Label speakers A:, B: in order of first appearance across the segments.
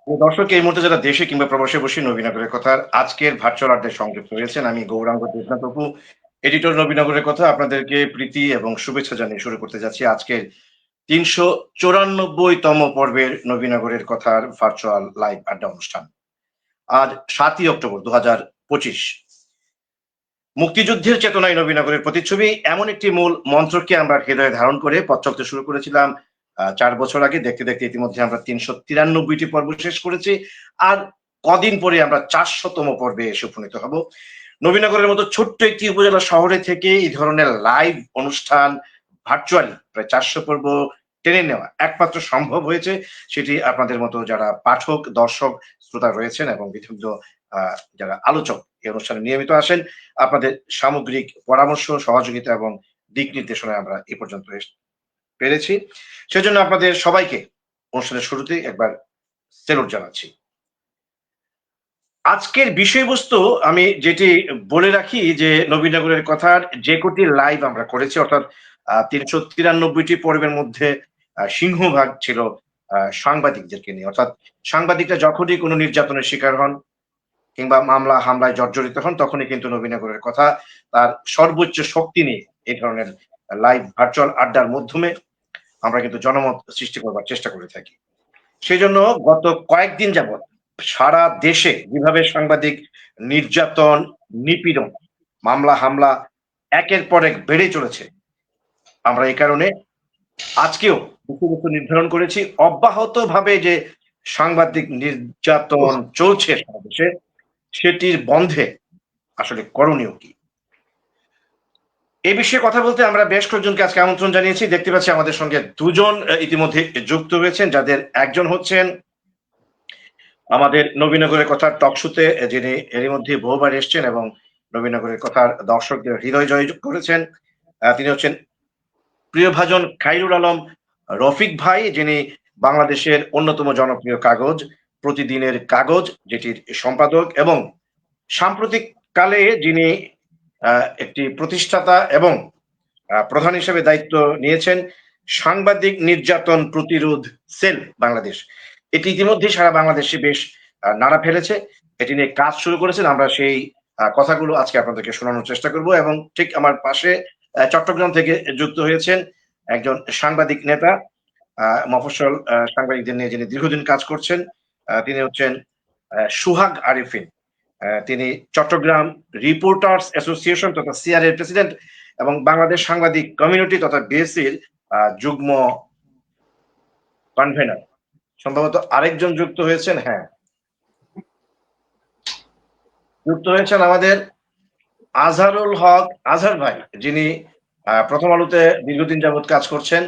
A: দর্শক এই মুহূর্তে যারা দেশে কিংবা প্রবাসে বসে নবীনগরের কথার আজকের ভার্চুয়াল আড্ডায় সংযুক্ত হয়েছেন, আমি গৌরাঙ্গ দেবনাথ অপু, এডিটর নবীনগরের কথা, আপনাদেরকে প্রীতি এবং শুভেচ্ছা জানিয়ে শুরু করতে যাচ্ছি আজকের ৩৯৪তম পর্বের নবীনগরের কথার ভার্চুয়াল লাইভ আড্ডা অনুষ্ঠান। আজ ৭ই অক্টোবর ২০২৫। মুক্তিযুদ্ধের চেতনায় নবীনগরের প্রতিচ্ছবি এমন একটি মূল মন্ত্রকে আমরা হৃদয়ে ধারণ করে পথ চলতে শুরু করেছিলাম ৪ বছর আগে। দেখতে দেখতে ইতিমধ্যে আমরা ৩৯৩টি পর্ব শেষ করেছি। আর কদিন পরে আমরা ৪০০তম পর্বে এসে উপনীত হব। নবীনগরের মতো ছোট্ট একটি উপজেলা শহরে থেকে এই ধরনের লাইভ অনুষ্ঠান ভার্চুয়ালি প্রায় ৪০০ পর্ব টেনে নেওয়া একমাত্র সম্ভব হয়েছে সেটি আপনাদের মতো যারা পাঠক, দর্শক, শ্রোতা রয়েছেন এবং বিভিন্ন যারা আলোচক এই অনুষ্ঠানে নিয়মিত আসেন, আপনাদের সামগ্রিক পরামর্শ, সহযোগিতা এবং দিক নির্দেশনায় আমরা এ পর্যন্ত পেরেছি। সেজন্য আপনাদের সবাইকে অনুষ্ঠানের শুরুতেই একবার সেলুট জানাচ্ছি। আজকের বিষয়বস্তু আমি যেটি বলে রাখি যে নবীনগরের কথার যে কটি লাইভ আমরা করেছি, অর্থাৎ ৩৯৩টি পর্বের মধ্যে সিংহভাগ ছিল সাংবাদিকদেরকে নিয়ে। অর্থাৎ সাংবাদিকরা যখনই কোনো নির্যাতনের শিকার হন কিংবা মামলা হামলায় জর্জরিত হন, তখনই কিন্তু নবীনগরের কথা তার সর্বোচ্চ শক্তি নিয়ে এই ধরনের লাইভ ভার্চুয়াল আড্ডার মাধ্যমে আমরা কিন্তু জনমত সৃষ্টি করবার চেষ্টা করে থাকি। সেজন্য গত কয়েকদিন যাবৎ সারা দেশে যেভাবে সাংবাদিক নির্যাতন, নিপীড়ন, মামলা হামলা একের পর এক বেড়ে চলেছে, আমরা এই কারণে আজকেও বিষয়বস্তু নির্ধারণ করেছি অব্যাহতভাবে যে সাংবাদিক নির্যাতন চলছে সারা দেশে, সেটির বন্ধে আসলে করণীয় কি? এই বিষয়ে কথা বলতে আমরা বেশ কয়েকজনকে আজকে আমন্ত্রণ জানিয়েছি। দেখতে পাচ্ছি আমাদের সঙ্গে দুজন ইতিমধ্যে যুক্ত হয়েছেন, যাদের একজন হচ্ছেন আমাদের নবীনগরের কথার টকশোতে যিনি এরই মধ্যে বহুবার এসছেন এবং নবীনগরের কথার দর্শকদের হৃদয় জয় করেছেন। তিনি হচ্ছেন প্রিয়ভাজন খাইরুল আলম রফিক ভাই, যিনি বাংলাদেশের অন্যতম জনপ্রিয় কাগজ প্রতিদিনের কাগজ যেটির সম্পাদক এবং সাম্প্রতিক কালে যিনি একটি প্রতিষ্ঠাতা এবং প্রধান হিসেবে দায়িত্ব নিয়েছেন সাংবাদিক নির্যাতন প্রতিরোধ সেল বাংলাদেশ। এটি ইতিমধ্যে সারা বাংলাদেশে বেশ নাড়া ফেলেছে। এটি নিয়ে কাজ শুরু করেছেন। আমরা সেই কথাগুলো আজকে আপনাদেরকে শোনানোর চেষ্টা করব এবং ঠিক আমার পাশে চট্টগ্রাম থেকে যুক্ত হয়েছেন একজন সাংবাদিক নেতা, মফস্বল সাংবাদিকদের নিয়ে যিনি দীর্ঘদিন কাজ করছেন। তিনি হচ্ছেন সুহাগ আরিফিন। তিনি চট্টগ্রাম রিপোর্টার্স অ্যাসোসিয়েশন তথা সিআর এর প্রেসিডেন্ট এবং বাংলাদেশ সাংবাদিক কমিউনিটি তথা বিএসসির যুগ্ম কনভেনর। সম্ভবত আরেকজন যুক্ত হয়েছেন, হ্যাঁ, যুক্ত হয়েছেন আমাদের আজহারুল হক আজহার ভাই, যিনি প্রথম আলোতে দীর্ঘদিন যাবৎ কাজ করছেন।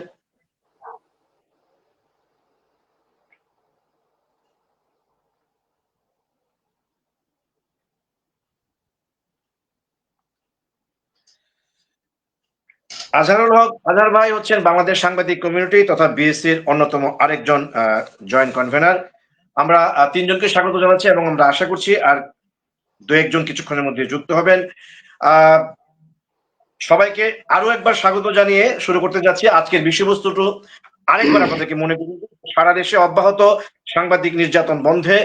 A: আজহারুল হক আজহার ভাই হচ্ছেন বাংলাদেশ সাংবাদিক কমিউনিটি তথা বিএসসির অন্যতম আরেকজন জয়েন্ট কনভেনর। আমরা তিনজনকে স্বাগত জানাচ্ছি এবং আমরা আশা করছি আর দু একজন কিছুক্ষণের মধ্যে যুক্ত হবেন। সবাইকে আরো একবার স্বাগত জানিয়ে শুরু করতে যাচ্ছি আজকের বিষয়বস্তুটা। আরেকবার আপনাদেরকে মনে করি, সারা দেশে অব্যাহত সাংবাদিক নির্যাতন বন্ধে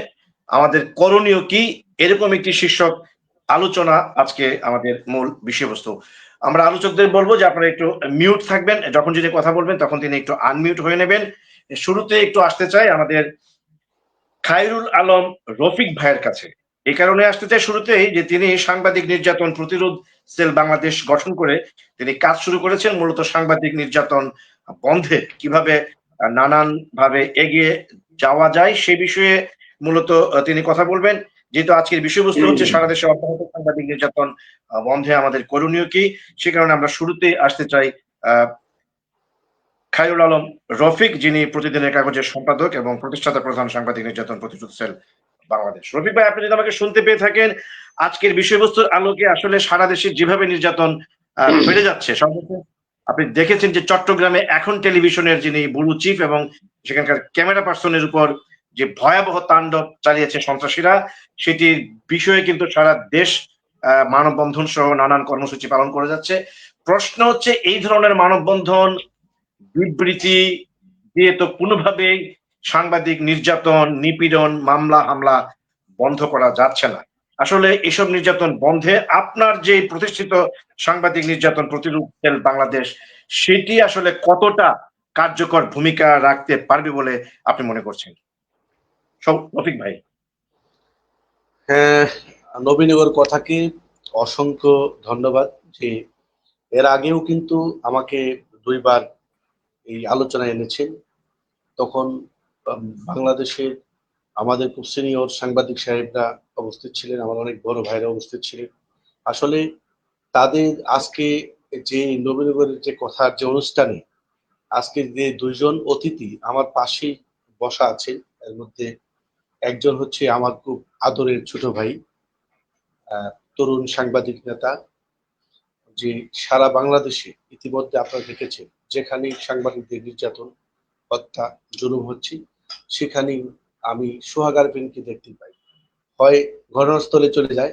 A: আমাদের করণীয় কি, এরকম একটি শীর্ষক আলোচনা আজকে আমাদের মূল বিষয়বস্তু। আমরা আলোচকদের বলবো যে আপনারা একটু মিউট থাকবেন, যখন যিনি কথা বলবেন তখন তিনি একটু আনমিউট হয়ে নেবেন। শুরুতে একটু আসতে চাই আমাদের খায়রুল আলম রফিক ভাইয়ের কাছে। এই কারণে আসতে চাই শুরুতেই যে তিনি সাংবাদিক নির্যাতন প্রতিরোধ সেল বাংলাদেশ গঠন করে তিনি কাজ শুরু করেছেন মূলত সাংবাদিক নির্যাতন বন্ধে কিভাবে নানান ভাবে এগিয়ে যাওয়া যায় সে বিষয়ে মূলত তিনি কথা বলবেন। যেহেতু আজকের বিষয়বস্তু হচ্ছে সারা দেশে অব্যাহত সাংবাদিক নির্যাতন বন্ধে আমাদের করণীয় কি, সে কারণে আমরা শুরুতেই আসতে চাই খায়রুল আলম রফিক, যিনি প্রতিদিনের কাগজের সম্পাদক এবং প্রতিষ্ঠাতা প্রধান সাংবাদিক নির্যাতন প্রতিরোধ সেল বাংলাদেশ। রফিক ভাই, আপনি যদি আমাকে শুনতে পেয়ে থাকেন, আজকের বিষয়বস্তুর আলোকে আসলে সারা দেশে যেভাবে নির্যাতন বেড়ে যাচ্ছে, আপনি দেখেছেন যে চট্টগ্রামে এখন টেলিভিশনের যিনি ব্যুরো চিফ এবং সেখানকার ক্যামেরা পার্সনের উপর যে ভয়াবহ তাণ্ডব চালিয়েছে সন্ত্রাসীরা, সেটির বিষয়ে কিন্তু সারা দেশ মানববন্ধন সহ নানান কর্মসূচি পালন করে যাচ্ছে। প্রশ্ন হচ্ছে এই ধরনের মানববন্ধন বিবৃতি দিয়ে তো কোনোভাবেই সাংবাদিক নির্যাতন, নিপীড়ন, মামলা হামলা বন্ধ করা যাচ্ছে না। আসলে এসব নির্যাতন বন্ধে আপনার যে প্রতিষ্ঠিত সাংবাদিক নির্যাতন প্রতিরোধ সেল বাংলাদেশ, সেটি আসলে কতটা কার্যকর ভূমিকা রাখতে পারবে বলে আপনি মনে করছেন? রফিক ভাই।
B: হ্যাঁ, নবীনগর কথাকে অসংখ্য ধন্যবাদ। যে এর আগেও কিন্তু আমাকে 2 বার এই আলোচনায় এনেছেন। তখন বাংলাদেশের আমাদের খুব সিনিয়র সাংবাদিক সাহেবরা উপস্থিত ছিলেন, আমার অনেক বড় ভাইরা উপস্থিত ছিলেন। আসলে তাদের আজকে যে নবীনগরের যে কথার যে অনুষ্ঠানে আজকে যে 2জন অতিথি আমার পাশেই বসা আছেন, এর মধ্যে একজন হচ্ছে আমার খুব আদরের ছোট ভাই, তরুণ সাংবাদিক নেতা, যে সারা বাংলাদেশে ইতিমধ্যে আপনারা দেখেছেন যেখানেই সাংবাদিকদের নির্যাতন, হত্যা, জুলুম হচ্ছে, সেখানেই আমি সোহাগ আরফিনকে দেখতে পাই। হয় ঘটনাস্থলে চলে যায়,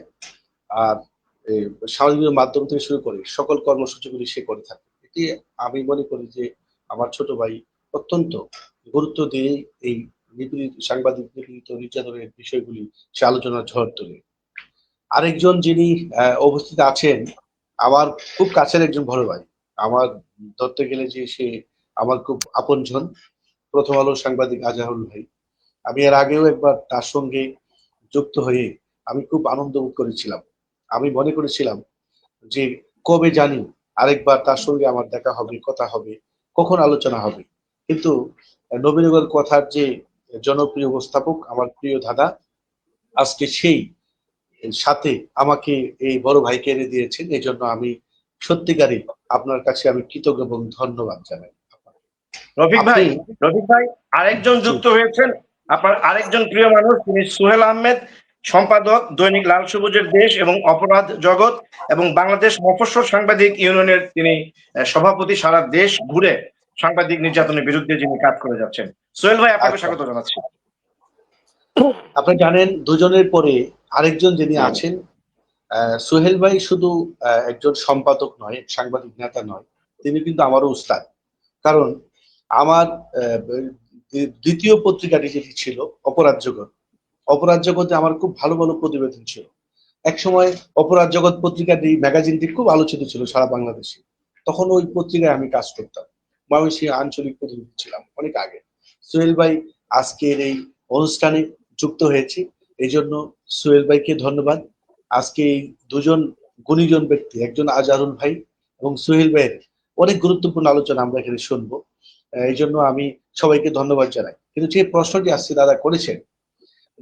B: আর সামাজিক মাধ্যম থেকে শুরু করে সকল কর্মসূচিগুলি সে করে থাকে। এটি আমি মনে করি যে আমার ছোট ভাই অত্যন্ত গুরুত্ব দিয়ে এই নিপীড়িত সাংবাদিক নিপীড়িত নির্যাতনের বিষয়গুলি সে আলোচনার ঝড় তোলে। আরেকজন যিনি উপস্থিত আছেন, আমার খুব কাছের একজন বড় ভাই, আমার ধরতে গেলে যে সে আমার খুব আপনজন, প্রথম আলো সাংবাদিক আজহারুল ভাই। আমি এর আগেও একবার তার সঙ্গে যুক্ত হয়ে আমি খুব আনন্দ বোধ করেছিলাম। আমি মনে করেছিলাম যে কবে জানি আরেকবার তার সঙ্গে আমার দেখা হবে, কথা হবে, কখন আলোচনা হবে। কিন্তু নবীনগর কথার যে জনপ্রিয় উপস্থাপক আমার প্রিয় দাদা আজকে সেই সাথে আমাকে এই বড় ভাইকে এনে দিয়েছেন। এই জন্য আমি সত্যিকারই আপনার কাছে আমি কৃতজ্ঞ এবং ধন্যবাদ জানাই।
A: রফিক ভাই,
B: আপনি
A: রফিক ভাই, আরেকজন
B: জি,
A: যুক্ত হয়েছেন, আপনার আরেকজন প্রিয় মানুষ, তিনি সোহেল আহমেদ, সম্পাদক, দৈনিক লাল সবুজের দেশ এবং অপরাধ জগৎ এবং বাংলাদেশ মফস্বল সাংবাদিক ইউনিয়নের তিনি সভাপতি। সারা দেশ ঘুরে সাংবাদিক নির্যাতনের বিরুদ্ধে যিনি কাজ করে যাচ্ছেন। সোহেল ভাই, আপনাকে
B: আচ্ছা।
A: স্বাগত জানাচ্ছি।
B: আপনি জানেন দুজনের পরে আরেকজন যিনি আছেন, সোহেল ভাই শুধু একজন সম্পাদক নয়, সাংবাদিক নেতা নয়, তিনি কিন্তু আমারও উস্তাদ। কারণ আমার আহ, দ্বিতীয় পত্রিকাটি যেটি ছিল অপরাধ জগৎ, অপরাধ জগতে আমার খুব ভালো ভালো প্রতিবেদন ছিল। একসময় অপরাধ জগৎ পত্রিকাটি ম্যাগাজিনটি খুব আলোচিত ছিল সারা বাংলাদেশে। তখন ওই পত্রিকায় আমি কাজ করতাম, ময়মনসিংহ আঞ্চলিক প্রতিনিধি ছিলাম অনেক আগে। সোহেল ভাই আজকের এই অনুষ্ঠানে যুক্ত হয়েছি, এই জন্য সোহেল ভাইকে ধন্যবাদ। আজকে এই দুজন গুণীজন ব্যক্তি, একজন আজহারুল ভাই এবং সোহেল ভাইয়ের অনেক গুরুত্বপূর্ণ আলোচনা আমরা এখানে শুনবো। এই জন্য আমি সবাইকে ধন্যবাদ জানাই। কিন্তু যে প্রশ্নটি আজকে দাদা করেছেন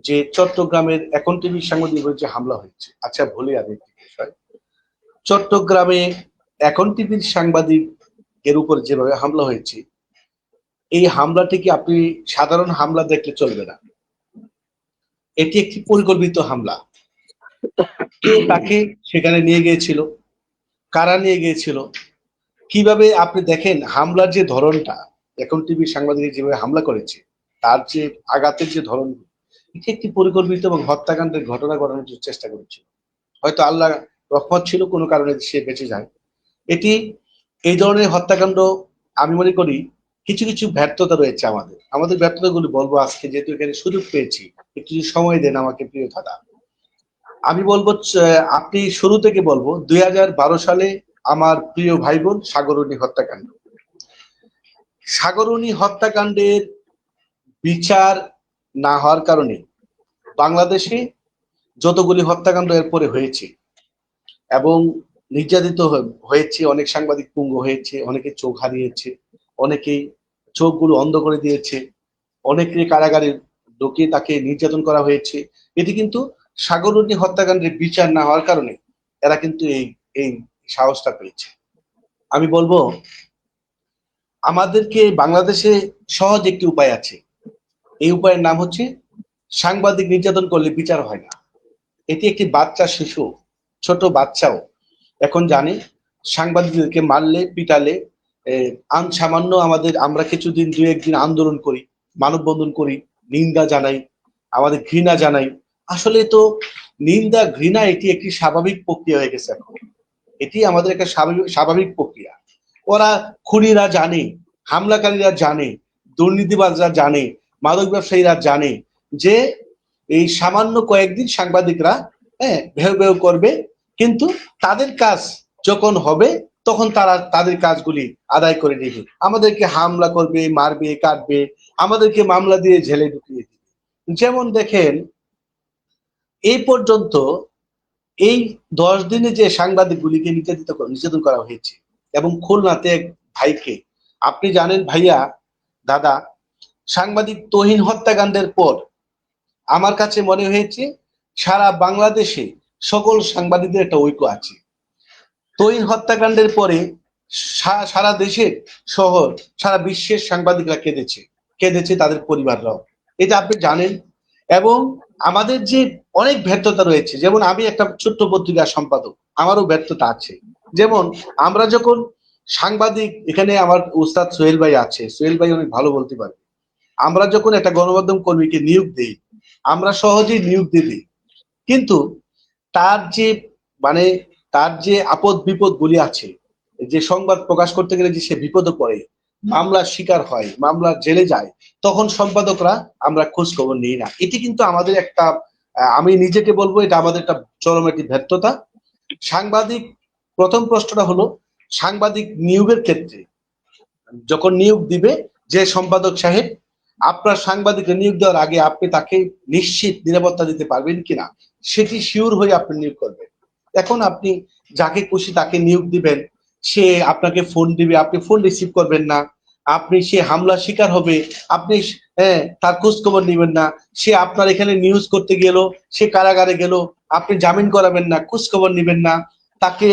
B: যে চট্টগ্রামের এখন টিভি সাংবাদিকের যে হামলা হয়েছে, আচ্ছা বলি আমি একটি বিষয়। চট্টগ্রামে এখন টিভির সাংবাদিক এর উপর যেভাবে হামলা হয়েছে, এই হামলাটিকে আপনি সাধারণ হামলা দেখলে চলবে না। এটি একটি পরিকল্পিত হামলা। কে তাকে সেখানে নিয়ে গিয়েছিল, কারা নিয়ে গিয়েছিল, কিভাবে আপনি দেখেন হামলার যে ধরনটা, এখন টিভির সাংবাদিক যেভাবে হামলা করেছে, তার যে আঘাতের যে ধরন, এটি একটি পরিকল্পিত এবং হত্যাকাণ্ডের ঘটনা ঘটানোর চেষ্টা করেছিল। হয়তো আল্লাহ রহমত ছিল, কোনো কারণে সে বেঁচে যায়। এটি এই ধরনের হত্যাকাণ্ড আমি মনে করি কিছু কিছু ব্যর্থতা রয়েছে। আমাদের আমাদের ব্যর্থতাগুলি বলবো আজকে, যেহেতু এখানে সুযোগ পেয়েছি। একটু সময় দেন আমাকে প্রিয় দাদা। আমি বলবো আপনি শুরু থেকে বলবো 2012 সালে আমার প্রিয় ভাই বোন সাগরণী হত্যাকাণ্ড। সাগরণী হত্যাকাণ্ডের বিচার না হওয়ার কারণে বাংলাদেশে যতগুলি হত্যাকাণ্ড এরপরে হয়েছে এবং নির্যাতিত হয়েছে, অনেক সাংবাদিক পঙ্গু হয়েছে, অনেকে চোখ হারিয়েছে, অনেকেই চোখগুলো অন্ধ করে দিয়েছে, অনেকে কারাগারে ঢুকিয়ে তাকে নির্যাতন করা হয়েছে। এটি কিন্তু সাগররত্নী হত্যাকাণ্ডের বিচার না হওয়ার কারণে এরা কিন্তু এই সাহসটা পেয়েছে। আমি বলবো আমাদেরকে বাংলাদেশে সহজ একটি উপায় আছে। এই উপায়ের নাম হচ্ছে সাংবাদিক নির্যাতন করলে বিচার হয় না। এটি একটি বাচ্চা শিশু, ছোট বাচ্চাও এখন জানে সাংবাদিকদেরকে মারলে পিটালে সামান্য আমরা কিছুদিন 2-1 দিন আন্দোলন করি, মানববন্ধন করি, নিন্দা জানাই, আমাদের ঘৃণা জানাই। আসলে তো নিন্দা ঘৃণা এটি একটি স্বাভাবিক প্রক্রিয়া হয়ে গেছে এখন। এটি আমাদের একটা স্বাভাবিক প্রক্রিয়া। ওরা খুনিরা জানে, হামলাকারীরা জানে, দুর্নীতিবাজরা জানে মাদক ব্যবসায়ীরা জানে যে এই সামান্য কয়েকদিন সাংবাদিকরা ভেউ ভেউ করবে, কিন্তু তাদের কাজ যখন হবে তখন তারা তাদের কাজগুলি আদায় করে নেবে, আমাদেরকে হামলা করবে, মারবে, কাটবে, আমাদেরকে মামলা দিয়ে জেলে ঢুকিয়ে দিবে। যেমন দেখেন, এই পর্যন্ত এই 10 দিনে যে সাংবাদিকগুলিকে নির্যাতন করা হয়েছে, এবং খুলনাতে এক ভাইকে, আপনি জানেন ভাইয়া, দাদা, সাংবাদিক তহিন হত্যাকাণ্ডের পর আমার কাছে মনে হয়েছে সারা বাংলাদেশে সকল সাংবাদিকদের একটা ঐক্য আছে। তহিন হত্যাকাণ্ডের পরে সারা দেশের শহর, সারা বিশ্বের সাংবাদিকরা কেঁদেছে তাদের পরিবাররাও, এটা আপনি জানেন। এবং আমাদের যে অনেক ব্যর্থতা রয়েছে, যেমন আমি একটা ছোট্ট পত্রিকার সম্পাদক, আমারও ব্যর্থতা আছে। যেমন আমরা যখন সাংবাদিক, এখানে আমার উস্তাদ সোহেল ভাই আছে, সোহেল ভাই অনেক ভালো বলতে পারে, আমরা যখন একটা গণমাধ্যম কর্মীকে নিয়োগ দিই, আমরা সহজেই নিয়োগ দিই, কিন্তু তার যে মানে তার যে আপদ বিপদ গুলি আছে, যে সংবাদ প্রকাশ করতে গেলে যে সে বিপদে পড়ে, মামলার শিকার হয়, মামলার জেলে যায়, তখন সম্পাদকরা আমরা খোঁজ খবর নিই না। এটি কিন্তু আমাদের একটা, আমি নিজেকে বলবো এটা আমাদের একটা চরম একটি ব্যর্থতা। সাংবাদিক, প্রথম প্রশ্নটা হলো সাংবাদিক নিয়োগের ক্ষেত্রে, যখন নিয়োগ দিবে যে সম্পাদক সাহেব, আপনার সাংবাদিক নিয়োগ দেওয়ার আগে আপনি তাকে নিশ্চিত নিরাপত্তা দিতে পারবেন কিনা সেটি শিওর হয়ে আপনি নিয়োগ করবেন। এখন আপনি যাকে খুশি তাকে নিয়োগ দিবেন, সে আপনাকে ফোন দিবে, আপনি ফোন রিসিভ করবেন না, আপনি, সে হামলার শিকার হবে, আপনি তার খোঁজ খবর নেবেন না, সে আপনার এখানে নিউজ করতে গেল, সে কারাগারে গেল, আপনি জামিন করাবেন না, খোঁজ খবর নেবেন না, তাকে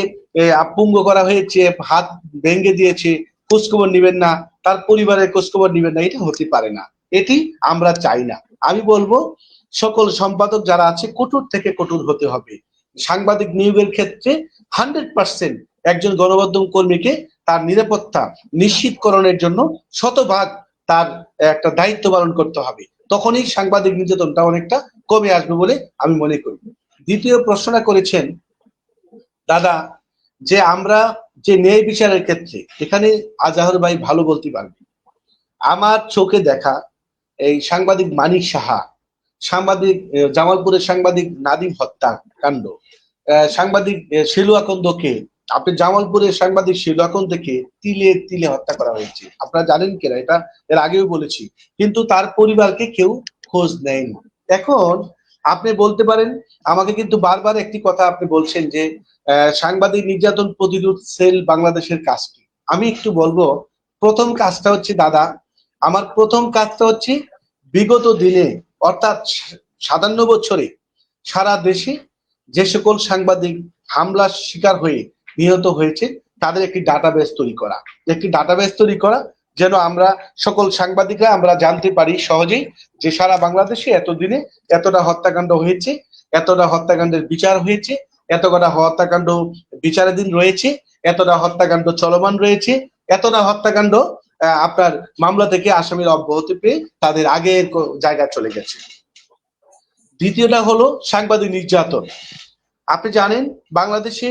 B: পুঙ্গ করা হয়েছে, হাত ভেঙে দিয়েছে, খোঁজ খবর নেবেন না, তার পরিবারের খোঁজ খবর নেবেন না, এটা হতে পারে না, এটি আমরা চাই না। আমি বলবো সকল সম্পাদক যারা আছে কঠোর থেকে কঠোর হতে হবে। সাংবাদিক নিয়োগের ক্ষেত্রে 100% একজন গণমাধ্যম কর্মীকে তার নিরাপত্তা নিশ্চিতকরণের জন্য শতভাগ তার একটা দায়িত্ব পালন করতে হবে, তখনই সাংবাদিক নির্যাতনটা অনেকটা কমে আসবে বলে আমি মনে করি। দ্বিতীয় প্রশ্নটা করেছেন দাদা, যে আমরা যে ন্যায় বিচারের ক্ষেত্রে, এখানে আজাহর ভাই ভালো বলতে পারবে। আমার চোখে দেখা এই সাংবাদিক মানিক সাহা, সাংবাদিক জামালপুরের সাংবাদিক নাদিম হত্যাকাণ্ড, সাংবাদিক শিলু আকন্দকে, আপনি জামালপুরের সাংবাদিক শিলু আকন্দকে তিলে তিলে হত্যা করা হয়েছে, আপনারা জানেন কিনা, এটা এর আগেও বলেছি, কিন্তু তার পরিবারকে কেউ খোঁজ নেয়নি। এখন আপনি বলতে পারেন, আমাকে কিন্তু বারবার একটি কথা আপনি বলছেন যে সাংবাদিক নির্যাতন প্রতিরোধ সেল বাংলাদেশের কাজ কি। আমি একটু বলবো, প্রথম কাজটা হচ্ছে দাদা, আমার প্রথম কাজটা হচ্ছে বিগত দিনে, অর্থাৎ 57 বছরে সারা দেশে যে সকল সাংবাদিক হামলার শিকার হয়ে নিহত হয়েছে তাদের একটি ডাটাবেস তৈরি করা, যেন আমরা সকল সাংবাদিকরা আমরা জানতে পারি সহজেই যে সারা বাংলাদেশে এতদিনে এতটা হত্যাকাণ্ড হয়েছে, এতটা হত্যাকাণ্ডের বিচার হয়েছে, এতটা হত্যাকাণ্ড বিচারাধীন রয়েছে, এতটা হত্যাকাণ্ড চলমান রয়েছে, এতটা হত্যাকাণ্ড আপনার মামলা থেকে আসামির অব্যাহতি পেয়ে তাদের আগের জায়গায় চলে গেছে। দ্বিতীয়টা হলো সাংবাদিক নির্যাতন। আপনি জানেন বাংলাদেশে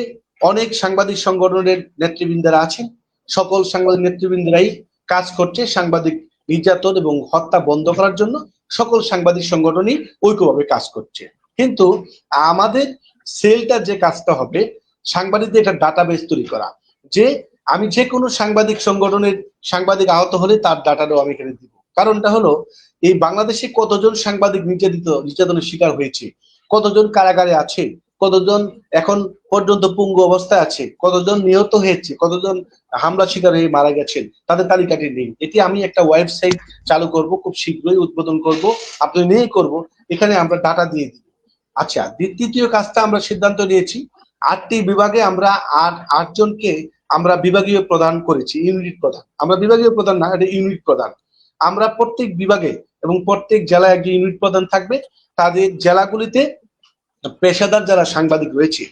B: অনেক সাংবাদিক সংগঠনের নেতৃবৃন্দরা আছেন, সকল সাংবাদিক নেতৃবৃন্দরাই কাজ করছে সাংবাদিক নির্যাতন এবং হত্যা বন্ধ করার জন্য, সকল সাংবাদিক সংগঠনই ঐক্যভাবে কাজ করছে। কিন্তু আমাদের সেলটার যে কাজটা হবে, সাংবাদিকদের একটা ডাটাবেস তৈরি করা, যে আমি যে কোনো সাংবাদিক সংগঠনের সাংবাদিক আহত হলে তার ডাটাটাও আমি এখানে দিব। কারণটা হলো, এই বাংলাদেশে কতজন সাংবাদিক নির্যাতনের শিকার হয়েছে, কতজন কারাগারে আছে, কতজন এখন পর্যন্ত পঙ্গু অবস্থায় আছে, কতজন নিহত হয়েছে, কতজন হামলা শিকার হয়ে মারা গেছেন, তাদের তালিকাটি নেই। এটি আমি একটা ওয়েবসাইট চালু করব, খুব শীঘ্রই উদ্বোধন করব, আপনি নিয়ে করব, এখানে আমরা ডাটা দিয়ে দিব। আচ্ছা, তৃতীয় কাজটা আমরা সিদ্ধান্ত নিয়েছি, 8টি বিভাগে আমরা 8জনকে আমরা বিভাগীয় প্রদান করেছি, ইউনিট প্রধান। আমরা বিভাগীয় প্রধান না, এটা ইউনিট প্রধান। আমরা প্রত্যেক বিভাগে এবং প্রত্যেক জেলায় একজন ইউনিট প্রধান থাকবে, তাদের জেলাগুলিতে পেশাদার যারা সাংবাদিক রয়েছে।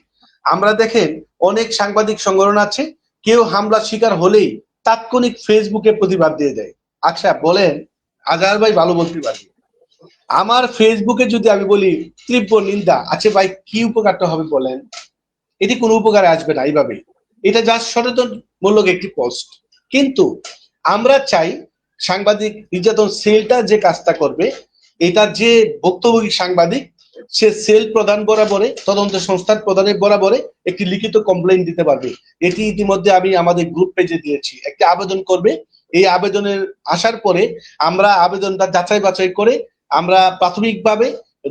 B: আমরা দেখেন অনেক সাংবাদিক সংগঠন আছে, কেউ হামলার শিকার হলেই তাৎক্ষণিক ফেসবুকে প্রতিবাদ দিয়ে দেয়। আচ্ছা বলেন, আজহার ভাই ভালো বলতে পারবে, আমার ফেসবুকে যদি আমি বলি তীব্র নিন্দা, আচ্ছা ভাই কি উপকারটা হবে বলেন? এটি কোনো উপকারে আসবে না। এইভাবে এটা জাস্ট সচেতনমূলক একটি পোস্ট, কিন্তু আমরা চাই সাংবাদিক নির্যাতন সেলটা যে কাজটা করবে, এটা যে ভুক্তভোগী সাংবাদিক সে সেল প্রধান বরাবরে, তদন্ত সংস্থার প্রধানের বরাবরে একটি লিখিত কমপ্লেইন দিতে পারবে। এটি ইতিমধ্যে আমি আমাদের গ্রুপ পেজে দিয়েছি। একটি আবেদন করবে, এই আবেদনের আসার পরে আমরা আবেদনটা যাচাই বাছাই করে আমরা প্রাথমিকভাবে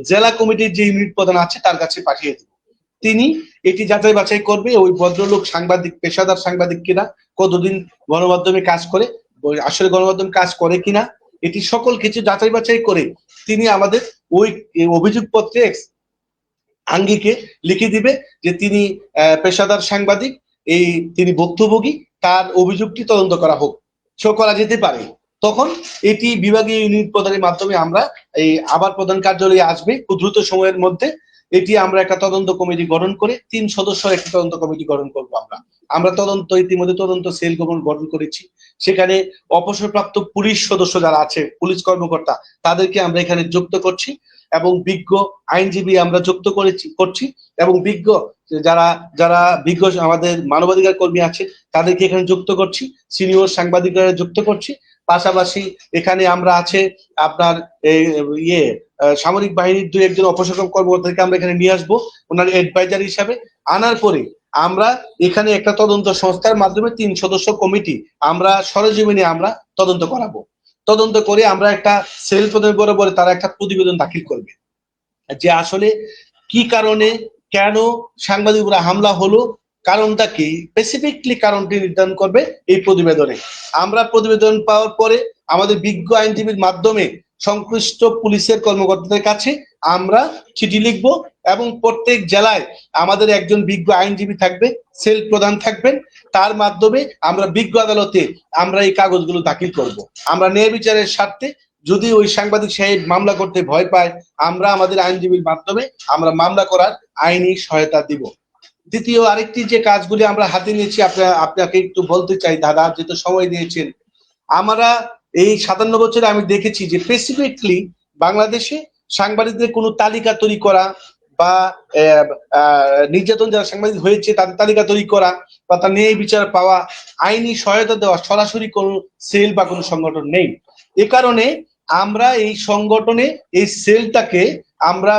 B: জেলা কমিটির যে ইউনিট প্রধান আছে তার কাছে পাঠিয়ে দেব। তিনি এটি যাচাই বাছাই করবে ওই ভদ্রলোক সাংবাদিক, পেশাদার সাংবাদিক কিনা, কতদিন গণমাধ্যমে কাজ করে, আসলে গণমাধ্যম কাজ করে কিনা, এটি সকল কিছু যাচাই বাছাই করে তিনি আমাদের ওই অভিযোগ পত্রে আঙ্গিকে লিখে দিবে যে তিনি পেশাদার সাংবাদিক, এই তিনি ভুক্তভোগী, তার অভিযোগটি তদন্ত করা হোক, করা যেতে পারে। তখন এটি বিভাগীয় ইউনিট প্রদানের মাধ্যমে আমরা এই আবার প্রধান কার্যালয়ে আসবে খুব দ্রুত সময়ের মধ্যে। এটি আমরা একটা তদন্ত কমিটি গঠন করে 3 সদস্য একটি তদন্ত কমিটি গঠন করবো। আমরা তদন্ত ইতিমধ্যে তদন্ত সেল গঠন করেছি। সেখানে অবসরপ্রাপ্ত পুলিশ সদস্য যারা আছে, পুলিশ কর্মকর্তা, তাদেরকে আমরা এখানে যুক্ত করছি এবং বিজ্ঞ আইনজীবী আমরা যুক্ত করছি এবং বিজ্ঞ যারা যারা বিজ্ঞ আমাদের মানবাধিকার কর্মী আছে তাদেরকে এখানে যুক্ত করছি, সিনিয়র সাংবাদিকরা যুক্ত করছি। পাশাপাশি এখানে আমরা আছে আপনার সামরিক বাহিনীর 2-1 জন অপসারণ কর্মকর্তাকে আমরা এখানে নিয়ে আসবো ওনার অ্যাডভাইজার হিসাবে। আনার পরে আমরা এখানে একটা তদন্ত সংস্থার মাধ্যমে 3 সদস্য কমিটি আমরা সরেজমিনে আমরা তদন্ত করাবো। তদন্ত করে আমরা একটা সেল প্রদান বরাবরে তারা একটা প্রতিবেদন দাখিল করবে যে আসলে কি কারণে কেন সাংবাদিকরা হামলা হলো, কারণটা কি, স্পেসিফিকলি কারণটি নির্ধারণ করবে এই প্রতিবেদনে। আমরা প্রতিবেদন পাওয়ার পরে আমাদের বিজ্ঞ আইনজীবীর মাধ্যমে সংশ্লিষ্ট পুলিশের কর্মকর্তাদের কাছে আমরা চিঠি লিখব এবং প্রত্যেক জেলায় আমাদের একজন বিজ্ঞ আইনজীবী থাকবে, সেল প্রধান থাকবেন, তার মাধ্যমে আমরা বিজ্ঞ আদালতে আমরা এই কাগজগুলো দাখিল করব। আমরা ন্যায় বিচারের স্বার্থে যদি ওই সাংবাদিক সাহেব মামলা করতে ভয় পায়, আমরা আমাদের আইনজীবীর মাধ্যমে আমরা মামলা করার আইনি সহায়তা দিব। দ্বিতীয় আরেকটি যে কাজগুলি আমরা হাতে নিয়েছি আপনাকে একটু বলতে চাই দাদা, যেহেতু সময় দিয়েছেন। আমরা এই 57 বছরে আমি দেখেছি যে স্পেসিফিকলি বাংলাদেশে সাংবাদিকদের কোনো তালিকা তৈরি করা বা নির্যাতন যারা সাংবাদিক হয়েছে তাদের তালিকা তৈরি করা বা তার ন্যায় বিচার পাওয়া, আইনি সহায়তা দেওয়া সরাসরি কোনো সেল বা কোনো সংগঠন নেই। এ কারণে আমরা এই সংগঠনে এই সেলটাকে আমরা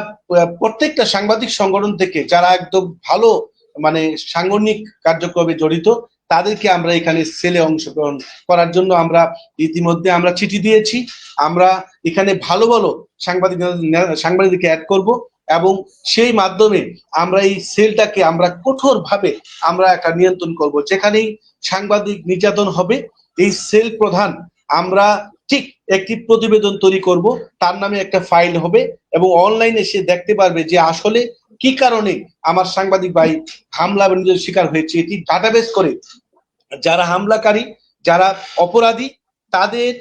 B: প্রত্যেকটা সাংবাদিক সংগঠন থেকে যারা একদম ভালো মানে সাংগঠনিক কার্যক্রমে জড়িত তাদেরকে আমরা এখানে সেলে অংশগ্রহণ করার জন্য আমরা ইতিমধ্যে আমরা চিঠি দিয়েছি। আমরা এখানে ভালো ভালো সাংবাদিককে অ্যাড করব এবং সেই মাধ্যমে আমরা এই সেলটাকে আমরা কঠোরভাবে আমরা একটা নিয়ন্ত্রণ করব। যেখানেই সাংবাদিক নির্যাতন হবে এই সেল প্রধান আমরা ঠিক একটি প্রতিবেদন তৈরি করব, তার নামে একটা ফাইল হবে এবং অনলাইনে সে দেখতে পারবে যে আসলে কি কারণে আমার সাংবাদিক ভাই হামলা নির্যাতনের শিকার হয়েছে। এটি ডাটাবেস করে যারা হামলাকারী, যারা অপরাধী তাদের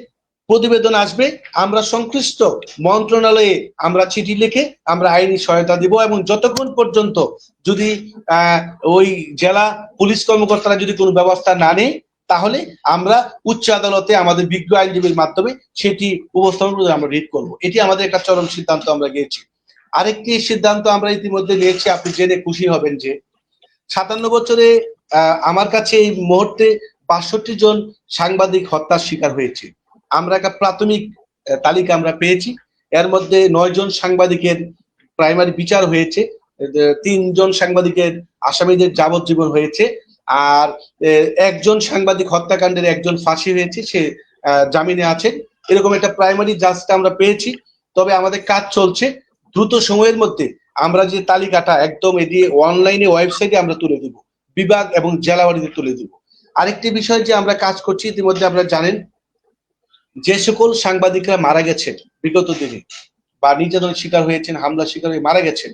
B: প্রতিবেদন আসবে, আমরা সংশ্লিষ্ট মন্ত্রণালয়ে আমরা চিঠি লিখে আমরা আইনি সহায়তা দিব এবং যতক্ষণ পর্যন্ত যদি ওই জেলা পুলিশ কর্মকর্তারা যদি কোনো ব্যবস্থা না নেয় তাহলে আমরা উচ্চ আদালতে আমাদের বিজ্ঞ আইনজীবীর মাধ্যমে সেটি উপস্থাপন করে আমরা রিট করব। এটি আমাদের একটা চরম সিদ্ধান্ত আমরা নিয়েছি। আরেকটি সিদ্ধান্ত আমরা ইতিমধ্যে নিয়েছি, আপনি জেনে খুশি হবেন যে 57 বছরে আমার কাছে এই মুহূর্তে 62 জন সাংবাদিক হত্যার শিকার হয়েছে। আমরা একটা প্রাথমিক তালিকা আমরা পেয়েছি, এর মধ্যে 9 জন সাংবাদিকের প্রাইমারি বিচার হয়েছে, 3 জন সাংবাদিকের আসামিদের যাবজ্জীবন হয়েছে, আর একজন সাংবাদিক হত্যাকাণ্ডের একজন ফাঁসি হয়েছে, সে জামিনে আছেন। এরকম একটা প্রাইমারি জাজটা আমরা পেয়েছি। তবে আমাদের কাজ চলছে, দ্রুত সময়ের মধ্যে আমরা যে তালিকাটা একদম এটি অনলাইনে ওয়েবসাইটে আমরা তুলে দিব, বিভাগ এবং জেলাওয়ারিতে তুলে দিব। আরেকটি বিষয় যে আমরা কাজ করছি, ইতিমধ্যে আপনারা জানেন যে সকল সাংবাদিকরা মারা গেছেন বিগত দিনে বা নির্যাতনের শিকার হয়েছেন, হামলার শিকার হয়ে মারা গেছেন,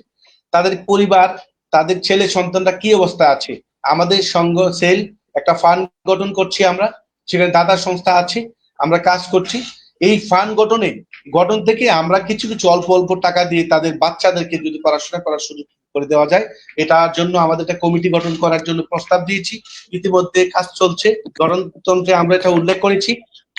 B: তাদের পরিবার, তাদের ছেলে সন্তানরা কি অবস্থা আছে, আমাদের সংঘ সেল একটা ফান্ড গঠন করছি আমরা, সেখানে দাতা সংস্থা আছে, আমরা কাজ করছি। এই ফান্ড গঠন থেকে আমরা কিছু কিছু অল্প অল্প টাকা দিয়ে তাদের বাচ্চাদেরকে যদি পড়াশোনা করার সুযোগ করে দেওয়া যায়, এটার জন্য আমাদের একটা কমিটি গঠন করার জন্য প্রস্তাব দিয়েছি। ইতিমধ্যে কাজ চলছে, গঠনতন্ত্রে আমরা এটা উল্লেখ করেছি।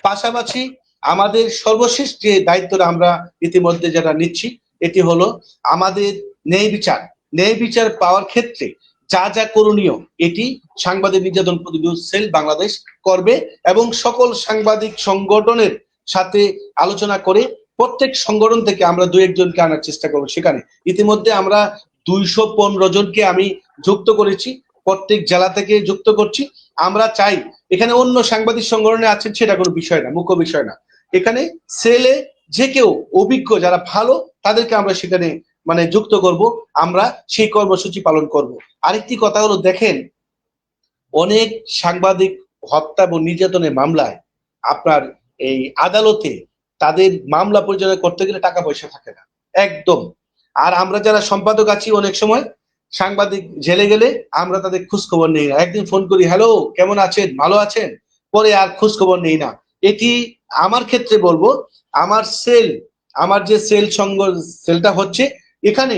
B: পাশাপাশি আমাদের সর্বশেষ যে দায়িত্বটা আমরা ইতিমধ্যে যেটা নিচ্ছি, এটি হলো আমাদের ন্যায় বিচার পাওয়ার ক্ষেত্রে যা যা করণীয় এটি সাংবাদিক নির্যাতন প্রতিরোধ সেল বাংলাদেশ করবে এবং সকল সাংবাদিক সংগঠনের সাথে আলোচনা করে প্রত্যেক সংগঠন থেকে আমরা দু একজনকে আনার চেষ্টা করবো সেখানে। ইতিমধ্যে আমরা 215 জনকে আমি যুক্ত করেছি, প্রত্যেক জেলা থেকে যুক্ত করছি। আমরা চাই এখানে অন্য সাংবাদিক সংগঠনে আছেন সেটা কোনো বিষয় না, মুখ্য বিষয় না। এখানে সেলে যে কেউ অভিজ্ঞ যারা ভালো তাদেরকে আমরা সেখানে মানে যুক্ত করব, আমরা সেই কর্মসূচি পালন করব। আরেকটি কথা হলো, দেখেন অনেক সাংবাদিক হত্যা এবং নির্যাতনের মামলায় আপনার এই আদালতে তাদের মামলা পরিচালনা করতে গেলে টাকা পয়সা থাকে না একদম। আর আমরা যারা সম্পাদক আছি অনেক সময় সাংবাদিক জেলে গেলে আমরা তাদের খোঁজ খবর নেই না। একদিন ফোন করি, হ্যালো কেমন আছেন, ভালো আছেন, পরে আর খোঁজ খবর নেই না। এটি আমার ক্ষেত্রে বলবো, আমার সেল, আমার যে সেলটা হচ্ছে এখানে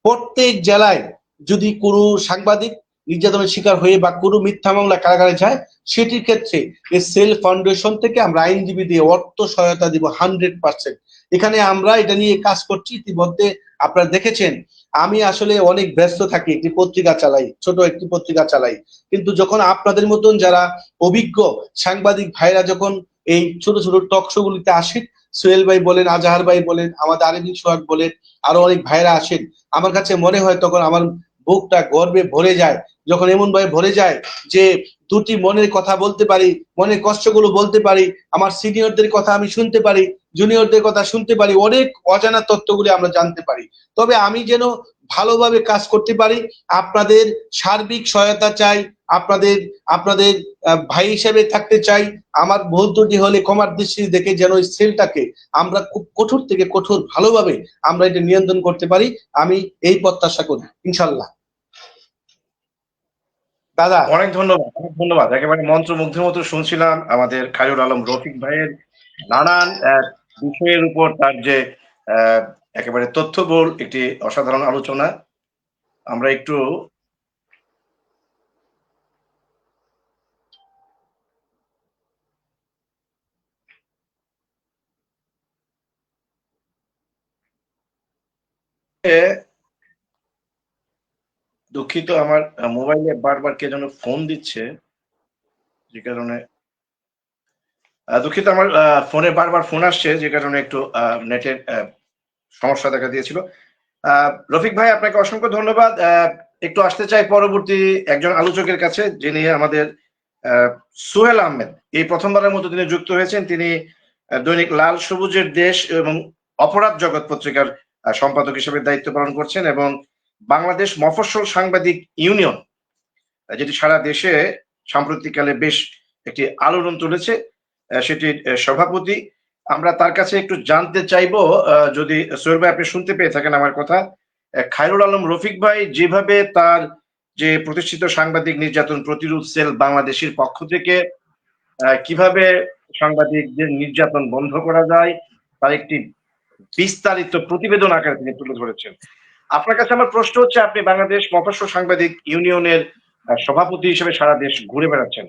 B: প্রত্যেক জেলায় যদি কোনো সাংবাদিক নির্যাতনের শিকার হয়ে বা কোনো মিথ্যা মামলা কারাগারে যায়, সেটির ক্ষেত্রে এই সেল ফাউন্ডেশন থেকে আমরা আইনজীবী দিয়ে অর্থ সহায়তা দিব 100%। এখানে আমরা এটা নিয়ে কাজ করছি। ইতিমধ্যে আপনারা দেখেছেন আমি আসলে অনেক ব্যস্ত থাকি, একটি পত্রিকা চালাই, ছোট একটি পত্রিকা চালাই, কিন্তু যখন আপনাদের মতন যারা অভিজ্ঞ সাংবাদিক ভাইরা যখন এই ছোট ছোট টক শো গুলিতে আসেন, সোহেল ভাই বলেন, আজাহার ভাই বলেন, আমাদের আরেকদিন সোহাগ বলেন, আরো অনেক ভাইরা আসেন, আমার কাছে মনে হয় তখন আমার বুকটা গর্বে ভরে যায়। যখন এমন ভাবে ভরে যায় যে দুটি মনের কথা বলতে পারি, মনের কষ্টগুলো বলতে পারি, আমার সিনিয়রদের কথা আমি শুনতে পারি, জুনিয়রদের কথা শুনতে পারি, অনেক অজানা তথ্যগুলি আমরা জানতে পারি। তবে আমি যেন ভালোভাবে কাজ করতে পারি, আপনাদের সার্বিক সহায়তা চাই, আপনাদের আপনাদের ভাই হিসেবে থাকতে চাই। আমার ভুল ত্রুটি হলে ক্ষমার দৃষ্টি দেখে যেন ওই সেলটাকে আমরা খুব কঠোর থেকে কঠোর ভালোভাবে আমরা এটা নিয়ন্ত্রণ করতে পারি, আমি এই প্রত্যাশা করি ইনশাল্লাহ। দাদা
A: অনেক ধন্যবাদ, অনেক ধন্যবাদ। একেবারে মন্ত্রমুগ্ধের মতো শুনছিলাম আমাদের খায়রুল আলম রফিক ভাইয়ের নানান বিষয়ের উপর তার যে আহ, একেবারে তথ্যবহুল একটি অসাধারণ আলোচনা। আমরা একটু দুঃখিত, আমার মোবাইলে বারবার কে যেন ফোন দিচ্ছে, যে কারণে দুঃখিত, আমার ফোনে বারবার ফোন আসছে, যে কারণে একটু নেটের সমস্যা দেখা দিয়েছিল। রফিক ভাই, আপনাকে অসংখ্য ধন্যবাদ। একটু আসতে চাই পরবর্তী একজন আলোচকের কাছে, যিনি আমাদের সোহেল আহমেদ। এই প্রথমবারের মতো তিনি যুক্ত হয়েছেন। তিনি দৈনিক লাল সবুজের দেশ এবং অপরাধ জগৎ পত্রিকার সম্পাদক হিসেবে দায়িত্ব পালন করছেন, এবং বাংলাদেশ মফস্বল সাংবাদিক ইউনিয়ন, যেটি সারা দেশে সাম্প্রতিককালে বেশ একটি আলোড়ন তুলেছে, সেটির সভাপতি। আমরা তার কাছে একটু জানতে চাইবো, যদি সোহেল ভাই আপনি শুনতে পেয়ে থাকেন আমার কথা, খায়রুল আলম রফিক ভাই যেভাবে তার যে প্রতিষ্ঠিত সাংবাদিক নির্যাতন প্রতিরোধ সেল বাংলাদেশের পক্ষ থেকে কিভাবে সাংবাদিকদের নির্যাতন বন্ধ করা যায় তার একটি বিস্তারিত প্রতিবেদন আকারে তিনি তুলে ধরেছেন। আপনার কাছে আমার প্রশ্ন হচ্ছে, আপনি বাংলাদেশ মফস্বল সাংবাদিক ইউনিয়নের সভাপতি হিসেবে সারা দেশ ঘুরে বেড়াচ্ছেন।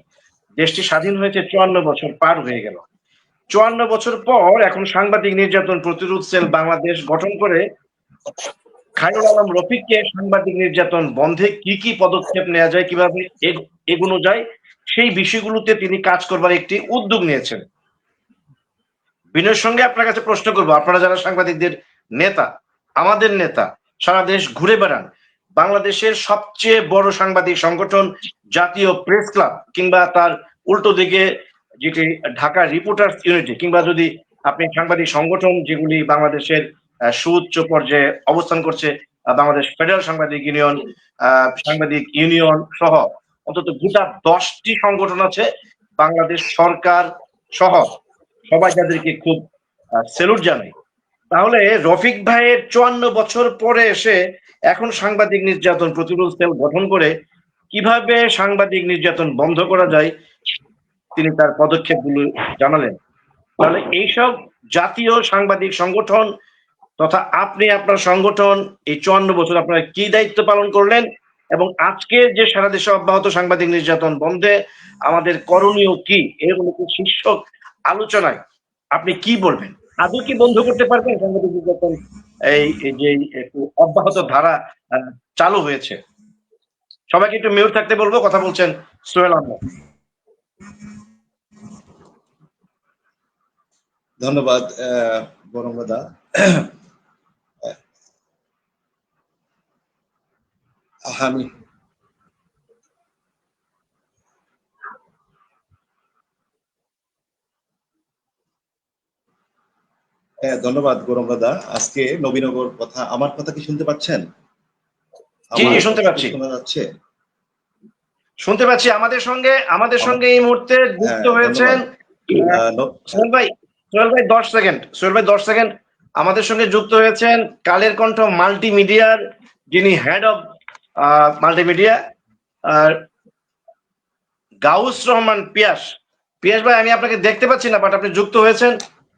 A: দেশটি স্বাধীন হয়েছে 54 বছর পার হয়ে গেল। 54 বছর পর এখন সাংবাদিক নির্যাতন প্রতিরোধ সেল বাংলাদেশ গঠন করে খায়রুল আলম রফিককে সাংবাদিক নির্যাতন বন্ধে কি কি পদক্ষেপ নেওয়া যায়, কিভাবে এগোনো যায়, সেই বিষয়গুলোতে তিনি কাজ করবার একটি উদ্যোগ নিয়েছেন। বিনয়ের সঙ্গে আপনার কাছে প্রশ্ন করবো, আপনারা যারা সাংবাদিকদের নেতা, আমাদের নেতা, সারা দেশ ঘুরে বেড়ান, বাংলাদেশের সবচেয়ে বড় সাংবাদিক সংগঠন জাতীয় প্রেস ক্লাব, কিংবা তার উল্টো দিকে যেটি ঢাকা রিপোর্টার্স ইউনিটি, কিংবা যদি আপনি সাংবাদিক সংগঠন যেগুলি বাংলাদেশের সুউচ্চ পর্যায়ে অবস্থান করছে, বাংলাদেশ ফেডারেল সাংবাদিক ইউনিয়ন, সাংবাদিক ইউনিয়ন সহ অন্তত গোটা 10টি সংগঠন আছে, বাংলাদেশ সরকার সহ সবাই যাদেরকে খুব সেলুট জানাই। তাহলে রফিক ভাইয়ের 54 বছর পরে এসে এখন সাংবাদিক নির্যাতন প্রতিরোধ সেল গঠন করে কিভাবে সাংবাদিক নির্যাতন বন্ধ করা যায় তিনি তার পদক্ষেপগুলো জানালেন। তাহলে এইসব জাতীয় সাংবাদিক সংগঠন তথা আপনি আপনার সংগঠন এই 54 বছর আপনারা কি দায়িত্ব পালন করলেন, এবং আজকে যে সারা দেশে অব্যাহত সাংবাদিক নির্যাতন বন্ধে আমাদের করণীয় কি, এরকম একটি শীর্ষক আলোচনায় আপনি কি বলবেন? আদৌ কি বন্ধ করতে পারবেন সাংবাদিক নির্যাতন, এই এই যে একটু অব্যাহত ধারা চালু হয়েছে? সবাইকে একটু মিউট থাকতে বলবো, কথা বলছেন সোহেল আহমেদ।
C: ধন্যবাদ বরঙ্গদা। আমি ধন্যবাদ গৌরঙ্গদা। আজকে নবীনগর কথা, আমার কথা কি শুনতে পাচ্ছেন?
A: জি
C: আমার
A: জি শুনতে
C: কথা কি
A: পাচ্ছি,
C: শোনা যাচ্ছে?
A: শুনতে পাচ্ছি। আমাদের সঙ্গে এই মুহূর্তে যুক্ত হয়েছেন
C: ধন্যবাদ।
A: সোহেল ভাই। সোহেল ভাই 10 সেকেন্ড, সোহেল ভাই 10 সেকেন্ড। আমাদের সঙ্গে যুক্ত হয়েছেন কালের কণ্ঠ মাল্টিমিডিয়ার যিনি হেড অফ মাল্টিমিডিয়া, আর গাউস রহমান পিয়াস। পিয়াস ভাই, আমি আপনাকে দেখতে পাচ্ছি না, বাট আপনি যুক্ত হয়েছেন।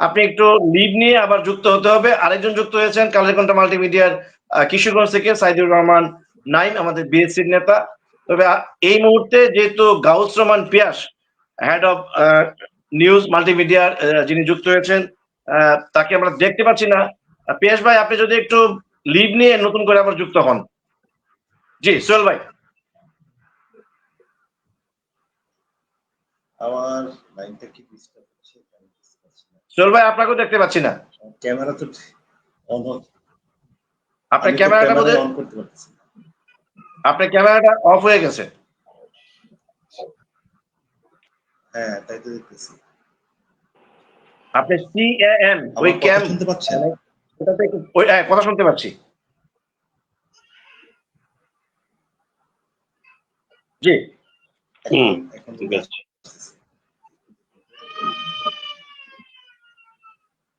A: আপনি একটু লিড নিয়ে আবার যুক্ত হতে হবে। আরেকজন যুক্ত হয়েছেন কালের কণ্ঠ মাল্টিমিডিয়ার কিশোরগঞ্জ থেকে সাইদুর রহমান নাইম, আমাদের বিএসসির নেতা। তবে এই মুহূর্তে যেহেতু Gaus Rahman Piyas head of news মাল্টিমিডিয়ার যিনি যুক্ত হয়েছেন, তাকে আমরা দেখতে পাচ্ছি না। পিয়াস ভাই, আপনি যদি একটু লিড নিয়ে নতুন করে আবার যুক্ত হন। জি সোহেল ভাই।
C: আমার লাইনটা কি ডিস্টার্ব হচ্ছে?
A: সোহেল ভাই, আপনাকেও দেখতে পাচ্ছি না।
C: ক্যামেরা তো অন,
A: আপনার
C: আমি তো
A: ক্যামেরাটা
C: ক্যামেরা
A: বোধহয়,
C: অন করতে পারতেছি না।
A: আপনার ক্যামেরাটা অফ হয়ে গেছে।
C: হ্যাঁ, তাই তো দেখতেছি।
A: আপনি CAM ওই
C: আমার কথা
A: ক্যাম,
C: শুনতে পাচ্ছেন?
A: ওটাতে ওই কথা শুনতে পাচ্ছি। জি
C: এখন
A: ঠিক আছে।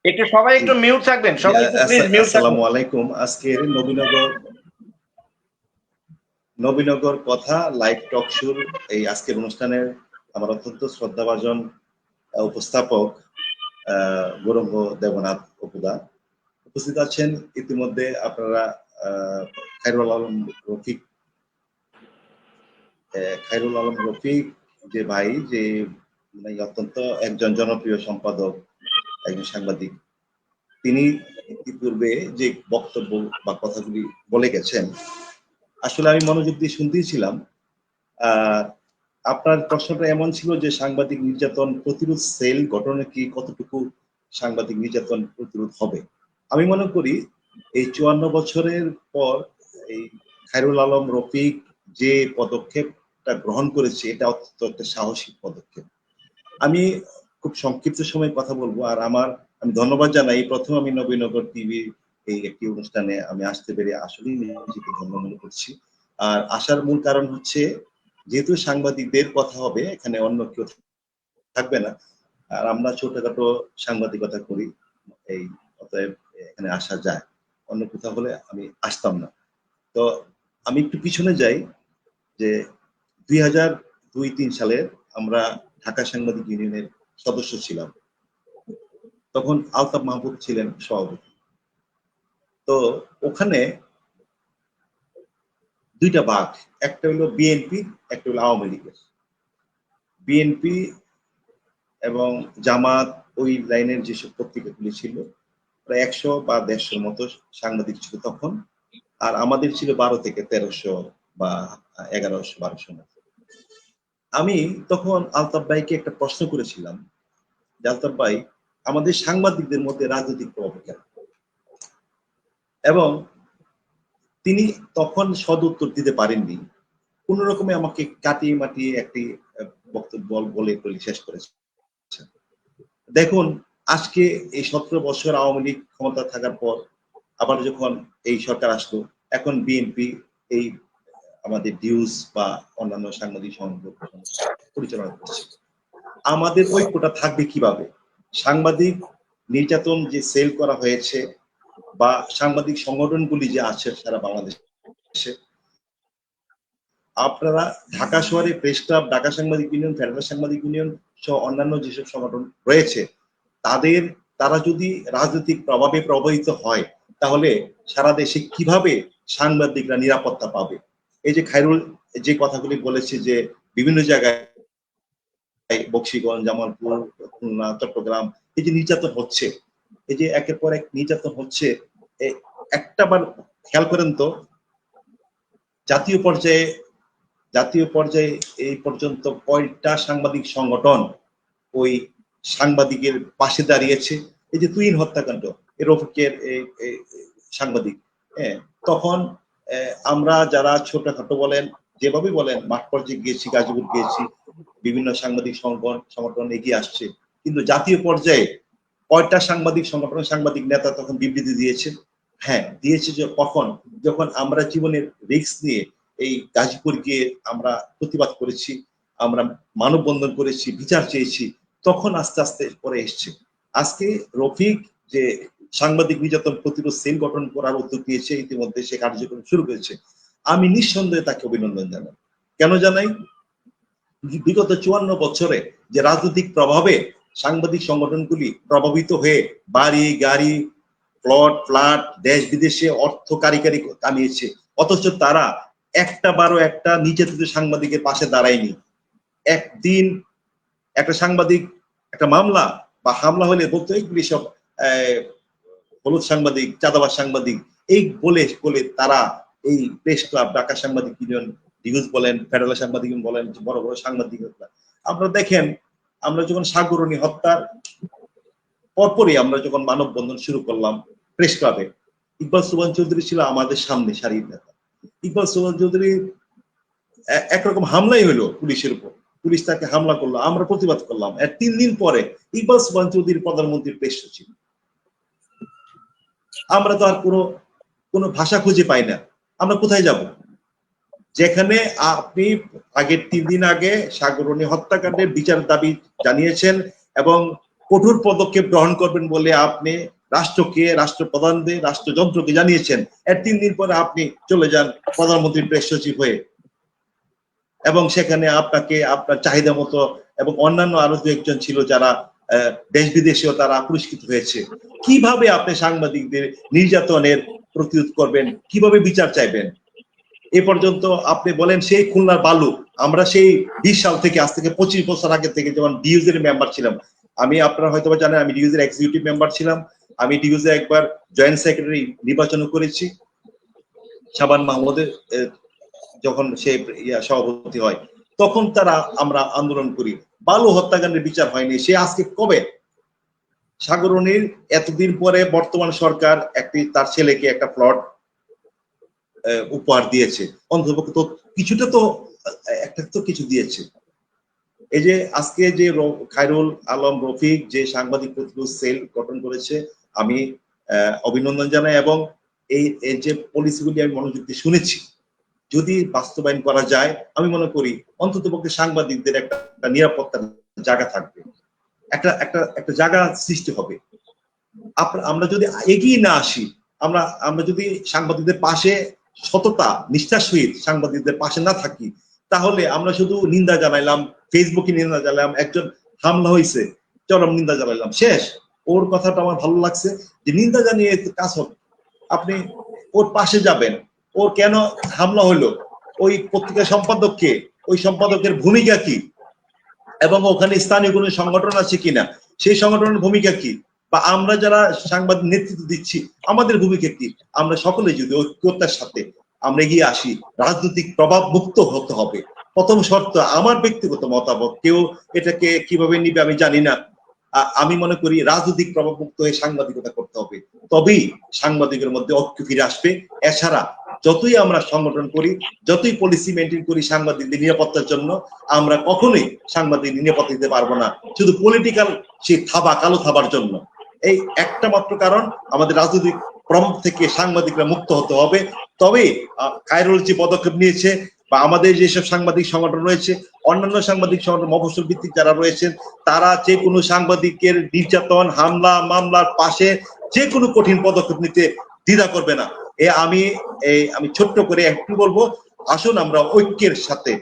A: একটু সবাই
C: জি,
A: একটু মিউট থাকবেন, সবাই একটু প্লিজ মিউট
C: আসসালামু
A: থাকবেন।
C: আলাইকুম। আজকের নবীনগর কথা লাইভ টক শোর এই আজকের অনুষ্ঠানের আমার অত্যন্ত শ্রদ্ধাভাজন উপস্থাপক গৌরঙ্গ দেবনাথ অপুদা উপস্থিত আছেন। ইতিমধ্যে আপনারা খায়রুল আলম রফিক যে ভাই, যে মানে অত্যন্ত একজন জনপ্রিয় সম্পাদক, একজন সাংবাদিক, তিনি ইতিপূর্বে যে বক্তব্য বা কথাগুলি বলে গেছেন, আসলে আমি মনোযোগ দিয়ে শুনতেই ছিলাম। আপনার প্রশ্নটা এমন ছিল যে সাংবাদিক নির্যাতন প্রতিরোধ সেল গঠনে কি কতটুকু সাংবাদিক নির্যাতন প্রতিরোধ হবে। আমি মনে করি এই 54 বছরের পর এই খায়রুল আলম রফিক যে পদক্ষেপটা গ্রহণ করেছে, এটা অত্যন্ত একটা সাহসী পদক্ষেপ। আমি খুব সংক্ষিপ্ত সময় কথা বলবো। আর আমি ধন্যবাদ জানাই, প্রথম আমি নবীনগর টিভি এই একটি অনুষ্ঠানে আমি আসতে পেরে আসলেই নিজেকে ধন্য মনে করছি। আর আসার মূল কারণ হচ্ছে, যেহেতু সাংবাদিকদের কথা হবে, এখানে অন্য কেউ থাকবে না, আর আমরা ছোটখাটো সাংবাদিকতা করি, এই অতএব এখানে আসা যায়। অন্য কোথাও হলে আমি আসতাম না। তো আমি একটু পিছনে যাই, যে 2002-03 সালের আমরা ঢাকা সাংবাদিক ইউনিয়নের সদস্য ছিলাম। তখন আলতাফ মাহমুদ ছিলেন সভাপতি। তো ওখানে দুইটা ভাগ, একটা হলো বিএনপি, একটা হলো আওয়ামী লীগের। বিএনপি এবং জামাত ওই লাইনের যেসব পত্রিকাগুলি ছিল, প্রায় 100 বা 150 মতো সাংবাদিক ছিল তখন। আর আমাদের ছিল 12 থেকে 1300 বা 1100-1200 মতো। আমি তখন আলতাফ ভাইকে একটা প্রশ্ন করেছিলাম যে, আলতাফ ভাই, আমাদের সাংবাদিকদের মধ্যে রাজনৈতিক প্রভাব কেন? এবং তিনি তখন সদ উত্তর দিতে পারেননি। কোন রকমে আমাকে কাটিয়ে মাটিয়ে একটি বক্তব্য বলে শেষ করেছে। দেখুন, আজকে এই 17 বছর আওয়ামী লীগ ক্ষমতা থাকার পর আবার যখন এই সরকার আসলো, এখন বিএনপি এই আমাদের ডিউজ বা অন্যান্য সাংবাদিক সংগঠন পরিচালনা করছে। আমাদের ঐক্যটা থাকবে কিভাবে? সাংবাদিক নির্যাতন যে সেল করা হয়েছে বা সাংবাদিক সংগঠনগুলি যে আছে সারা বাংলাদেশে, আপনারা ঢাকা শহরে প্রেস ক্লাব, ঢাকা সাংবাদিক ইউনিয়ন, ফেডারেল সাংবাদিক ইউনিয়ন সহ অন্যান্য যেসব সংগঠন রয়েছে, তারা যদি রাজনৈতিক প্রভাবে প্রভাবিত হয়, তাহলে সারা দেশে কিভাবে সাংবাদিকরা নিরাপত্তা পাবে? এই যে খায়রুল যে কথাগুলি বলেছে যে বিভিন্ন জায়গায় বকশীগঞ্জ, জামালপুর, খুলনা, চট্টগ্রাম এই যে নির্যাতন হচ্ছে, এই যে একের পর এক নির্যাতন হচ্ছে, একটা বার খেয়াল করেন তো, জাতীয় পর্যায়ে এই পর্যন্ত কয়টা সাংবাদিক সংগঠন ওই সাংবাদিকের পাশে দাঁড়িয়েছে? এই যে তুহিন হত্যাকাণ্ড, রফিকের সাংবাদিক, হ্যাঁ, তখন আমরা যারা ছোটখাটো বলেন যেভাবে বলেন মাঠ পর্যায়ে গিয়েছি, গাজীপুর গিয়েছি, বিভিন্ন সাংবাদিক সংগঠন এগিয়ে আসছে, কিন্তু জাতীয় পর্যায়ে কয়টা সাংবাদিক সংগঠন, সাংবাদিক নেতা তখন বিবৃতি দিয়েছে? হ্যাঁ, দিয়েছে। যে কখন? যখন আমরা জীবনের রিস্ক নিয়ে এই গাজীপুর গিয়ে আমরা প্রতিবাদ করেছি, আমরা মানববন্ধন করেছি, বিচার চেয়েছি, তখন আস্তে আস্তে পরে এসছে। আজকে রফিক যে সাংবাদিক নির্যাতন প্রতিরোধ সেল গঠন করার উদ্যোগ নিয়েছে, ইতিমধ্যে সে কার্যক্রম শুরু করেছে, আমি নিঃসন্দেহে তাকে অভিনন্দন জানাই। কেন জানাই? বিগত 54 বছরে যে রাজনৈতিক প্রভাবে সাংবাদিক সংগঠনগুলি প্রভাবিত হয়ে বাড়ি গাড়ি প্লট ফ্ল্যাট দেশ বিদেশে অর্থ কারিকারি কামিয়েছে, অথচ তারা একটা নির্যাতিত সাংবাদিকের পাশে দাঁড়ায়নি। একদিন একটা সাংবাদিক একটা মামলা বা হামলা হলে বলতো এইগুলি সব হলুদ সাংবাদিক, চাঁদাবাজ সাংবাদিক, এই বলে তারা এই প্রেস ক্লাব, ঢাকা সাংবাদিক ইউনিয়ন, নিউজ বলেন, ফেডারেল সাংবাদিক বলেন, বড় বড় সাংবাদিক, আপনারা দেখেন আমরা যখন সাগরণী হত্যার পরপরই আমরা যখন মানববন্ধন শুরু করলাম প্রেস ক্লাবে, ইকবাল সুবহান চৌধুরী ছিল আমাদের সামনে সারির নেতা। ইকবাল সুবহান চৌধুরী একরকম হামলাই হলো পুলিশের উপর, পুলিশ তাকে হামলা করলো, আমরা প্রতিবাদ করলাম। এর 3 দিন পরে ইকবাল সুবহান চৌধুরী প্রধানমন্ত্রীর প্রেস সচিব। আমরা তো আর কোনো ভাষা খুঁজে পাই না, আমরা কোথায় যাব? যেখানে আপনি আগের 3 দিন আগে সাগরণী হত্যাকাণ্ডের বিচার দাবি জানিয়েছেন এবং কঠোর পদক্ষেপ গ্রহণ করবেন বলে আপনি রাষ্ট্রকে, রাষ্ট্রপ্রধানদের, রাষ্ট্রযন্ত্রকে জানিয়েছেন, এর 3 দিন পরে আপনি চলে যান প্রধানমন্ত্রীর প্রেস সচিব হয়ে, এবং সেখানে আপনাকে আপনার চাহিদা মতো এবং অন্যান্য আরো 2-1 জন ছিল যারা দেশ বিদেশেও তারা পুরস্কৃত হয়েছে। কিভাবে আপনি সাংবাদিকদের নির্যাতনের প্রতিরোধ করবেন? কিভাবে বিচার চাইবেন? এ পর্যন্ত আপনি বলেন সেই খুলনার বালু, আমরা সেই 20 সাল থেকে, আজ থেকে 25 বছর আগে থেকে যখন ডিউজের মেম্বার ছিলাম, আমি আপনারা হয়তো জানেন আমি ডিউজের এক্সিকিউটিভ মেম্বার ছিলাম, আমি ডিউজে একবার জয়েন্ট সেক্রেটারি নির্বাচন করেছি শাবান মাহমুদের যখন সে সভাপতি হয়, তখন আমরা আন্দোলন করি, বালু হত্যাকাণ্ডের বিচার হয়নি। সে আজকে কবে সাগরণীর এতদিন পরে বর্তমান সরকার তার ছেলেকে একটা প্লট উপহার দিয়েছে, অন্তত তো কিছুটা তো একটা তো কিছু দিয়েছে। এই যে আজকে যে খায়রুল আলম রফিক যে সাংবাদিক প্রতিরোধ সেল গঠন করেছে, আমি অভিনন্দন জানাই, এবং এই যে পলিসিগুলি আমি মনোযোগ দিয়ে শুনেছি, যদি বাস্তবায়ন করা যায় আমি মনে করি অন্ততপক্ষে সাংবাদিকদের একটা নিরাপত্তার জায়গা থাকবে, একটা জায়গা সৃষ্টি হবে। আমরা যদি এগিয়ে না আসি, আমরা যদি সাংবাদিকদের পাশে সততা নিষ্ঠার সহিত সাংবাদিকদের পাশে না থাকি, তাহলে আমরা শুধু নিন্দা জানাইলাম, ফেসবুকে নিন্দা জানাইলাম, একজন হামলা হয়েছে চরম নিন্দা জানাইলাম, শেষ। ওর কথাটা আমার ভালো লাগছে যে নিন্দা জানিয়ে কাজ হবে। আপনি ওর পাশে যাবেন, ওর কেন হামলা হলো, ওই পত্রিকা সম্পাদককে, ওই সম্পাদকের ভূমিকা কি, এবং ওখানে স্থানীয় কোনো সংগঠন আছে কিনা, সেই সংগঠনের ভূমিকা কি, বা আমরা যারা সাংবাদিক নেতৃত্ব দিচ্ছি আমাদের ভূমিকা কি, আমরা সকলে যদি ঐক্যতার সাথে আমরা এগিয়ে আসি, রাজনৈতিক প্রভাব মুক্ত হতে হবে। প্রথম শর্ত আমার ব্যক্তিগত মতামত, কেউ এটাকে কিভাবে নিবে আমি জানি না, আমি মনে করি রাজনৈতিক প্রভাব মুক্ত হয়ে সাংবাদিকতা করতে হবে, তবেই সাংবাদিকের মধ্যে ঐক্য ফিরে আসবে। এছাড়া যতই আমরা সংগঠন করি, যতই পলিসি মেনটেন করি সাংবাদিকদের নিরাপত্তার জন্য, আমরা কখনোই সাংবাদিক নিরাপত্তা দিতে পারবো না, শুধু পলিটিক্যাল সেই কালো থাবার জন্য। এই একটা মাত্র কারণ, আমাদের রাজনৈতিক প্রভাব থেকে সাংবাদিকরা মুক্ত হতে হবে। তবে খায়রুল যে পদক্ষেপ নিয়েছে, বা আমাদের যেসব সাংবাদিক সংগঠন রয়েছে, অন্যান্য সাংবাদিক সংগঠন মফস্বল ভিত্তিক যারা রয়েছেন, তারা যে কোনো সাংবাদিকের নির্যাতন, হামলা মামলার পাশে যে কোনো কঠিন পদক্ষেপ নিতে দ্বিধা করবে না। আমি ছোট্ট করে একটু বলবো, আসুন আমরা ঐক্যের সাথে,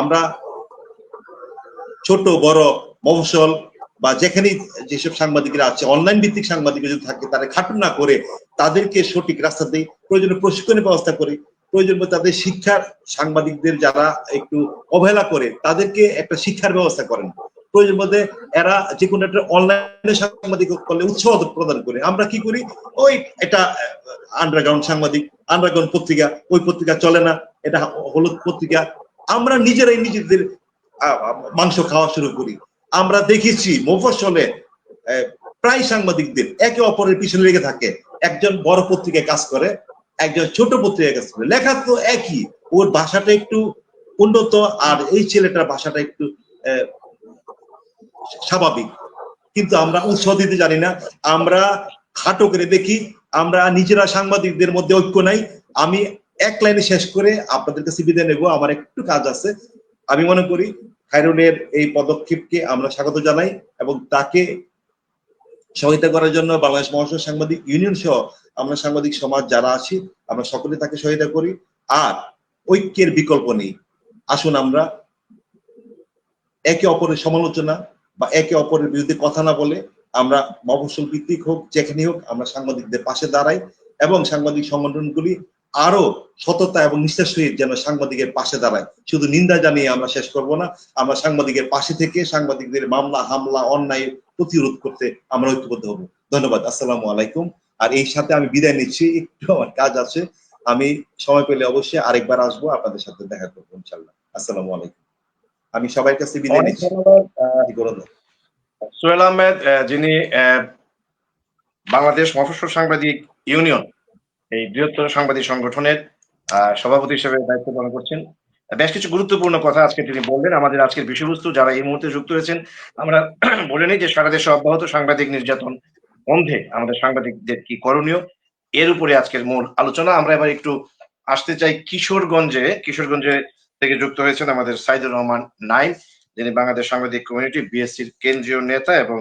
C: আমরা ছোট বড় মফস্বল বা যেখানে যেসব সাংবাদিকরা আছে, অনলাইন ভিত্তিক সাংবাদিক যদি থাকে, তারা খাটুন না করে তাদেরকে সঠিক রাস্তা দেই, প্রয়োজনে প্রশিক্ষণের ব্যবস্থা করি, প্রয়োজন তাদের শিক্ষার, সাংবাদিকদের যারা একটু অবহেলা করে তাদেরকে একটা শিক্ষার ব্যবস্থা করেন, প্রয়োজন মধ্যে এরা যে কোনো একটা অনলাইনে সাংবাদিক করলে উৎসাহ প্রদান করে। আমরা কি করি, ওই এটা আন্ডারগ্রাউন্ড সাংবাদিক, আন্ডারগ্রাউন্ড পত্রিকা, ওই পত্রিকা চলে না, এটা হলুদ পত্রিকা, আমরা নিজেরাই নিজেদের মাংস খাওয়া শুরু করি। আমরা দেখেছি মফস্বলে প্রায় সাংবাদিকদের একে অপরের পিছনে লেগে থাকে। একজন বড় পত্রিকায় কাজ করে, একজন ছোট পত্রিকায় কাজ করে, লেখা তো একই, ওর ভাষাটা একটু উন্নত আর এই ছেলেটার ভাষাটা একটু স্বাভাবিক, কিন্তু আমরা উৎসাহ দিতে জানি না, আমরা খাটো করে দেখি, আমরা নিজেরা সাংবাদিকদের মধ্যে ঐক্য নাই। আমি এক লাইনে শেষ করে আপনাদের কাছে বিদায় নেব, আমার একটু কাজ আছে। আমি মনে করি খায়রুলের এই পদক্ষেপকে আমরা স্বাগত জানাই এবং তাকে সহায়তা করার জন্য বাংলাদেশ মহাসড়ক সাংবাদিক ইউনিয়ন সহ আমরা সাংবাদিক সমাজ যারা আছি আমরা সকলে তাকে সহায়তা করি। আর ঐক্যের বিকল্প নেই। আসুন আমরা একে অপরের সমালোচনা বা একে অপরের বিরুদ্ধে কথা না বলে আমরা মফস্বল ভিত্তিক হোক যেখানে হোক আমরা সাংবাদিকদের পাশে দাঁড়াই এবং সাংবাদিক সংগঠনগুলি আরো সততা এবং নিষ্ঠার সহিত যেন সাংবাদিকের পাশে দাঁড়ায়। শুধু নিন্দা জানিয়ে আমরা শেষ করব না, আমরা সাংবাদিকের পাশে থেকে সাংবাদিকদের মামলা হামলা অন্যায় প্রতিরোধ করতে আমরা ঐক্যবদ্ধ হব। ধন্যবাদ। আসসালামু আলাইকুম। আর এই সাথে আমি বিদায় নিচ্ছি, একটু আমার কাজ আছে, আমি সময় পেলে অবশ্যই আরেকবার আসবো, আপনাদের সাথে দেখা করবো ইনশাল্লাহ। আসসালামু আলাইকুম। আমি সবার কাছে বিদায়
A: অনেক
C: নিচ্ছি।
A: ধন্যবাদ সোহেল আহমেদ, যিনি বাংলাদেশ মফস্বল সাংবাদিক ইউনিয়ন, এই বৃহত্তর সাংবাদিক সংগঠনের সভাপতি হিসেবে দায়িত্ব পালন করছেন। বেশ কিছু গুরুত্বপূর্ণ কথা আজকে তিনি বললেন। আমাদের আজকের বিষয়বস্তু যারা এই মুহূর্তে যুক্ত হয়েছেন, আমরা বলে নিই যে সারা দেশে অব্যাহত সাংবাদিক নির্যাতন বন্ধে আমাদের সাংবাদিকদের কি করণীয়, এর উপরে আজকের মূল আলোচনা। আমরা এবার একটু আসতে চাই কিশোরগঞ্জে থেকে যুক্ত হয়েছেন আমাদের সাইদুর রহমান নাইম, যিনি বাংলাদেশ সাংবাদিক কমিউনিটি বিএসসির কেন্দ্রীয় নেতা এবং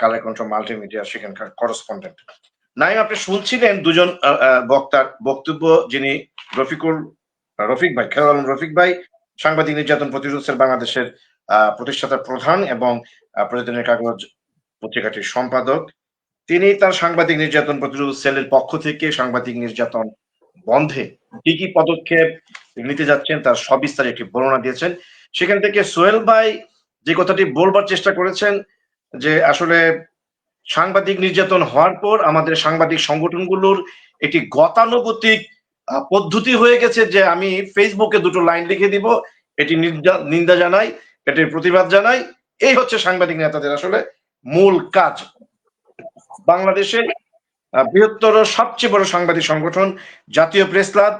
A: কালের কণ্ঠ মাল্টিমিডিয়া সেখানকার করেসপন্ডেন্ট। নাইম, আপনি শুনছিলেন দুজন বক্তার বক্তব্য, যিনি রফিক ভাই, খেয়াল আলম রফিক ভাই, সাংবাদিক নির্যাতন প্রতিরোধ সেল বাংলাদেশের প্রতিষ্ঠাতা প্রধান এবং প্রতিদিনের কাগজ পত্রিকাটির সম্পাদক। তিনি তার সাংবাদিক নির্যাতন প্রতিরোধ সেলের পক্ষ থেকে সাংবাদিক নির্যাতন বন্ধে কি কি পদক্ষেপ নিতে যাচ্ছেন তার সবিস্তারে একটি বর্ণনা দিয়েছেন। সেখান থেকে সোহেল ভাই যে কথাটি বলবার চেষ্টা করেছেন যে আসলে সাংবাদিক নির্যাতন হওয়ার পর আমাদের সাংবাদিক সংগঠনগুলোর একটি গতানুগতিক পদ্ধতি হয়ে গেছে যে আমি ফেসবুকে দুটো লাইন লিখে দিব, এটি নিন্দা জানাই, এটির প্রতিবাদ জানাই। এই হচ্ছে সাংবাদিক নেতাদের আসলে মূল কাজ। বাংলাদেশে বৃহত্তর সবচেয়ে বড় সাংবাদিক সংগঠন জাতীয় press club,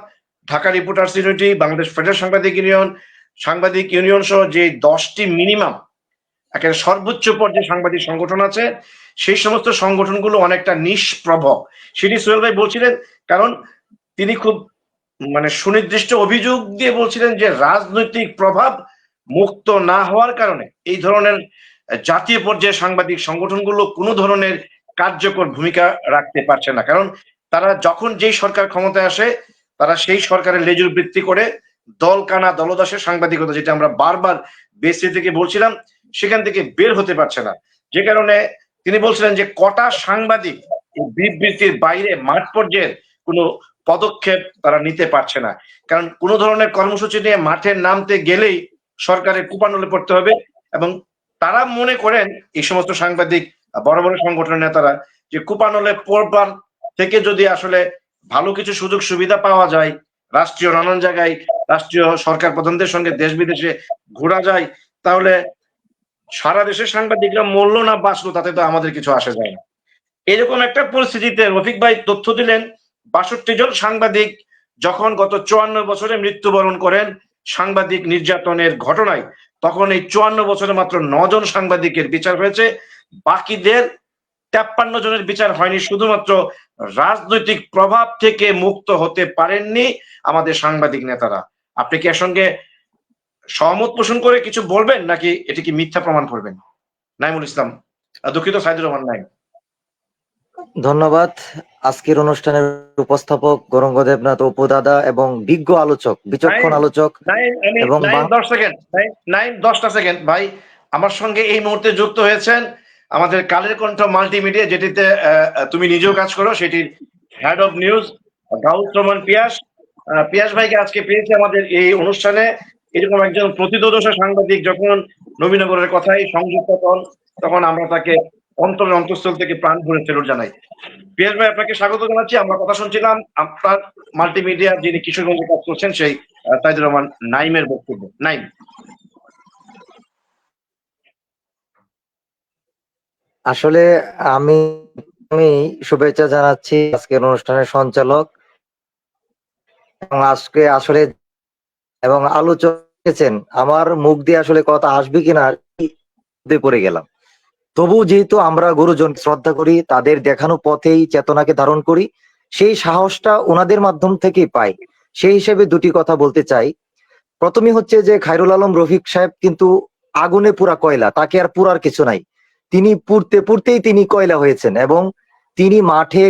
A: Dhaka reporters unity, Bangladesh federal সাংবাদিক ইউনিয়ন সহ যে 10টি মিনিমাম একেবারে সর্বোচ্চ পর্যায়ে সাংবাদিক সংগঠন আছে, সেই সমস্ত সংগঠনগুলো অনেকটা নিষ্প্রভ। সেটি সোহেল ভাই বলছিলেন, কারণ তিনি খুব সুনির্দিষ্ট অভিযোগ দিয়ে বলছিলেন যে রাজনৈতিক প্রভাব মুক্ত না হওয়ার কারণে এই ধরনের জাতীয় পর্যায়ে সাংবাদিক সংগঠনগুলো কোনো ধরনের কার্যকর ভূমিকা রাখতে পারছে না। কারণ তারা যখন যেই সরকার ক্ষমতায় আসে, তারা সেই সরকারের লেজুর বৃত্তি করে দলকানা দলদাসের সাংবাদিকতা, যেটা আমরা বারবার বেসি থেকে বলছিলাম, সেখান থেকে বের হতে পারছে না। যে কারণে তিনি বলছিলেন যে কটা সাংবাদিক বিবৃতির বাইরে মাঠ পর্যায়ের কোনো পদক্ষেপ তারা নিতে পারছে না। কারণ কোনো ধরনের কর্মসূচি নিয়ে মাঠে নামতে গেলেই সরকারের কুপানলে পড়তে হবে, এবং তারা মনে করেন এই সমস্ত সাংবাদিক বড় বড় সংগঠনের নেতারা যে কুপানলে পড়বার থেকে যদি আসলে ভালো কিছু সুযোগ সুবিধা পাওয়া যায়, রাষ্ট্রীয় নানান জায়গায় রাষ্ট্রীয় সরকার প্রধানদের সঙ্গে দেশ বিদেশে ঘোরা যায়, তাহলে সারা দেশের সাংবাদিকরা মরলো না বাঁচলো তাতে তো আমাদের কিছু আসে যায় না। এরকম একটা পরিস্থিতিতে রফিক ভাই তথ্য দিলেন ৬২ জন সাংবাদিক যখন গত ৫৪ বছরে মৃত্যুবরণ করেন সাংবাদিক নির্যাতনের ঘটনায়, তখন এই ৫৪ বছরে মাত্র ৯ জন সাংবাদিকের বিচার হয়েছে। বাকিদের ৫৩ জনের বিচার হয়নি, শুধুমাত্র রাজনৈতিক প্রভাব থেকে মুক্ত হতে পারেননি আমাদের সাংবাদিক নেতারা। আপনি কি এর সঙ্গে সহমত পোষণ করে কিছু বলবেন, নাকি এটি কি মিথ্যা প্রমাণ করবেন? নাইমুল ইসলাম, দুঃখিত, সাইদুর রহমান নাইম।
D: ধন্যবাদ। আজকের অনুষ্ঠানের উপস্থাপক গৌরঙ্গ দেবনাথ অপু দাদা এবং বিজ্ঞ আলোচক, বিচক্ষণ আলোচক এবং
A: 10টা সেকেন্ড ভাই, আমার সঙ্গে এই মুহূর্তে যুক্ত হয়েছেন আমাদের কালের কণ্ঠ মাল্টিমিডিয়া, যেটিতে তুমি নিজেও কাজ করো, সেটির head of news Gaus Rahman Piyas. Piyas ভাইকে আজকে পেয়েছি আমাদের এই অনুষ্ঠানে। এরকম একজন প্রতিদোষা সাংবাদিক যখন নবীনগরের কথাই সংযুক্ত হন, তখন আমরা তাকে অন্তঃস্থল থেকে প্রাণ ভরে ফেরত জানাই। পিয়াস ভাই, আপনাকে স্বাগত জানাচ্ছি। আমরা কথা শুনছিলাম আপনার মাল্টিমিডিয়া যিনি কিশোরগঞ্জে কাজ করছেন সেই সাইদুর রহমান নাইমের বক্তব্য। নাইম।
D: আসলে আমি আমি শুভেচ্ছা জানাচ্ছি আজকের অনুষ্ঠানের সঞ্চালক এবং আজকে আসলে এবং আলোচক এসেছেন। আমার মুখ দিয়ে আসলে কথা আসবে কিনা পড়ে গেলাম। তবু যেহেতু আমরা গুরুজন শ্রদ্ধা করি, তাদের দেখানো পথেই চেতনাকে ধারণ করি, সেই সাহসটা ওনাদের মাধ্যম থেকেই পাই। সেই হিসেবে দুটি কথা বলতে চাই। প্রথমে হচ্ছে যে খায়রুল আলম রফিক সাহেব কিন্তু আগুনে পুরা কয়লা, তাকে আর পুরার কিছু নাই। তিনি পুড়তে পুড়তেই তিনি কয়লা হয়েছেন এবং তিনি মাঠে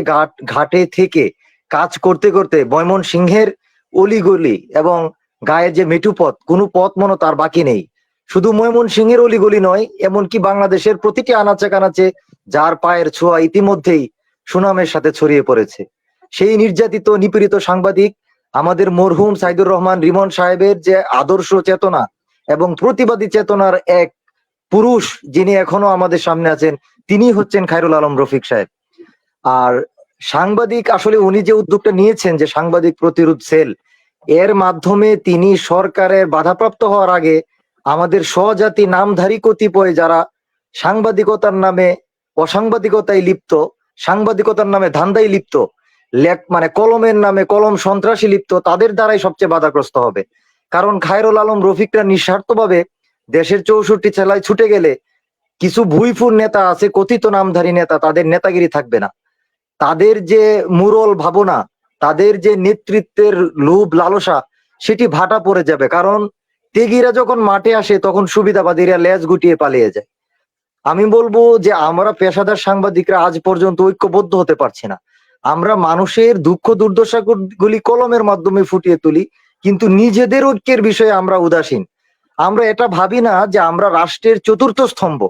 D: ঘাটে থেকে কাজ করতে করতে ময়মনসিংহের অলিগলি এবং গায়ে যে মেঠু পথ, কোনো পথ মনে তার বাকি নেই। শুধু ময়মনসিংহের অলিগলি নয়, এমনকি বাংলাদেশের প্রতিটি আনাচে কানাচে যার পায়ের ছোঁয়া ইতিমধ্যেই সুনামের সাথে ছড়িয়ে পড়েছে। সেই নির্যাতিত নিপীড়িত সাংবাদিক আমাদের মরহুম সাইদুর রহমান রিমন সাহেবের যে আদর্শ চেতনা এবং প্রতিবাদী চেতনার এক পুরুষ যিনি এখনো আমাদের সামনে আছেন, তিনি হচ্ছেন খায়রুল আলম রফিক সাহেব। আর সাংবাদিক আসলে উনি যে উদ্যোগটা নিয়েছেন যে সাংবাদিক প্রতিরোধ সেল, এর মাধ্যমে তিনি সরকারের বাধাপ্রাপ্ত হওয়ার আগে আমাদের স্বজাতি নামধারী কতিপয় যারা সাংবাদিকতার নামে অসাংবাদিকতায় লিপ্ত, সাংবাদিকতার নামে ধান্দায় লিপ্ত, মানে কলমের নামে কলম সন্ত্রাসী লিপ্ত, তাদের দ্বারাই সবচেয়ে বাধাগ্রস্ত হবে। কারণ খায়রুল আলম রফিকরা নিঃস্বার্থভাবে দেশের 64 জেলায় ছুটে গেলে কিছু ভুইফুর নেতা আছে, কথিত নামধারী নেতা, তাদের নেতাগিরি থাকবে না। তাদের যে মুরল ভাবনা, তাদের যে নেতৃত্বের লোভ লালসা, সেটি ভাটা পড়ে যাবে। কারণ তেগিরা যখন মাঠে আসে তখন সুবিধাবাদীরা লেজ গুটিয়ে পালিয়ে যায়। আমি বলবো যে আমরা পেশাদার সাংবাদিকরা আজ পর্যন্ত ঐক্যবদ্ধ হতে পারছি না। আমরা মানুষের দুঃখ দুর্দশা গুলি কলমের মাধ্যমে ফুটিয়ে তুলি, কিন্তু নিজেদের ঐক্যের বিষয়ে আমরা উদাসীন। আমরা এটা ভাবি না যে আমরা রাষ্ট্রের চতুর্থ স্তম্ভ,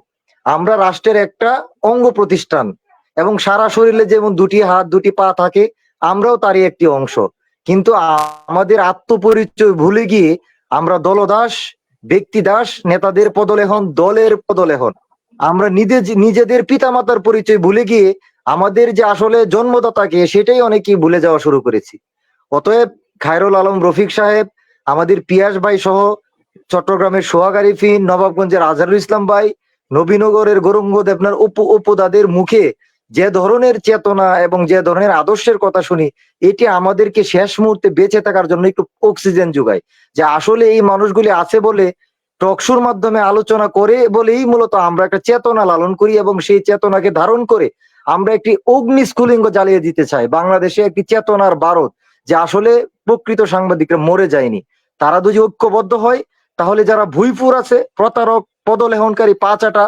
D: আমরা রাষ্ট্রের একটা অঙ্গ প্রতিষ্ঠান এবং সারা শরীরে যেমন দুটি হাত দুটি পা থাকে, আমরাও তারই একটি অংশ। কিন্তু আমাদের আত্মপরিচয় ভুলে গিয়ে আমরা দলদাস, ব্যক্তিদাস, নেতাদের পদলেহন, দলের পদলেহন, আমরা নিজেদের পিতামাতার পরিচয় ভুলে গিয়ে আমাদের যে আসলে জন্মদাতাকে সেটাই অনেকেই ভুলে যাওয়া শুরু করেছি। অতএব খায়রুল আলম রফিক সাহেব, আমাদের পিয়াস ভাই সহ চট্টগ্রামের সোহাগ আরিফিন, নবাবগঞ্জের আজহারুল ইসলাম ভাই, নবীনগরের গৌরঙ্গ দেবনার উপদাদের মুখে যে ধরনের চেতনা এবং যে ধরনের আদর্শের কথা শুনি, এটি আমাদেরকে শেষ মুহূর্তে বেঁচে থাকার জন্য একটু অক্সিজেন যোগায়। যে আসলে এই মানুষগুলি আছে বলে, টকশোর মাধ্যমে আলোচনা করে বলেই মূলত আমরা একটা চেতনা লালন করি এবং সেই চেতনাকে ধারণ করে আমরা একটি অগ্নিস্ফুলিঙ্গ জ্বালিয়ে দিতে চাই বাংলাদেশে, একটি চেতনার বারদ, যে আসলে প্রকৃত সাংবাদিকরা মরে যায়নি। তারা যদি ঐক্যবদ্ধ হয়, তাহলে যারা ভুইপুর আছে, প্রতারক, পদলেহনকারী, পাচাটা,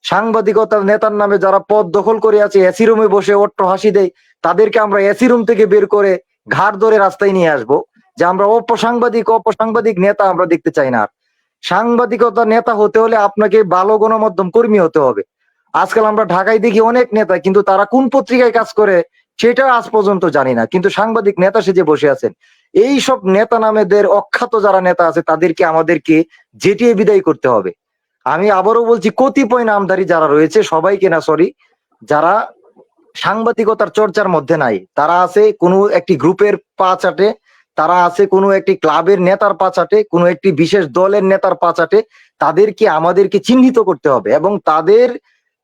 D: সাংবাদিকতার নেতার নামে যারা পদ দখল করে আছে, এসি রুমে বসে অট্ট হাসি দেয়, তাদেরকে আমরা এসি রুম থেকে বের করে ঘাট ধরে রাস্তায় নিয়ে আসবো। যে আমরা অপসাংবাদিক নেতা আমরা দেখতে চাই না। সাংবাদিকতা নেতা হতে হলে আপনাকে ভালো গণমাধ্যম কর্মী হতে হবে। আজকাল আমরা ঢাকায় দেখি অনেক নেতা, কিন্তু তারা কোন পত্রিকায় কাজ করে সেটা আজ পর্যন্ত জানি না, কিন্তু সাংবাদিক নেতা সেজে বসে আছেন। এই সব নেতা নামেদের অখ্যাত যারা নেতা আছে, তাদেরকে আমাদেরকে জেটিয়ে বিদায় করতে হবে। আমি আবারও বলছি, কতিপয় নামধারী যারা রয়েছে, সবাইকে না, সরি, যারা সাংবাদিকতার চর্চার মধ্যে নাই, তারা আছে কোনো একটি গ্রুপের পা চাটে, তারা আছে কোনো একটি ক্লাবের নেতার পা চাটে, কোনো একটি বিশেষ দলের নেতার পা চাটে। তাদেরকে আমাদেরকে চিহ্নিত করতে হবে এবং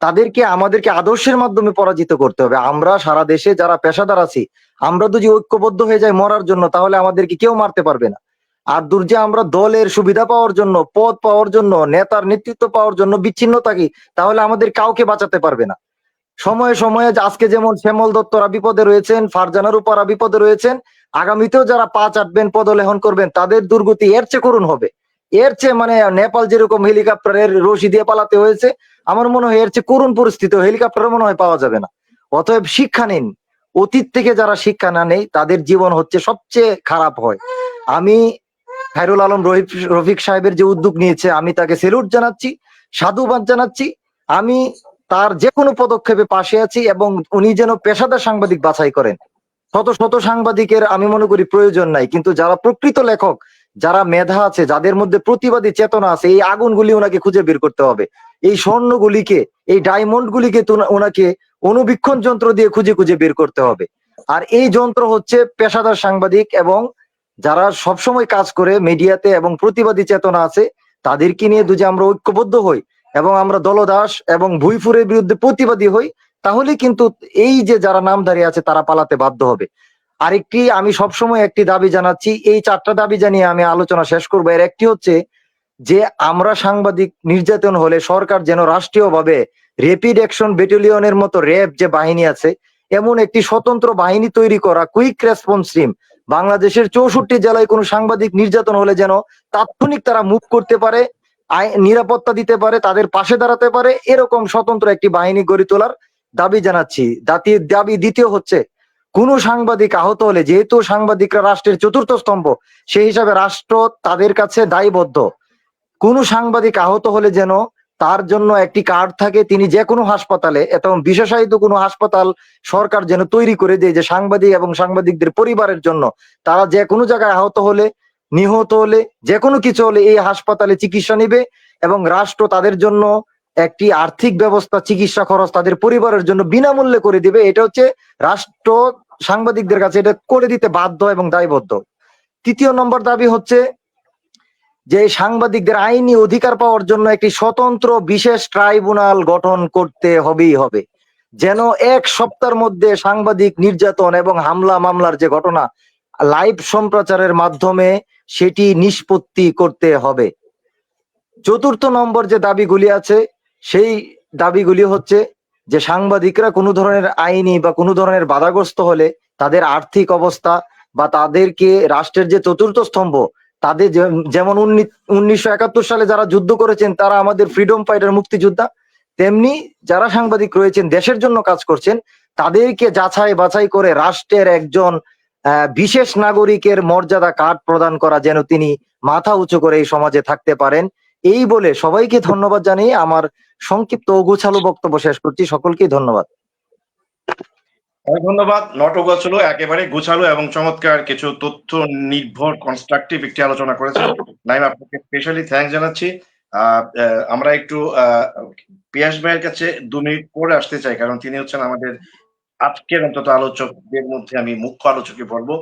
D: তাদেরকে আমাদেরকে আদর্শের মাধ্যমে পরাজিত করতে হবে। আমরা সারা দেশে যারা পেশাদার আছি, আমরা যদি ঐক্যবদ্ধ হয়ে যাই মরার জন্য, তাহলে আমাদেরকে কেউ মারতে পারবে না। আর দুর্যে আমরা দলের সুবিধা পাওয়ার জন্য, পদ পাওয়ার জন্য, নেতার নেতৃত্ব পাওয়ার জন্য বিচ্ছিন্ন থাকি, তাহলে আমাদের কাউকে বাঁচাতে পারবে না। সময়ে সময়ে আজকে যেমন শ্যামল দত্তরা বিপদে রয়েছেন, ফারজানা রূপারা বিপদে রয়েছেন, আগামীতেও যারা পা চাটবেন, পদলেহন করবেন, তাদের দুর্গতি এর চেয়ে করুণ হবে। এর চেয়ে মানে নেপাল যেরকম হেলিকপ্টারের রশি দিয়ে পালাতে হয়েছে, আমার মনে হয় এর চেয়ে করুণ পরিস্থিতি হেলিকপ্টারের মনে হয় পাওয়া যাবে না। অতএব শিক্ষা নিন। অতীত থেকে যারা শিক্ষা না নেই, তাদের জীবন হচ্ছে সবচেয়ে খারাপ হয়। আমি খায়রুল আলম রফিক সাহেবের যে উদ্যোগ নিয়েছে, আমি তাকে সেলুট জানাচ্ছি, সাধুবাদ জানাচ্ছি। আমি তার যে কোনো পদক্ষেপে পাশে আছি এবং উনি যেন পেশাদার সাংবাদিক বাছাই করেন। শত শত সাংবাদিকের আমি মনে করি প্রয়োজন নাই, কিন্তু যারা প্রকৃত লেখক, যারা মেধা আছে, যাদের মধ্যে প্রতিবাদী চেতনা আছে, এই আগুনগুলি ওনাকে খুঁজে বের করতে হবে। এই স্বর্ণগুলিকে, এই ডায়মন্ড গুলিকে ওনাকে অনুবীক্ষণ যন্ত্র দিয়ে খুঁজে খুঁজে বের করতে হবে। আর এই যন্ত্র হচ্ছে পেশাদার সাংবাদিক এবং যারা সবসময় কাজ করে মিডিয়াতে এবং প্রতিবাদী চেতনা আছে, তাদেরকে নিয়ে যদি আমরা ঐক্যবদ্ধ হই, এবং আমরা দলদাস এবং ভুইফুরের বিরুদ্ধে প্রতিবাদী হই, তাহলে কিন্তু এই যে যারা নামধারী আছে তারা পালাতে বাধ্য হবে। আরেকটি আমি সবসময় একটি দাবি জানাচ্ছি, এই 4টা দাবি জানিয়ে আমি আলোচনা শেষ করবো। এর একটি হচ্ছে যে আমরা সাংবাদিক নির্যাতন হলে সরকার যেন রাষ্ট্রীয়ভাবে র্যাপিড অ্যাকশন ব্যাটালিয়নের মতো র্যাব যে বাহিনী আছে এমন একটি স্বতন্ত্র বাহিনী তৈরি করা, কুইক রেসপন্স টিম, বাংলাদেশের 64 জেলায় কোনো সাংবাদিক নির্যাতন হলে যেন তাৎক্ষণিক তারা মুভ করতে পারে, নিরাপত্তা দিতে পারে, তাদের পাশে দাঁড়াতে পারে, এরকম স্বতন্ত্র একটি বাহিনী গড়ে তোলার দাবি জানাচ্ছি। দাবি দ্বিতীয় হচ্ছে, কোন সাংবাদিক আহত হলে, যেহেতু সাংবাদিকরা রাষ্ট্রের চতুর্থ স্তম্ভ, সেই হিসাবে রাষ্ট্র তাদের কাছে দায়বদ্ধ। কোন সাংবাদিক আহত হলে যেন তার জন্য একটি কার্ড থাকে, তিনি যে কোনো হাসপাতালে এবং বিশেষায়িত কোনো হাসপাতাল সরকার যেন তৈরি করে দেয়, যে সাংবাদিক এবং সাংবাদিকদের পরিবারের জন্য তারা যে কোনো জায়গায় আহত হলে, নিহত হলে, যে কোনো কিছু হলে এই হাসপাতালে চিকিৎসা নিবে এবং রাষ্ট্র তাদের জন্য একটি আর্থিক ব্যবস্থা, চিকিৎসা খরচ তাদের পরিবারের জন্য বিনামূল্যে করে দিবে। এটা হচ্ছে রাষ্ট্র সাংবাদিকদের কাছে এটা করে দিতে বাধ্য এবং দায়বদ্ধ। তৃতীয় নম্বর দাবি হচ্ছে যে সাংবাদিকদের আইনি অধিকার পাওয়ার জন্য একটি স্বতন্ত্র বিশেষ ট্রাইব্যুনাল গঠন করতে হবে, যেন 1 সপ্তাহের মধ্যে সাংবাদিক নির্যাতন এবং হামলা মামলার যে ঘটনা লাইভ সম্প্রচারের মাধ্যমে সেটি নিষ্পত্তি করতে হবে। চতুর্থ নম্বর যে দাবিগুলি আছে সেই দাবিগুলি হচ্ছে যে সাংবাদিকরা কোনো ধরনের আইনি বা কোনো ধরনের বাধাগ্রস্ত হলে তাদের আর্থিক অবস্থা বা তাদেরকে রাষ্ট্রের যে চতুর্থ স্তম্ভ, তাদের যেমন 1971 সালে যারা যুদ্ধ করেছেন তারা আমাদের ফ্রিডম ফাইটার, মুক্তিযোদ্ধা, তেমনি যারা সাংবাদিক রয়েছেন দেশের জন্য কাজ করছেন তাদেরকে যাচাই বাছাই করে রাষ্ট্রের একজন বিশেষ নাগরিকের মর্যাদা কার্ড প্রদান করা, যেন তিনি মাথা উঁচু করে এই সমাজে থাকতে পারেন। এই বলে সবাইকে ধন্যবাদ জানিয়ে আমার সংক্ষিপ্ত ও গোছালো বক্তব্য শেষ করছি। সকলকেই ধন্যবাদ।
A: ধন্যবাদ। নট গোছালো, একেবারে গোছালো এবং চমৎকার কিছু তথ্য নির্ভর কনস্ট্রাকটিভ একটি আলোচনা করেছেন। নাইম, আপনাকে স্পেশালি থ্যাঙ্কস জানাচ্ছি। আমরা একটু পিয়াস ভাইয়ের কাছে 2 মিনিট পরে আসতে চাই, কারণ তিনি হচ্ছেন আমাদের আজকের অন্তত আলোচকদের মধ্যে আমি মুখ্য আলোচকে বলবো,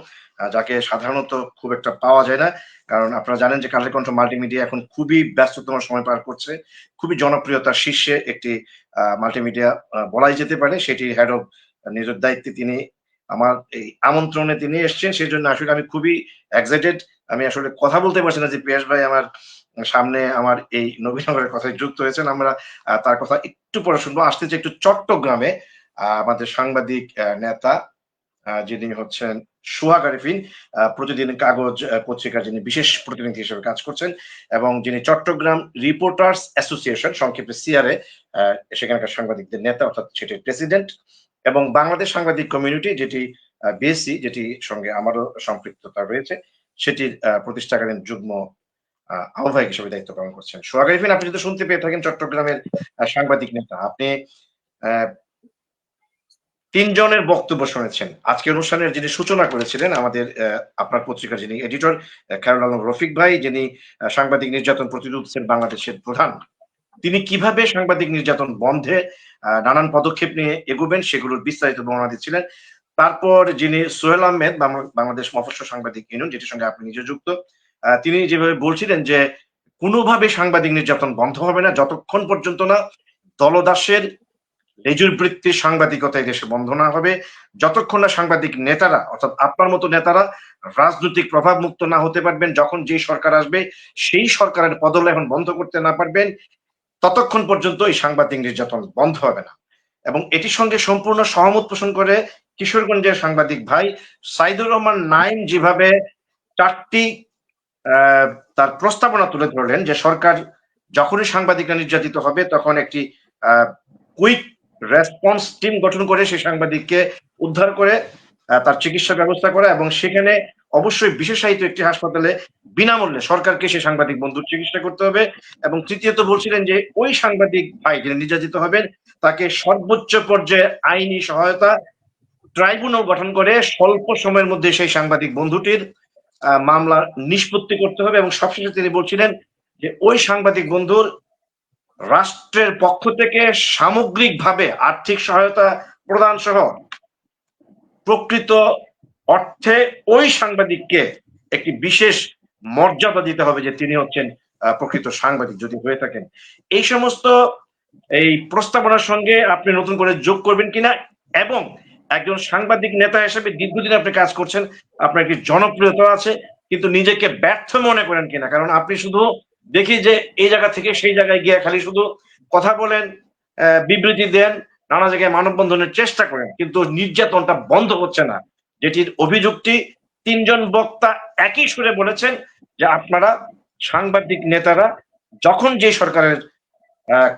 A: যাকে সাধারণত খুব একটা পাওয়া যায় না। কারণ আপনারা জানেন যে কালের কণ্ঠ মাল্টিমিডিয়া এখন খুবই ব্যস্ততম সময় পার করছে, খুবই জনপ্রিয়তার শীর্ষে একটি মাল্টিমিডিয়া বলাই যেতে পারে। সেটি হেড অফ নিজের দায়িত্বে তিনি আমার এই আমন্ত্রণে তিনি এসছেন, সেই জন্য আসলে আমি খুবই এক্সাইটেড। আমি আসলে কথা বলতে পারছি না যে পিয়াস ভাই আমার সামনে আমার এই নবীনগরের কথায় যুক্ত হয়েছেন। আমরা তার কথা একটু পরে শুনবো। আসতে চাই একটু চট্টগ্রামে, আমাদের সাংবাদিক নেতা যিনি হচ্ছেন সোহাগ আরিফিন, প্রতিদিন কাগজ পত্রিকার যিনি বিশেষ প্রতিনিধি হিসেবে কাজ করছেন এবং যিনি চট্টগ্রাম রিপোর্টার্স অ্যাসোসিয়েশন, সংক্ষেপে সিআরএ, সেখানকার সাংবাদিকদের নেতা, অর্থাৎ সেটির প্রেসিডেন্ট, এবং বাংলাদেশ সাংবাদিক কমিউনিটি যেটি বিএসসি, যেটির সঙ্গে আমারও সম্পৃক্ততা রয়েছে, সেটির প্রতিষ্ঠাকালীন যুগ্ম আহ্বায়ক হিসেবে দায়িত্ব পালন করছেন। সোহাগ আরিফিন, আপনি যদি শুনতে পেয়ে থাকেন, চট্টগ্রামের সাংবাদিক নেতা, আপনি 3 জনের বক্তব্য শুনেছেন। আজকে অনুষ্ঠানের যিনি সূচনা করেছিলেন আমাদের আপনার পত্রিকার যিনি এডিটর খায়রুল আলম রফিক ভাই, যিনি সাংবাদিক নির্যাতন প্রতিরোধ সেল বাংলাদেশের প্রধান, তিনি কিভাবে সাংবাদিক নির্যাতন বন্ধে নানান পদক্ষেপ নিয়ে এগোবেন সেগুলোর বিস্তারিত বর্ণনা দিচ্ছিলেন। তারপর যিনি সোহেল আহমেদ, বাংলাদেশ মফস্বল সাংবাদিক ইউনিয়ন, যেটির সঙ্গে আপনি নিজে যুক্ত, তিনি যেভাবে বলছিলেন যে কোনোভাবে সাংবাদিক নির্যাতন বন্ধ হবে না যতক্ষণ পর্যন্ত না দলদাসের লেজুর বৃত্তির সাংবাদিকতা এই দেশে বন্ধ না হবে, যতক্ষণ না সাংবাদিক নেতারা, অর্থাৎ আপনার মতো নেতারা রাজনৈতিক প্রভাব মুক্ত না হতে পারবেন, যখন যে সরকার আসবে সেই সরকারের পদলেখন বন্ধ করতে না পারবেন, ততক্ষণ পর্যন্ত এই সাংবাদিক নির্যাতন বন্ধ হবে না। এবং এটির সঙ্গে সম্পূর্ণ সহমত পোষণ করে কিশোরগঞ্জের সাংবাদিক ভাই সাইদুর রহমান নাইম যেভাবে 4টি তার প্রস্তাবনা তুলে ধরলেন, যে সরকার যখনই সাংবাদিকরা নির্যাতিত হবে তখন একটি কুইক রেসপন্স টিম গঠন করে সেই সাংবাদিককে উদ্ধার করে তার চিকিৎসা ব্যবস্থা করা, এবং সেখানে অবশ্যই বিশেষায়িত একটি হাসপাতালে বিনামূল্যে সরকারকে সেই সাংবাদিক বন্ধুর চিকিৎসা করতে হবে। এবং তৃতীয়ত বলছিলেন যে ওই সাংবাদিক ভাই যিনি নির্যাতিত হবেন তাকে সর্বোচ্চ পর্যায়ে আইনি সহায়তা ট্রাইব্যুনাল গঠন করে স্বল্প সময়ের মধ্যে সেই সাংবাদিক বন্ধুটির মামলা নিষ্পত্তি করতে হবে। এবং সবশেষে তিনি বলছিলেন যে ওই সাংবাদিক বন্ধুর রাষ্ট্রের পক্ষ থেকে সামগ্রিকভাবে আর্থিক সহায়তা প্রদান সহ প্রকৃত অর্থে ওই সাংবাদিককে একটি বিশেষ মর্যাদা দিতে হবে, যে তিনি হচ্ছেন প্রকৃত সাংবাদিক যদি হয়ে থাকেন। এই সমস্ত এই প্রস্তাবনার সঙ্গে আপনি নতুন করে যোগ করবেন কিনা, এবং একজন সাংবাদিক নেতা হিসেবে দীর্ঘদিন আপনি কাজ করছেন, আপনার একটি জনপ্রিয়তা আছে, কিন্তু নিজেকে ব্যর্থ মনে করেন কিনা? কারণ আপনি শুধু দেখি যে এই জায়গা থেকে সেই জায়গায় গিয়ে খালি শুধু কথা বলেন, বিবৃতি দেন, নানা জায়গায় মানববন্ধনের চেষ্টা করেন, কিন্তু নির্যাতনটা বন্ধ হচ্ছে না, যেটির অভিযুক্তি 3 জন বক্তা একই সুরে বলেছেন যে আপনারা সাংবাদিক নেতারা যখন যে সরকারের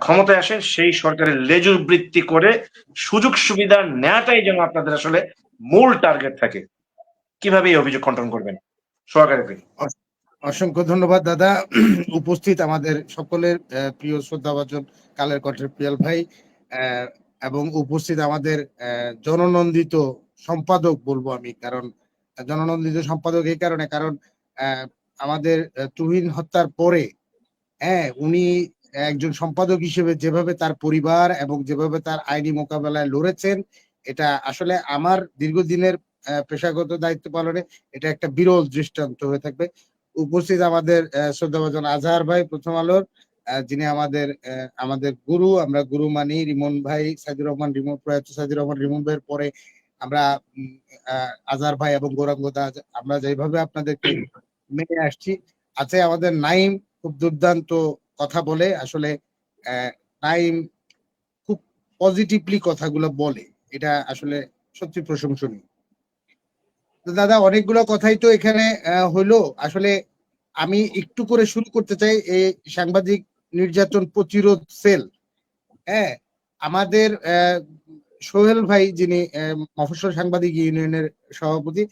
A: ক্ষমতায় আসেন সেই সরকারের লেজুর বৃত্তি করে সুযোগ সুবিধা নেওয়াটাই যেন আপনাদের আসলে মূল টার্গেট থাকে। কিভাবে এই অভিযোগ খণ্ডন করবেন সহকারী?
E: অসংখ্য ধন্যবাদ দাদা। উপস্থিত আমাদের সকলের প্রিয় শ্রদ্ধাভাজন কালের কণ্ঠের প্রিয়াল ভাই, এবং উপস্থিত আমাদের জননন্দিত সম্পাদক বলবো আমি, কারণ জননন্দিত সম্পাদক এই কারণে, কারণ আমাদের তুহিন হত্যার পরে উনি একজন সম্পাদক হিসেবে যেভাবে তার পরিবার এবং যেভাবে তার আইনি মোকাবেলায় লড়েছেন, এটা আসলে আমার দীর্ঘদিনের পেশাগত দায়িত্ব পালনে এটা একটা বিরল দৃষ্টান্ত হয়ে থাকবে। উপস্থিত আমাদের শ্রদ্ধাভাজন আজহার ভাই, প্রথম আলোর, যিনি আমাদের গুরু, আমরা গুরু মানি, রিমন ভাই, সাইদুর রহমান রিমন, প্রয়াত সাইদুর রহমান রিমন ভাইয়ের পরে আমরা আজহার ভাই এবং গৌরাঙ্গ দা, আমরা যেভাবে আপনাদেরকে মেনে আসছি। আছে আমাদের নাইম, খুব দুর্দান্ত কথা বলে, আসলে নাইম খুব পজিটিভলি কথাগুলো বলে, এটা আসলে সত্যি প্রশংসনীয়। দাদা অনেকগুলো কথাই তো এখানে হইলো, আসলে আমি একটু করে শুরু করতে চাই এই সাংবাদিক নির্যাতন প্রতিরোধ সেল। আমাদের সোহেল ভাই, যিনি মফস্বল সাংবাদিক ইউনিয়নের সভাপতি,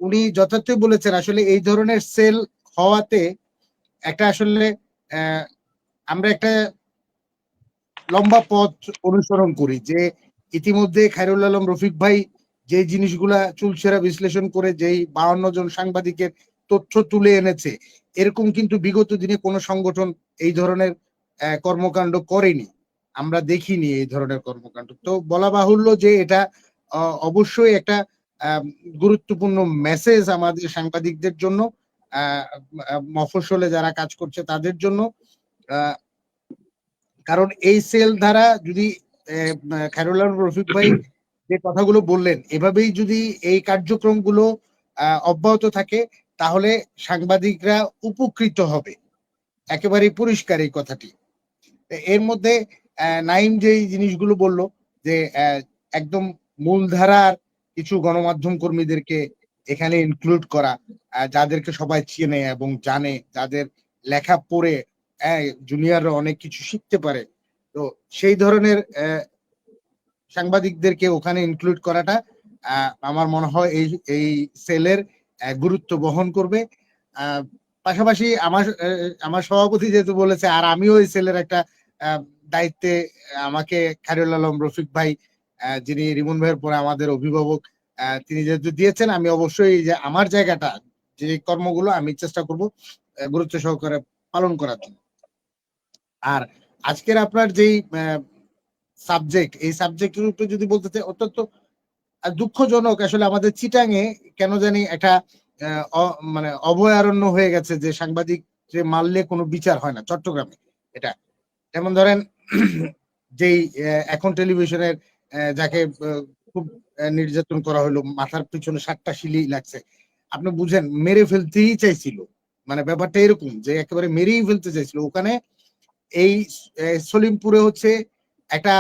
E: উনি যথার্থই বলেছেন, আসলে এই ধরনের সেল হওয়াতে একটা আসলে আমরা একটা লম্বা পথ অনুসরণ করি, যে ইতিমধ্যে খায়রুল আলম রফিক ভাই যে জিনিসগুলা চুলচেরা বিশ্লেষণ করে যেই 52 জন সাংবাদিকের তথ্য তুলে এনেছে, এরকম কিন্তু বিগত দিনে কোনো সংগঠন এই ধরনের কর্মকাণ্ড করেনি, আমরা দেখিনি এই ধরনের কর্মকাণ্ড। তো বলা বাহুল্য যে এটা অবশ্যই একটা গুরুত্বপূর্ণ মেসেজ আমাদের সাংবাদিকদের জন্য, মফস্বলে যারা কাজ করছে তাদের জন্য, কারণ এই সেল দ্বারা যদি খায়রুল আলম রফিক ভাই যে কথাগুলো বললেন, এভাবেই যদি এই কার্যক্রমগুলো অব্যাহত থাকে, তাহলে সাংবাদিকরা উপকৃত হবে, একেবারে পরিষ্কার এই কথাটি। এর মধ্যে নাইম যে জিনিসগুলো বলল, যে একদম মূলধারার কিছু গণমাধ্যম কর্মীদেরকে এখানে ইনক্লুড করা, যাদেরকে সবাই চেনে এবং জানে, যাদের লেখা পড়ে জুনিয়ররা অনেক কিছু শিখতে পারে, তো সেই ধরনের সাংবাদিকদেরকে ওখানে ইনক্লুড করাটা আমার মনে হয় এই সেলের গুরুত্ব বহন করবে। পাশাপাশি আমার সভাপতি যেহেতু বলেছে, আর আমিও এই সেলের একটা দায়িত্বে, আমাকে খায়রুল আলম রফিক ভাই, যিনি রিমন ভাইয়ের পরে আমাদের অভিভাবক, তিনি যেহেতু দিয়েছেন, আমি অবশ্যই যে আমার জায়গাটা, যে কর্মগুলো আমি চেষ্টা করব গুরুত্ব সহকারে পালন করার জন্য। আর আজকের আপনার যেই সাবজেক্ট, এই সাবজেক্টের উপরে যদি বলতে চাই, অত্যন্ত দুঃখজনক, আসলে আমাদের চিটাঙে কেন জানি একটা মানে অভয়ারণ্য হয়ে গেছে, যে সাংবাদিক যে মারলে কোনো বিচার হয় না চট্টগ্রামে। এটা যেমন ধরেন, যেই এখন টেলিভিশনের যাকে খুব নির্যাতন করা হলো, মাথার পিছনে 7টা শিলি লাগছে, আপনি বুঝেন মেরে ফেলতেই চাইছিল, মানে ব্যাপারটা এরকম যে একেবারে মেরেই ফেলতে চাইছিল। ওখানে এই সলিমপুরে হচ্ছে একটা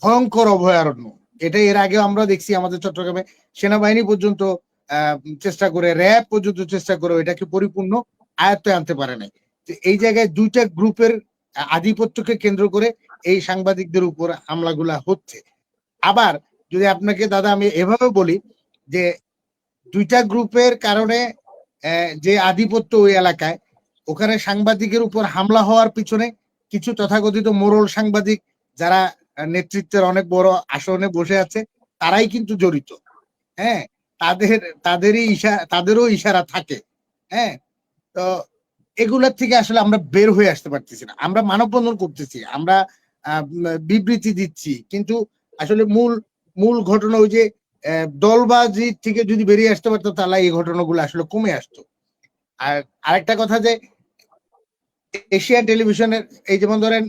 E: ভয়ঙ্কর অভয়ারণ্য, এটা এর আগে আমরা দেখছি আমাদের চট্টগ্রামে সেনাবাহিনী পর্যন্ত চেষ্টা করে, র্যাব পর্যন্ত চেষ্টা করে এটাকে পরিপূর্ণ আয়ত্তে আনতে পারে নাই। এই জায়গায় দুইটা গ্রুপের আধিপত্যকে কেন্দ্র করে এই সাংবাদিকদের উপর হামলাগুলা হচ্ছে। আবার যদি আপনাকে দাদা আমি এভাবে বলি, যে দুইটা গ্রুপের কারণে যে আধিপত্য ওই এলাকায়, ওখানে সাংবাদিকের উপর হামলা হওয়ার পিছনে কিছু তথাকথিত মোড়ল সাংবাদিক, যারা নেতৃত্বের অনেক বড় আসনে বসে আছে, তারাই কিন্তু জড়িত। তাদেরও ইশারা থাকে। তো এগুলার থেকে আসলে আমরা বের হয়ে আসতে পারতেছি না। আমরা মানববন্ধন করতেছি, আমরা বিবৃতি দিচ্ছি, কিন্তু আসলে মূল ঘটনা ওই যে দলবাজি থেকে যদি বেরিয়ে আসতে পারতো, তাহলে এই ঘটনাগুলো আসলে কমে আসতো। আর আরেকটা কথা, যে এশিয়ান টেলিভিশনের এই যেমন ধরেন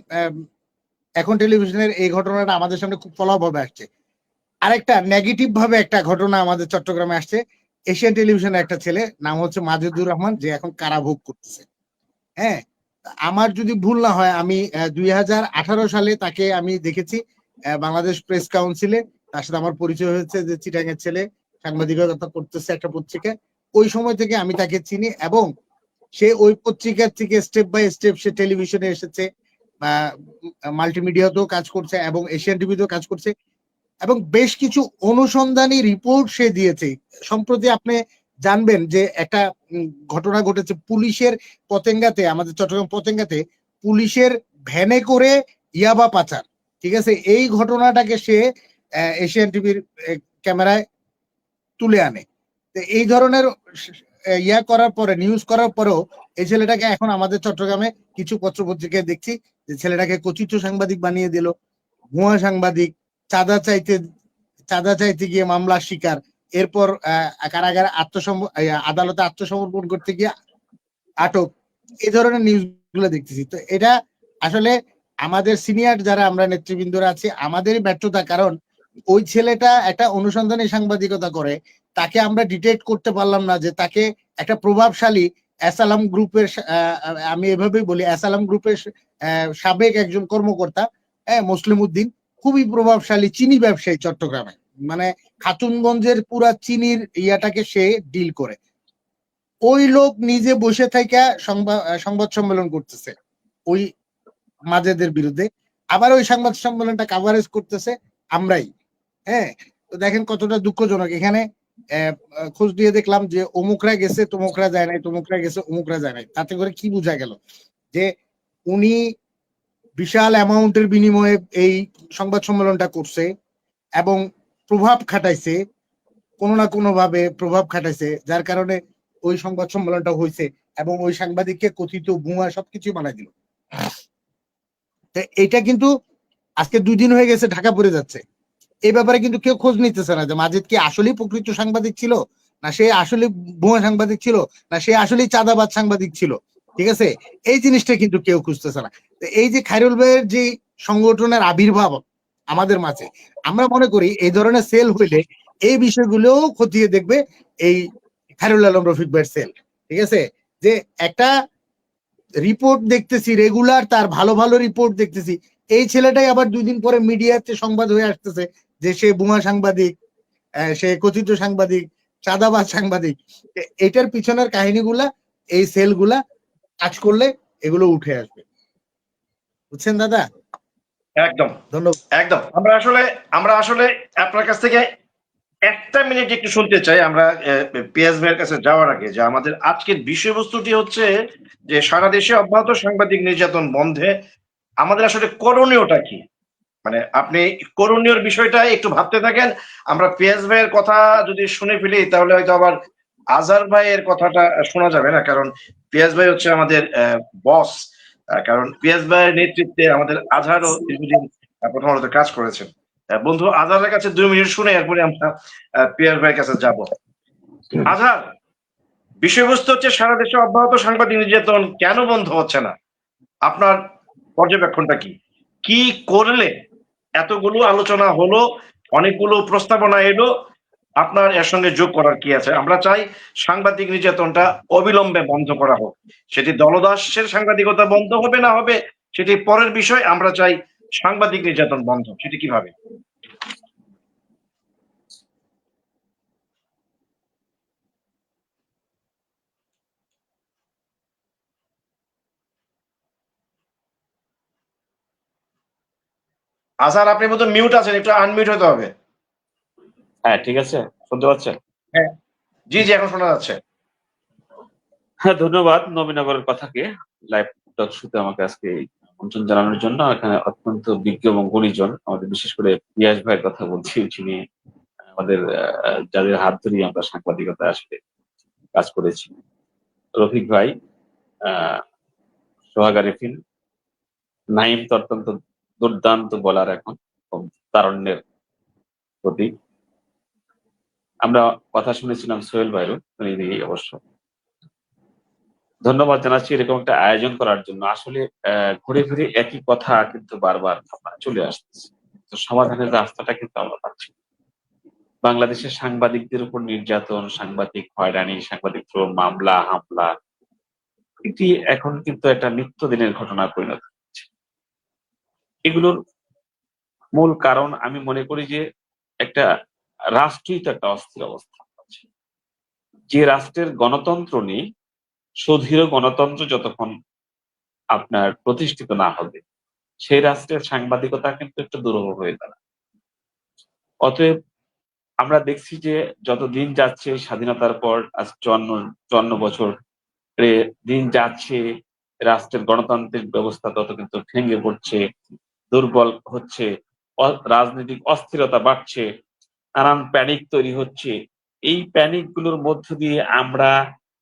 E: এখন টেলিভিশনের এই ঘটনাটা আমাদের সামনে খুব ফলাভাবে আসছে। আরেকটা নেগেটিভ ভাবে একটা ঘটনা আমাদের চট্টগ্রামে আসছে। এশিয়ান টেলিভিশনের একটা ছেলে নাম হচ্ছে মাজেদুর রহমান, যে এখন কারাভোগ করতেছে। হ্যাঁ, আমার যদি ভুল না হয়, আমি 2018 সালে তাকে আমি দেখেছি বাংলাদেশ প্রেস কাউন্সিলে। তার সাথে আমার পরিচয় হয়েছে, যে চিটাঙের ছেলে সাংবাদিকতা করতেছে একটা পত্রিকায়। ওই সময় থেকে আমি তাকে চিনি, এবং সে ওই পত্রিকার থেকে স্টেপ বাই স্টেপ সে টেলিভিশনে এসেছে, মাল্টিমিডিয়াতেও কাজ করছে এবং এশিয়ান টিভিতেও কাজ করছে, এবং বেশ কিছু অনুসন্ধানী রিপোর্ট সে দিয়েছে। সম্প্রতি আপনি জানবেন যে একটা ঘটনা ঘটেছে পুলিশের পতেঙ্গাতে, আমাদের চট্টগ্রাম পতেঙ্গাতে পুলিশের ভ্যানে করে ইয়াবা পাচার। ঠিক আছে, এই ঘটনাটাকে সে এশিয়ান টিভির ক্যামেরায় তুলে আনে। তো এই ধরনের ইয়া করার পরে, নিউজ করার পরেও এই ছেলেটাকে এখন আমাদের চট্টগ্রামে কিছু পত্রপত্রিকায় দেখছি যে ছেলেটাকে কচিত সাংবাদিক বানিয়ে দিল, ভুয়া সাংবাদিক, চাঁদা চাইতে গিয়ে মামলার শিকার, এরপর কারাগারে আদালতে আত্মসমর্পণ করতে গিয়ে আটক। এই ধরনের নিউজ গুলো দেখতেছি। তো এটা আসলে আমাদের সিনিয়র যারা আমরা নেতৃবৃন্দরা আছি, আমাদেরই ব্যর্থতা। কারণ ওই ছেলেটা একটা অনুসন্ধানী সাংবাদিকতা করে, তাকে আমরা ডিটেক্ট করতে পারলাম না যে তাকে একটা প্রভাবশালী অ্যাসালাম গ্রুপের, আমি এভাবেই বলি, অ্যাসালাম গ্রুপের সাবেক একজন কর্মকর্তা, মুসলিম উদ্দিন, খুবই প্রভাবশালী চিনি ব্যবসায়ী চট্টগ্রামে, মানে খাতুনগঞ্জের পুরা চিনির ইয়াটাকে সে ডিল করে। ওই লোক নিজে বসে থেকে সংবাদ সম্মেলন করতেছে ওই মাজেদের বিরুদ্ধে, আবার ওই সংবাদ সম্মেলনটা কাভারেজ করতেছে আমরাই। হ্যাঁ, তো দেখেন কতটা দুঃখজনক। এখানে খোঁজ দিয়ে দেখলাম যে অমুকরা গেছে, তমুকরা যায় নাই, তমুকরা গেছে, অমুকরা যায় নাই। তাতে করে কি বোঝা গেল যে উনি বিশাল অ্যামাউন্টের বিনিময়ে এই সংবাদ সম্মেলনটা করছে এবং প্রভাব খাটাইছে, কোনো না কোনো ভাবে প্রভাব খাটাইছে, যার কারণে ওই সংবাদ সম্মেলনটা হয়েছে এবং ওই সাংবাদিককে কথিত ভুয়া সবকিছু বানাই দিল। এটা কিন্তু আজকে 2 দিন হয়ে গেছে, ঢাকা পড়ে যাচ্ছে। এই ব্যাপারে কিন্তু কেউ খোঁজ নিতেছে না যে মাজেদ কি আসলেই প্রকৃত সাংবাদিক ছিল, না সে আসলে ভুয়া সাংবাদিক ছিল, না সে আসলেই চাঁদাবাজ সাংবাদিক ছিল। ঠিক আছে, এই জিনিসটা কিন্তু কেউ খুঁজতেছে না। এই যে খায়রুল ভাইয়ের যে সংগঠনের আবির্ভাব আমাদের মাঝে, আমরা মনে করি এই ধরনের সেল হইলে এই বিষয়গুলোও খতিয়ে দেখবে এই খায়রুল আলম রফিক ভাইয়ের সেল। ঠিক আছে, যে একটা রিপোর্ট দেখতেছি রেগুলার, তার ভালো ভালো রিপোর্ট দেখতেছি, এই ছেলেটাই আবার 2 দিন পরে মিডিয়াতে সংবাদ হয়ে আসতেছে যে সে ভুয়া সাংবাদিক, সে কথিত সাংবাদিক, চাঁদাবাজ সাংবাদিক। এটার পিছনের কাহিনীগুলা, এই সেলগুলা কাজ করলে এগুলো উঠে আসবে। বুঝছেন দাদা?
A: একদম
E: ধন্যবাদ।
A: একদম। আমরা আসলে আপনার কাছ থেকে একটা মিনিট একটু শুনতে চাই আমরা পিয়াস ভাইয়ের কাছে যাওয়ার আগে, যে আমাদের আজকের বিষয়বস্তুটি হচ্ছে যে সারা দেশে অব্যাহত সাংবাদিক নির্যাতন বন্ধে আমাদের আসলে করণীয়টা কি। মানে আপনি করণীয় বিষয়টা একটু ভাবতে থাকেন। আমরা পিয়াস ভাইয়ের কথা যদি শুনে ফেলি তাহলে হয়তো আবার আজহার ভাইয়ের কথাটা শোনা যাবে না, কারণ পিয়াস ভাই হচ্ছে আমাদের বস। কারণ পিয়াস ভাইয়ের নেতৃত্বে আমাদের আজহারও দীর্ঘদিন প্রথমত কাজ করেছেন। বন্ধু আজহারের কাছে 2 মিনিট শুনে এরপরে আমরা পিয়াস ভাইয়ের কাছে যাব। আজহার, বিষয়বস্তু হচ্ছে সারা দেশে অব্যাহত সাংবাদিক নির্যাতন কেন বন্ধ হচ্ছে না, আপনার পর্যবেক্ষণটা কি? কি করলে এতগুলো আলোচনা হলো, অনেকগুলো প্রস্তাবনা এলো, আপনার এর সঙ্গে যোগ করার কি আছে? আমরা চাই সাংবাদিক নির্যাতনটা অবিলম্বে বন্ধ করা হোক। সেটি দলদাসের সাংবাদিকতা বন্ধ হবে না হবে সেটি পরের বিষয়। আমরা চাই সাংবাদিক নির্যাতন বন্ধ। সেটি কিভাবে? আজহার, আপনি বোধহয় মিউট আছেন, একটু আনমিউট হতে হবে।
F: হ্যাঁ, ঠিক আছে, শুনতে পাচ্ছেন?
A: হ্যাঁ, জি জি, এখন শোনা যাচ্ছে।
F: হ্যাঁ, ধন্যবাদ নবীনগরের কথাকে লাইভ টক শুতে আমাকে আজকে আমন্ত্রণ জানানোর জন্য। এখানে অত্যন্ত বিজ্ঞ এবং গুণীজন, আমাদের বিশেষ করে পিয়াস ভাইয়ের কথা বলছি, যিনি আমাদের যাদের হাত ধরিয়ে আমরা সাংবাদিকতা আসলে কাজ করেছি। রফিক ভাই, সোহাগ আরিফিন, নাইম তো অত্যন্ত দুর্দান্ত বলার, এখন তারণ্যের প্রতীক। আমরা কথা শুনেছিলাম সোহেল ভাইরও, অবশ্য ধন্যবাদ জানাচ্ছি এরকম একটা আয়োজন করার জন্য। আসলে ঘুরে ফিরে একই কথা কিন্তু বারবার আপনার চলে আসতেছে। তো সমাধানের রাস্তাটা কিন্তু আমরা পাচ্ছি না। বাংলাদেশের সাংবাদিকদের উপর নির্যাতন, সাংবাদিক হয়রানি, সাংবাদিকদের উপর মামলা, হামলা এটি এখন কিন্তু একটা নিত্যদিনের ঘটনায় পরিণত হচ্ছে। এগুলোর মূল কারণ আমি মনে করি যে একটা রাষ্ট্রই তো একটা অস্থির অবস্থা আছে। যে রাষ্ট্রের গণতন্ত্র নেই, সুদৃঢ় গণতন্ত্র যতক্ষণ আপনার প্রতিষ্ঠিত না হবে, সেই রাষ্ট্রের সাংবাদিকতা কিন্তু একটু দুরূহ হয়ে দাঁড়ায়। অতএব আমরা দেখছি যে যত দিন যাচ্ছে স্বাধীনতার পর আজ ৫৪ বছর দিন যাচ্ছে, রাষ্ট্রের গণতান্ত্রিক ব্যবস্থা তত কিন্তু ভেঙে পড়ছে, দুর্বল হচ্ছে, রাজনৈতিক অস্থিরতা বাড়ছে, নানান প্যানিক তৈরি হচ্ছে। এই প্যানিক গুলোর মধ্য দিয়ে আমরা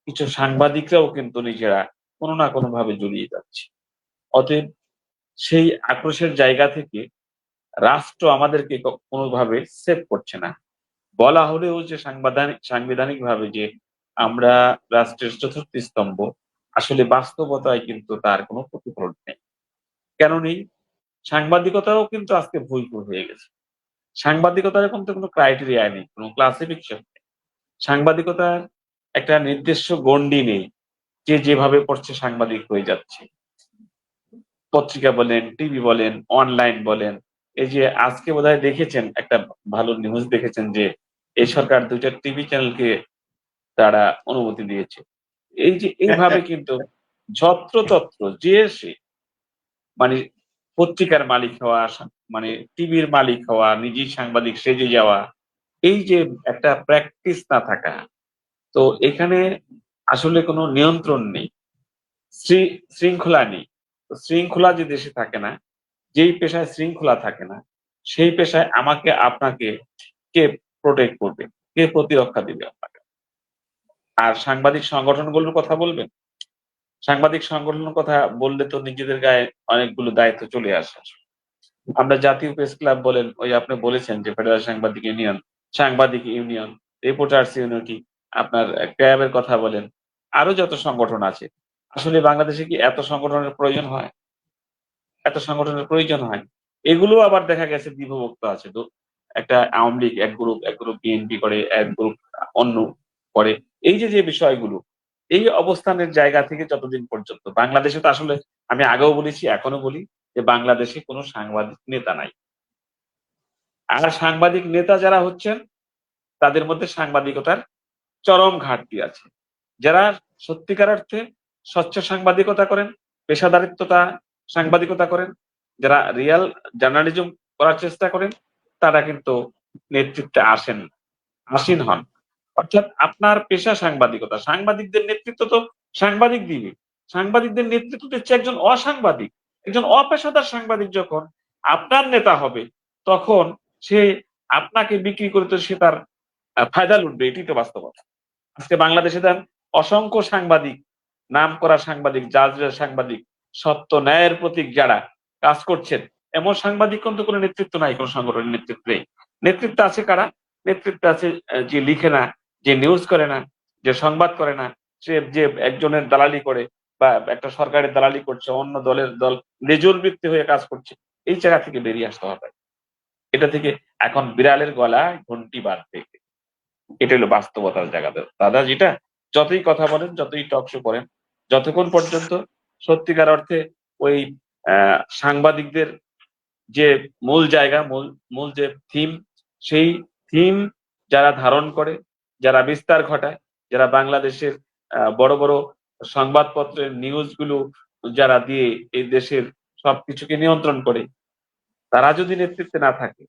F: কিছু সাংবাদিকরাও কিন্তু নিজেরা কোনো না কোনো ভাবে জড়িয়ে যাচ্ছি। অতএব সেই আক্রোশের জায়গা থেকে রাষ্ট্র আমাদেরকে কোনোভাবে সেভ করছে না। বলা হলেও যে সাংবিধানিক ভাবে যে আমরা রাষ্ট্রের চতুর্থ স্তম্ভ, আসলে বাস্তবতায় কিন্তু তার কোনো প্রতিফলন নেই। কেন নেই? সাংবাদিকতাও কিন্তু আজকে ভুলপুর হয়ে গেছে। সাংবাদিকতার এখন তো কোনো ক্রাইটেরিয়া নেই, কোনো ক্লাসিফিকেশন নেই। সাংবাদিকতার একটা নির্দিষ্ট গণ্ডি নেই। যে যেভাবে পড়ছে সাংবাদিক হয়ে যাচ্ছে। পত্রিকা বলেন, টিভি বলেন, অনলাইন বলেন। এই যে আজকে বোধহয় দেখেছেন একটা ভালো নিউজ দেখেছেন যে এই সরকার ২টা টিভি চ্যানেলকে তারা অনুমতি দিয়েছে। এই যে এইভাবে কিন্তু যত্রতত্র যে সে মানে পত্রিকার মালিক হওয়া, মানে টিভির মালিক হওয়া, নিজেই সাংবাদিক সেজে যাওয়া, এই যে একটা প্র্যাকটিস না থাকা, তো এখানে আসলে কোনো নিয়ন্ত্রণ নেই, শৃঙ্খলা নেই। তো শৃঙ্খলা যে দেশে থাকে না, যেই পেশায় শৃঙ্খলা থাকে না, সেই পেশায় আমাকে আপনাকে কে প্রোটেক্ট করবে, কে প্রতিরক্ষা দিবে আপনাকে? আর সাংবাদিক সংগঠনগুলোর কথা বলবেন, সাংবাদিক সংগঠনের কথা বললে তো নিজেদের গায়ে অনেকগুলো দায়িত্ব চলে আসে। আমরা জাতীয় প্রেস ক্লাব বলেন, ওই আপনি বলেছেন যে ফেডারেল সাংবাদিক ইউনিয়ন, রিপোর্টার্স ইউনিটি, আপনার ক্যাবের কথা বলেন, আরো যত সংগঠন আছে। আসলে বাংলাদেশে কি এত সংগঠনের প্রয়োজন হয়? এত সংগঠনের প্রয়োজন হয়? এগুলো আবার দেখা গেছে বিভক্ত আছে। তো একটা আওয়ামী লীগ এক গ্রুপ বিএনপি করে, এক গ্রুপ অন্য করে। এই যে বিষয়গুলো, এই অবস্থানের জায়গা থেকে যতদিন পর্যন্ত বাংলাদেশে তো আসলে আমি আগেও বলেছি, এখনো বলি যে বাংলাদেশে কোনো সাংবাদিক নেতা নাই। আর সাংবাদিক নেতা যারা হচ্ছেন তাদের মধ্যে সাংবাদিকতার চরম ঘাটতি আছে। যারা সত্যিকার অর্থে স্বচ্ছ সাংবাদিকতা করেন, পেশাদারিত্বতা সাংবাদিকতা করেন, যারা রিয়াল জার্নালিজম করার চেষ্টা করেন, তারা কিন্তু নেতৃত্বে আসীন হন। অর্থাৎ আপনার পেশা সাংবাদিকতা, সাংবাদিকদের নেতৃত্ব তো সাংবাদিক দিবে। সাংবাদিকদের নেতৃত্ব দিচ্ছে একজন অসাংবাদিক। একজন অপেশাদার সাংবাদিক যখন আপনার নেতা হবে, তখন সে আপনাকে বিক্রি করে তো সে তার ফায়দা লুটবে, এটি তো বাস্তবতা। আজকে বাংলাদেশে দেন অসংখ্য সাংবাদিক, নামকরা সাংবাদিক, জাজের সাংবাদিক, সত্য ন্যায়ের প্রতীক যারা কাজ করছেন, এমন সাংবাদিক কিন্তু কোনো নেতৃত্ব নাই, কোনো সংগঠনের নেতৃত্বে। নেতৃত্ব আছে কারা? নেতৃত্ব আছে যে লিখে না, যে নিউজ করে না, যে সংবাদ করে না, সে যে একজনের দালালি করে বা একটা সরকারের দালালি করছে, অন্য দল লেজুর বৃত্তি হয়ে কাজ করছে। এই জায়গা থেকে বেরিয়ে আসতে হবে। এটা থেকে এখন বিড়ালের গলায় ঘন্টি বাঁধবে। এটা হলো বাস্তবতার জায়গা। দাদা যেটা যতই কথা বলেন, যতই টক শো করেন, যতক্ষণ পর্যন্ত সত্যিকার অর্থে ওই সাংবাদিকদের যে মূল জায়গা, মূল যে থিম, সেই থিম যারা ধারণ করে, যারা বিস্তার ঘটায়, যারা বাংলাদেশের বড় বড় সংবাদপত্রের নিউজ গুলো যারা দিয়ে এই দেশের সবকিছুকে নিয়ন্ত্রণ করে, তারা যদি নেতৃত্বে না থাকে,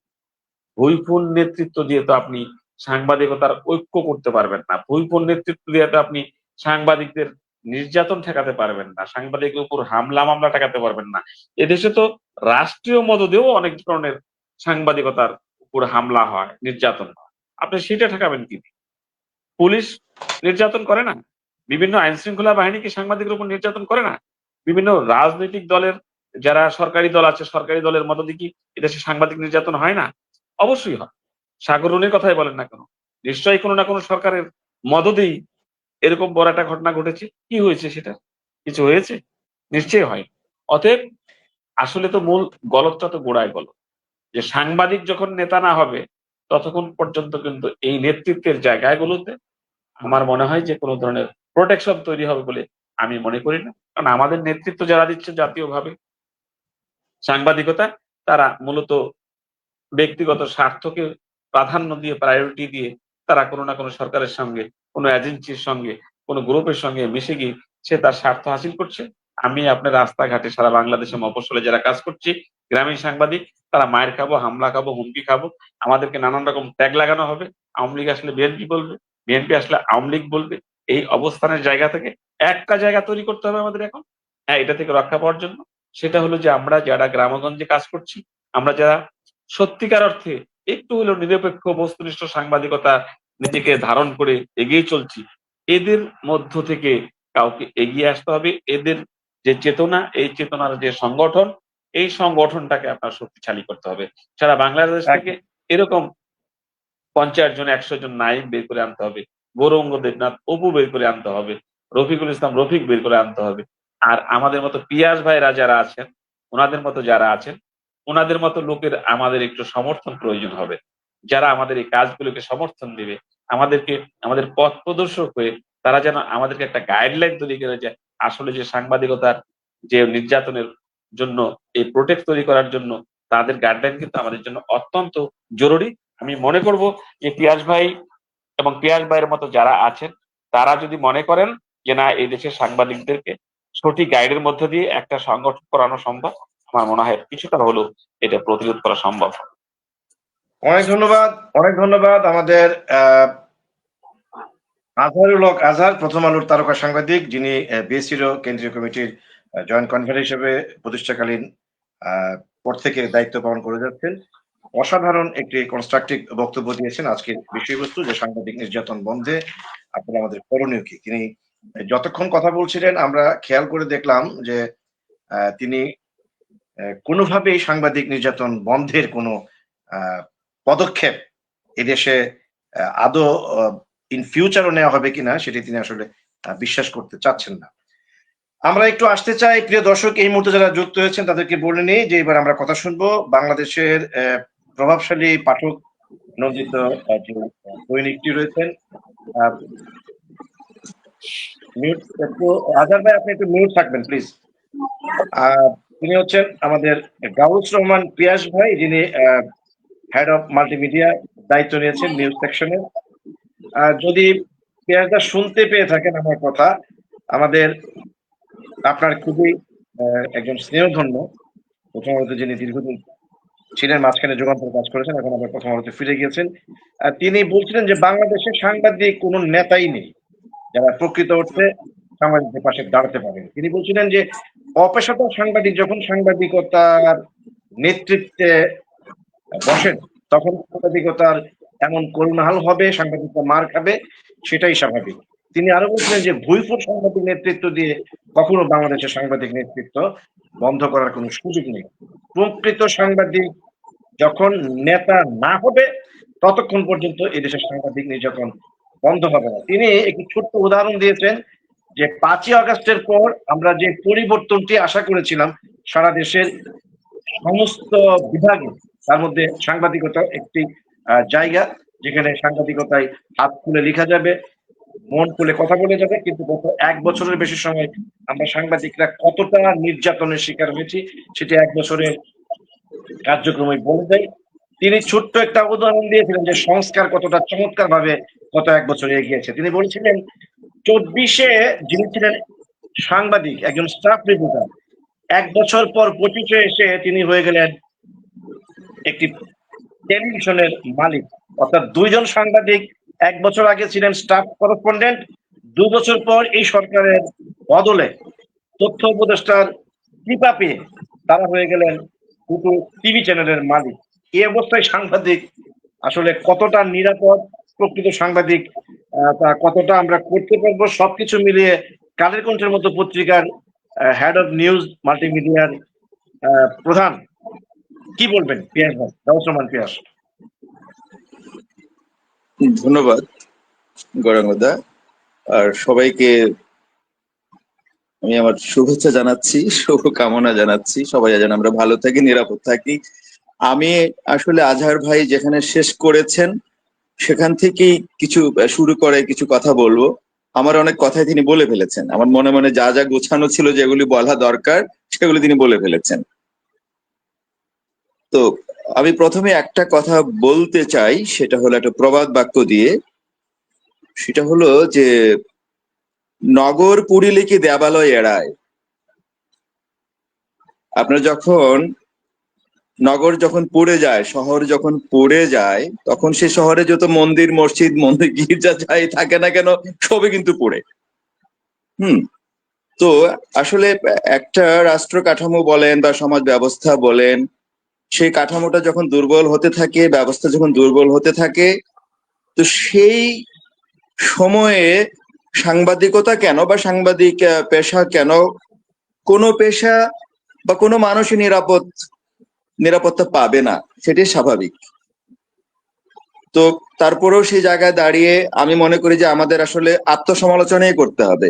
F: ভুইফোন নেতৃত্ব দিয়ে তো আপনি সাংবাদিকতার ঐক্য করতে পারবেন না। ভুইফোন নেতৃত্ব দিয়ে তো আপনি সাংবাদিকদের নির্যাতন ঠেকাতে পারবেন না, সাংবাদিকের উপর হামলা মামলা ঠেকাতে পারবেন না। এদেশে তো রাষ্ট্রীয় মদদেও অনেক ধরনের সাংবাদিকতার উপর হামলা হয়, নির্যাতন হয়। আপনি সেটা ঠেকাবেন কি? পুলিশ নির্যাতন করে না? বিভিন্ন আইন শৃঙ্খলা বাহিনী কি সাংবাদিকের উপর নির্যাতন করে না? বিভিন্ন রাজনৈতিক দলের যারা সরকারি দল আছে, সরকারি দলের মদদে কি এদেশে সাংবাদিক নির্যাতন হয় না? অবশ্যই হয়। সাগর রুনির কথাই বলেন না কেন, নিশ্চয়ই কোনো না কোনো সরকারের মদদেই এরকম বড় একটা ঘটনা ঘটেছে, কি হয়েছে সেটা? কিছু হয়েছে? নিশ্চয়ই হয়। অতএব আসলে তো মূল গলতটা তো গোড়ায় গলদ, যে সাংবাদিক যখন নেতা না হবে ততক্ষণ পর্যন্ত কিন্তু এই নেতৃত্বের জায়গাগুলোতে আমার মনে হয় যে কোনো ধরনের প্রোটেকশন তৈরি হবে বলে আমি মনে করি না। কারণ আমাদের নেতৃত্ব যারা দিচ্ছে জাতীয়ভাবে সাংবাদিকতা, তারা মূলত ব্যক্তিগত স্বার্থকে প্রাধান্য দিয়ে, প্রায়োরিটি দিয়ে তারা কোনো না কোনো সরকারের সঙ্গে, কোনো এজেন্সির সঙ্গে, কোনো গ্রুপের সঙ্গে মিশে গিয়ে সে তার স্বার্থ হাসিল করছে। আমি আপনার রাস্তাঘাটে সারা বাংলাদেশে মফস্বলে যারা কাজ করছি, গ্রামীণ সাংবাদিক, তারা মায়ের খাবো, হামলা খাবো, হুমকি খাবো, আমাদেরকে নানান রকম ট্যাগ লাগানো হবে। আওয়ামী লীগ আসলে বিএনপি বলবে, বিএনপি আসলে আওয়ামী লীগ বলবে। এই অবস্থানের জায়গা থেকে একটা জায়গা তৈরি করতে হবে আমাদের এখন, হ্যাঁ, এটা থেকে রক্ষা পাওয়ার জন্য। সেটা হলো যে আমরা যারা গ্রামগঞ্জে কাজ করছি, আমরা যারা সত্যিকার অর্থে একটু হলেও নিরপেক্ষ বস্তুনিষ্ঠ সাংবাদিকতা নিজেকে ধারণ করে এগিয়ে চলছি, এদের মধ্য থেকে কাউকে এগিয়ে আসতে হবে। এদের যে চেতনা, এই চেতনার যে সংগঠন, এই সংগঠনটাকে আপনার শক্তিশালী করতে হবে। সারা বাংলাদেশ থেকে এরকম 50 জন 100 জন নায়েক বের করে আনতে হবে, গৌরঙ্গ দেবনাথ অপু বের করে আনতে হবে, রফিকুল ইসলাম রফিক বের করে আনতে হবে। আর আমাদের মতো পিয়াস ভাইরা যারা আছেন, ওনাদের মতো যারা আছেন, ওনাদের মতো লোকের আমাদের একটু সমর্থন প্রয়োজন হবে, যারা আমাদের এই কাজগুলোকে সমর্থন দিবে, আমাদেরকে আমাদের পথ প্রদর্শক হয়ে তারা যেন আমাদেরকে একটা গাইডলাইন তৈরি করে যায়। আসলে যে সাংবাদিকতার যে নির্যাতনের জন্য, এই প্রোটেক্ট তৈরি করার জন্য তাদের গাইডলাইন কিন্তু আমাদের জন্য অত্যন্ত জরুরি। আমি মনে করব যে পিয়াস ভাই এবং পিয়াস ভাইয়ের মতো যারা আছেন, তারা যদি মনে করেন যে না, এই দেশের সাংবাদিকদেরকে সঠিক গাইডের মধ্যে দিয়ে একটা সংগঠন করানো সম্ভব, আমার মনে হয় কিছুটা হলেও এটা প্রতিরোধ করা সম্ভব।
A: অনেক ধন্যবাদ, অনেক ধন্যবাদ আমাদের আজহারুল হক আজহার, প্রথম আলোর তারকা সাংবাদিক, যিনি বিএসসিরও কেন্দ্রীয় কমিটির জয়েন্ট কনভেনর হিসেবে প্রতিষ্ঠাকালীন পর থেকে দায়িত্ব পালন করে যাচ্ছেন। অসাধারণ একটি কনস্ট্রাকটিভ বক্তব্য দিয়েছেন। আজকের বিষয়বস্তু যে সাংবাদিক নির্যাতন বন্ধে আপনারা আমাদের করণীয় কি, তিনি যতক্ষণ কথা বলছিলেন আমরা খেয়াল করে দেখলাম যে তিনি কোনোভাবেই সাংবাদিক নির্যাতন বন্ধের কোনো পদক্ষেপ এদেশে আদৌ ইন ফিউচারও নেওয়া হবে কিনা সেটি তিনি আসলে বিশ্বাস করতে চাচ্ছেন না। আমরা একটু আসতে চাই, প্রিয় দর্শক, এই মুহূর্তে যারা যুক্ত হয়েছেন তাদেরকে বলে নিই যে এবার আমরা কথা শুনবো বাংলাদেশের প্রভাবশালী পাঠক নন্দিত যে দৈনিকটি রয়েছেন। আজহার ভাই, আপনি একটু মিউট থাকবেন প্লিজ। তিনি হচ্ছেন আমাদের গাউস রহমান পিয়াস ভাই, যিনি হেড অফ মাল্টিমিডিয়া দায়িত্ব নিয়েছেন নিউজ সেকশনে। যদি পিয়াসদা শুনতে পেয়ে থাকেন আমার কথা, আমাদের আপনার খুবই একজন স্নেহধন্য, প্রথম আলোতে যিনি দীর্ঘদিন ছিলেন, মাঝখানে যুগান্তর কাজ করেছেন, এখন আবার প্রথম আলোতে ফিরে গিয়েছেন। তিনি বলছিলেন যে বাংলাদেশে সাংবাদিক কোনো নেতাই নেই যারা প্রকৃত অর্থে সাংবাদিকদের পাশে দাঁড়াতে পারেন। তিনি বলছিলেন যে অপেশাদার সাংবাদিক যখন সাংবাদিকতার নেতৃত্বে বসেন তখন সাংবাদিকতার এমন কোলাহল হবে, সাংবাদিকতা মার খাবে, সেটাই স্বাভাবিক। তিনি আরো বলছিলেন যে ভুইফোর সাংবাদিক নেতৃত্ব দিয়ে কখনো বাংলাদেশের সাংবাদিক নেতৃত্ব বন্ধ করার কোনো সুযোগ নেই। প্রকৃত সাংবাদিক যখন নেতা না হবে ততক্ষণ পর্যন্ত এদেশের সাংবাদিক নির্যাতন বন্ধ হবে না। তিনি একটি ছোট্ট উদাহরণ দিয়েছেন যে 5ই আগস্টের পর আমরা যে পরিবর্তনটি আশা করেছিলাম সারা দেশের সমস্ত বিভাগে, তার মধ্যে সাংবাদিকতা একটি জায়গা যেখানে সাংবাদিকতায় হাত খুলে লেখা যাবে, মন খুলে কথা বলে যাবে। কিন্তু গত 1 বছরের বেশি সময় আমরা সাংবাদিকরা কতটা নির্যাতনের শিকার হয়েছি সেটি 1 বছরের কার্যক্রমে বলে দেয়। তিনি ছোট্ট একটা উদাহরণ দিয়েছিলেন যে সংস্কার কতটা চমৎকার ভাবে গত 1 বছরে এগিয়েছে। তিনি বলেছিলেন 24-এ যিনি ছিলেন সাংবাদিক, একজন স্টাফ রিপোর্টার, 1 বছর পর 25-এ এসে তিনি হয়ে গেলেন একটি টেলিভিশনের মালিক। অর্থাৎ 2 জন সাংবাদিক 1 বছর আগে ছিলেন স্টাফ করেসপন্ডেন্ট, 2 বছর পর এই সরকারের বদলে তথ্য উপদেষ্টার কৃপা পেয়ে তারা হয়ে গেলেন দুটো টিভি চ্যানেলের মালিক। এই অবস্থায় সাংবাদিক আসলে কতটা নিরাপদ, প্রকৃত সাংবাদিক তা কতটা আমরা করতে পারবো, সবকিছু মিলিয়ে কালের কণ্ঠের মতো পত্রিকার হেড অফ নিউজ মাল্টিমিডিয়ার প্রধান কি বলবেন পিয়াস ভাই, গাউস রহমান পিয়াস?
G: ধন্যবাদ গৌরাঙ্গদা। আর সবাইকে আমি আমার শুভেচ্ছা জানাচ্ছি, শুভকামনা জানাচ্ছি, সবাই যেন আমরা ভালো থাকি, নিরাপদ থাকি। আমি আসলে আজহার ভাই যেখানে শেষ করেছেন সেখান থেকেই কিছু শুরু করে কিছু কথা বলবো। আমার অনেক কথাই তিনি বলে ফেলেছেন, আমার মনে মনে যা যা গোছানো ছিল, যেগুলি বলা দরকার সেগুলি তিনি বলে ফেলেছেন। তো আমি প্রথমে একটা কথা বলতে চাই, সেটা হলো একটা প্রবাদ বাক্য দিয়ে। সেটা হলো যে নগর পুরিলে কি দেবালয় এড়ায়। আপনার যখন নগর যখন পড়ে যায়, শহর যখন পড়ে যায়, তখন সে শহরে যত মন্দির মসজিদ মন্দির গির্জা যাই থাকে না কেন, সবই কিন্তু পড়ে। হুম। তো আসলে একটা রাষ্ট্র কাঠামো বলেন বা সমাজ ব্যবস্থা বলেন, সেই কাঠামোটা যখন দুর্বল হতে থাকে, ব্যবস্থা যখন দুর্বল হতে থাকে, তো সেই সময়ে সাংবাদিকতা কেন বা সাংবাদিক পেশা কেন, কোনো পেশা বা কোনো মানুষই নিরাপত্তা পাবে না, সেটাই স্বাভাবিক। তো তারপরেও সেই জায়গায় দাঁড়িয়ে আমি মনে করি যে আমাদের আসলে আত্মসমালোচনাই করতে হবে।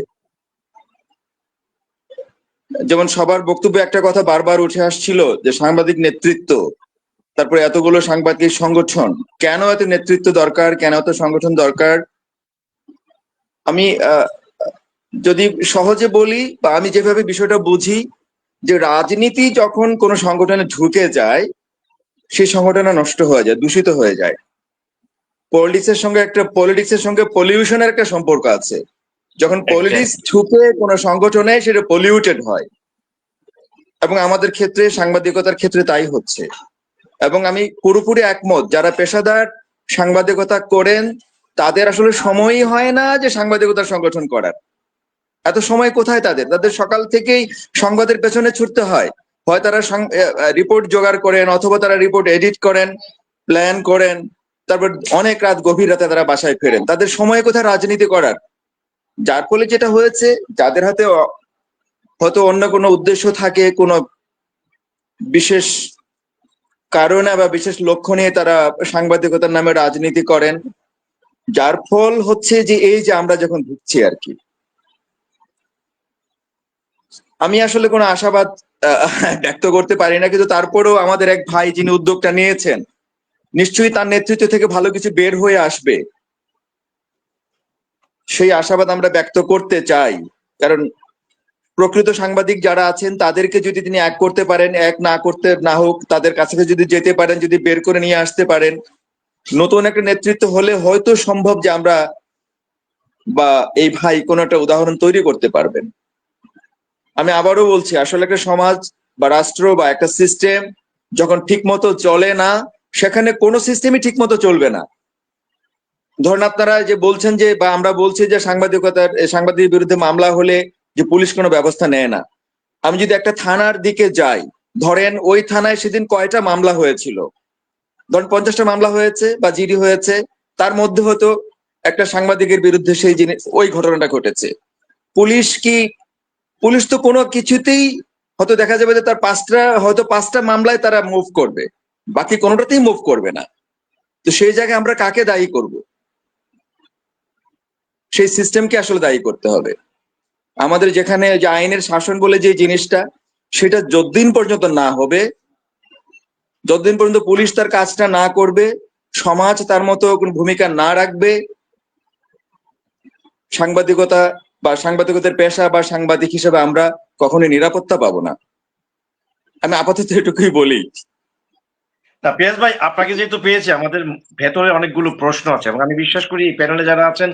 G: যেমন সবার বক্তব্যে একটা কথা বারবার উঠে আসছিল যে সাংবাদিক নেতৃত্ব, তারপরে এতগুলো সাংবাদিক সংগঠন, কেন এত নেতৃত্ব দরকার, কেন এত সংগঠন দরকার। আমি যদি সহজে বলি বা আমি যেভাবে বিষয়টা বুঝি, যে রাজনীতি যখন কোনো সংগঠনে ঢুকে যায়, সেই সংগঠনটা নষ্ট হয়ে যায়, দূষিত হয়ে যায়। পলিটিক্সের সঙ্গে পলিউশনের একটা সম্পর্ক আছে। যখন পলিটিক্স ঢুকে কোনো সংগঠনে, সেটা পলিউটেড হয়, এবং আমাদের ক্ষেত্রে সাংবাদিকতার ক্ষেত্রে তাই হচ্ছে। এবং আমি পুরোপুরি একমত, যারা পেশাদার সাংবাদিকতা করেন তাদের আসলে সময়ই হয় না যে সাংবাদিকতার সংগঠন করার। এত সময় কোথায় তাদের? তাদের সকাল থেকেই সংবাদের পেছনে ছুটতে হয়। হয় তারা রিপোর্ট জোগাড় করেন, অথবা তারা রিপোর্ট এডিট করেন, প্ল্যান করেন, তারপর অনেক রাত, গভীর রাতে তারা বাসায় ফেরেন। তাদের সময় কোথায় রাজনীতি করার? যার ফলে যেটা হয়েছে, যাদের হাতে হয়তো অন্য কোনো উদ্দেশ্য থাকে, কোনো বিশেষ কারণে বা বিশেষ লক্ষ্য নিয়ে তারা সাংবাদিকতার নামে রাজনীতি করেন, যার ফল হচ্ছে যে এই যে আমরা যখন ভুগছি আর কি। আমি আসলে কোনো আশাবাদ ব্যক্ত করতে পারি না, কিন্তু তারপরেও আমাদের এক ভাই যিনি উদ্যোগটা নিয়েছেন, নিশ্চয়ই তার নেতৃত্ব থেকে ভালো কিছু বের হয়ে আসবে, সেই আশাবাদ আমরা ব্যক্ত করতে চাই। কারণ প্রকৃত সাংবাদিক যারা আছেন তাদেরকে যদি তিনি এক করতে পারেন, এক না করতে না হোক, তাদের কাছে যদি যেতে পারেন, যদি বের করে নিয়ে আসতে পারেন, নতুন একটা নেতৃত্ব হলে হয়তো সম্ভব যে আমরা বা এই ভাই কোনো একটা উদাহরণ তৈরি করতে পারবেন। আমি আবারও বলছি, আসলে একটা সমাজ বা রাষ্ট্র বা একটা সিস্টেম যখন ঠিক মতো চলে না, সেখানে কোনো সিস্টেমই ঠিক মতো চলবে না। ধরেন আপনারা যে বলছেন যে, বা আমরা বলছি যে সাংবাদিকের বিরুদ্ধে মামলা হলে যে পুলিশ কোনো ব্যবস্থা নেয় না। আমি যদি একটা থানার দিকে যাই, ধরেন ওই থানায় সেদিন কয়টা মামলা হয়েছিল, ধরেন 50টা মামলা হয়েছে বা জিডি হয়েছে, তার মধ্যে হয়তো একটা সাংবাদিকের বিরুদ্ধে সেই জিনিস, ওই ঘটনাটা ঘটেছে। পুলিশ তো কোনো কিছুতেই, হয়তো দেখা যাবে যে তার পাঁচটা মামলায় তারা মুভ করবে, বাকি কোনোটাতেই মুভ করবে না। তো সেই জায়গায় আমরা কাকে দায়ী করব? সেই সিস্টেমকে আসলে দায়ী করতে হবে। আমাদের যেখানে যে আইনের শাসন বলে যে জিনিসটা, সেটা যতদিন পর্যন্ত না হবে, যতদিন পর্যন্ত পুলিশ তার কাজটা না করবে, সমাজ তার মতো কোনো ভূমিকা না রাখবে, সাংবাদিকতা বা সাংবাদিকতার পেশা বা সাংবাদিক হিসেবে আমরা কখনোই নিরাপত্তা পাবো না। আমি আপাতত এটুকুই বলি।
A: না পিয়াস ভাই, আপনাকে যেহেতু পেয়েছে, আমাদের ভেতরে অনেকগুলো প্রশ্ন আছে, এবং আমি বিশ্বাস করি এই প্যানেলে যারা আছেন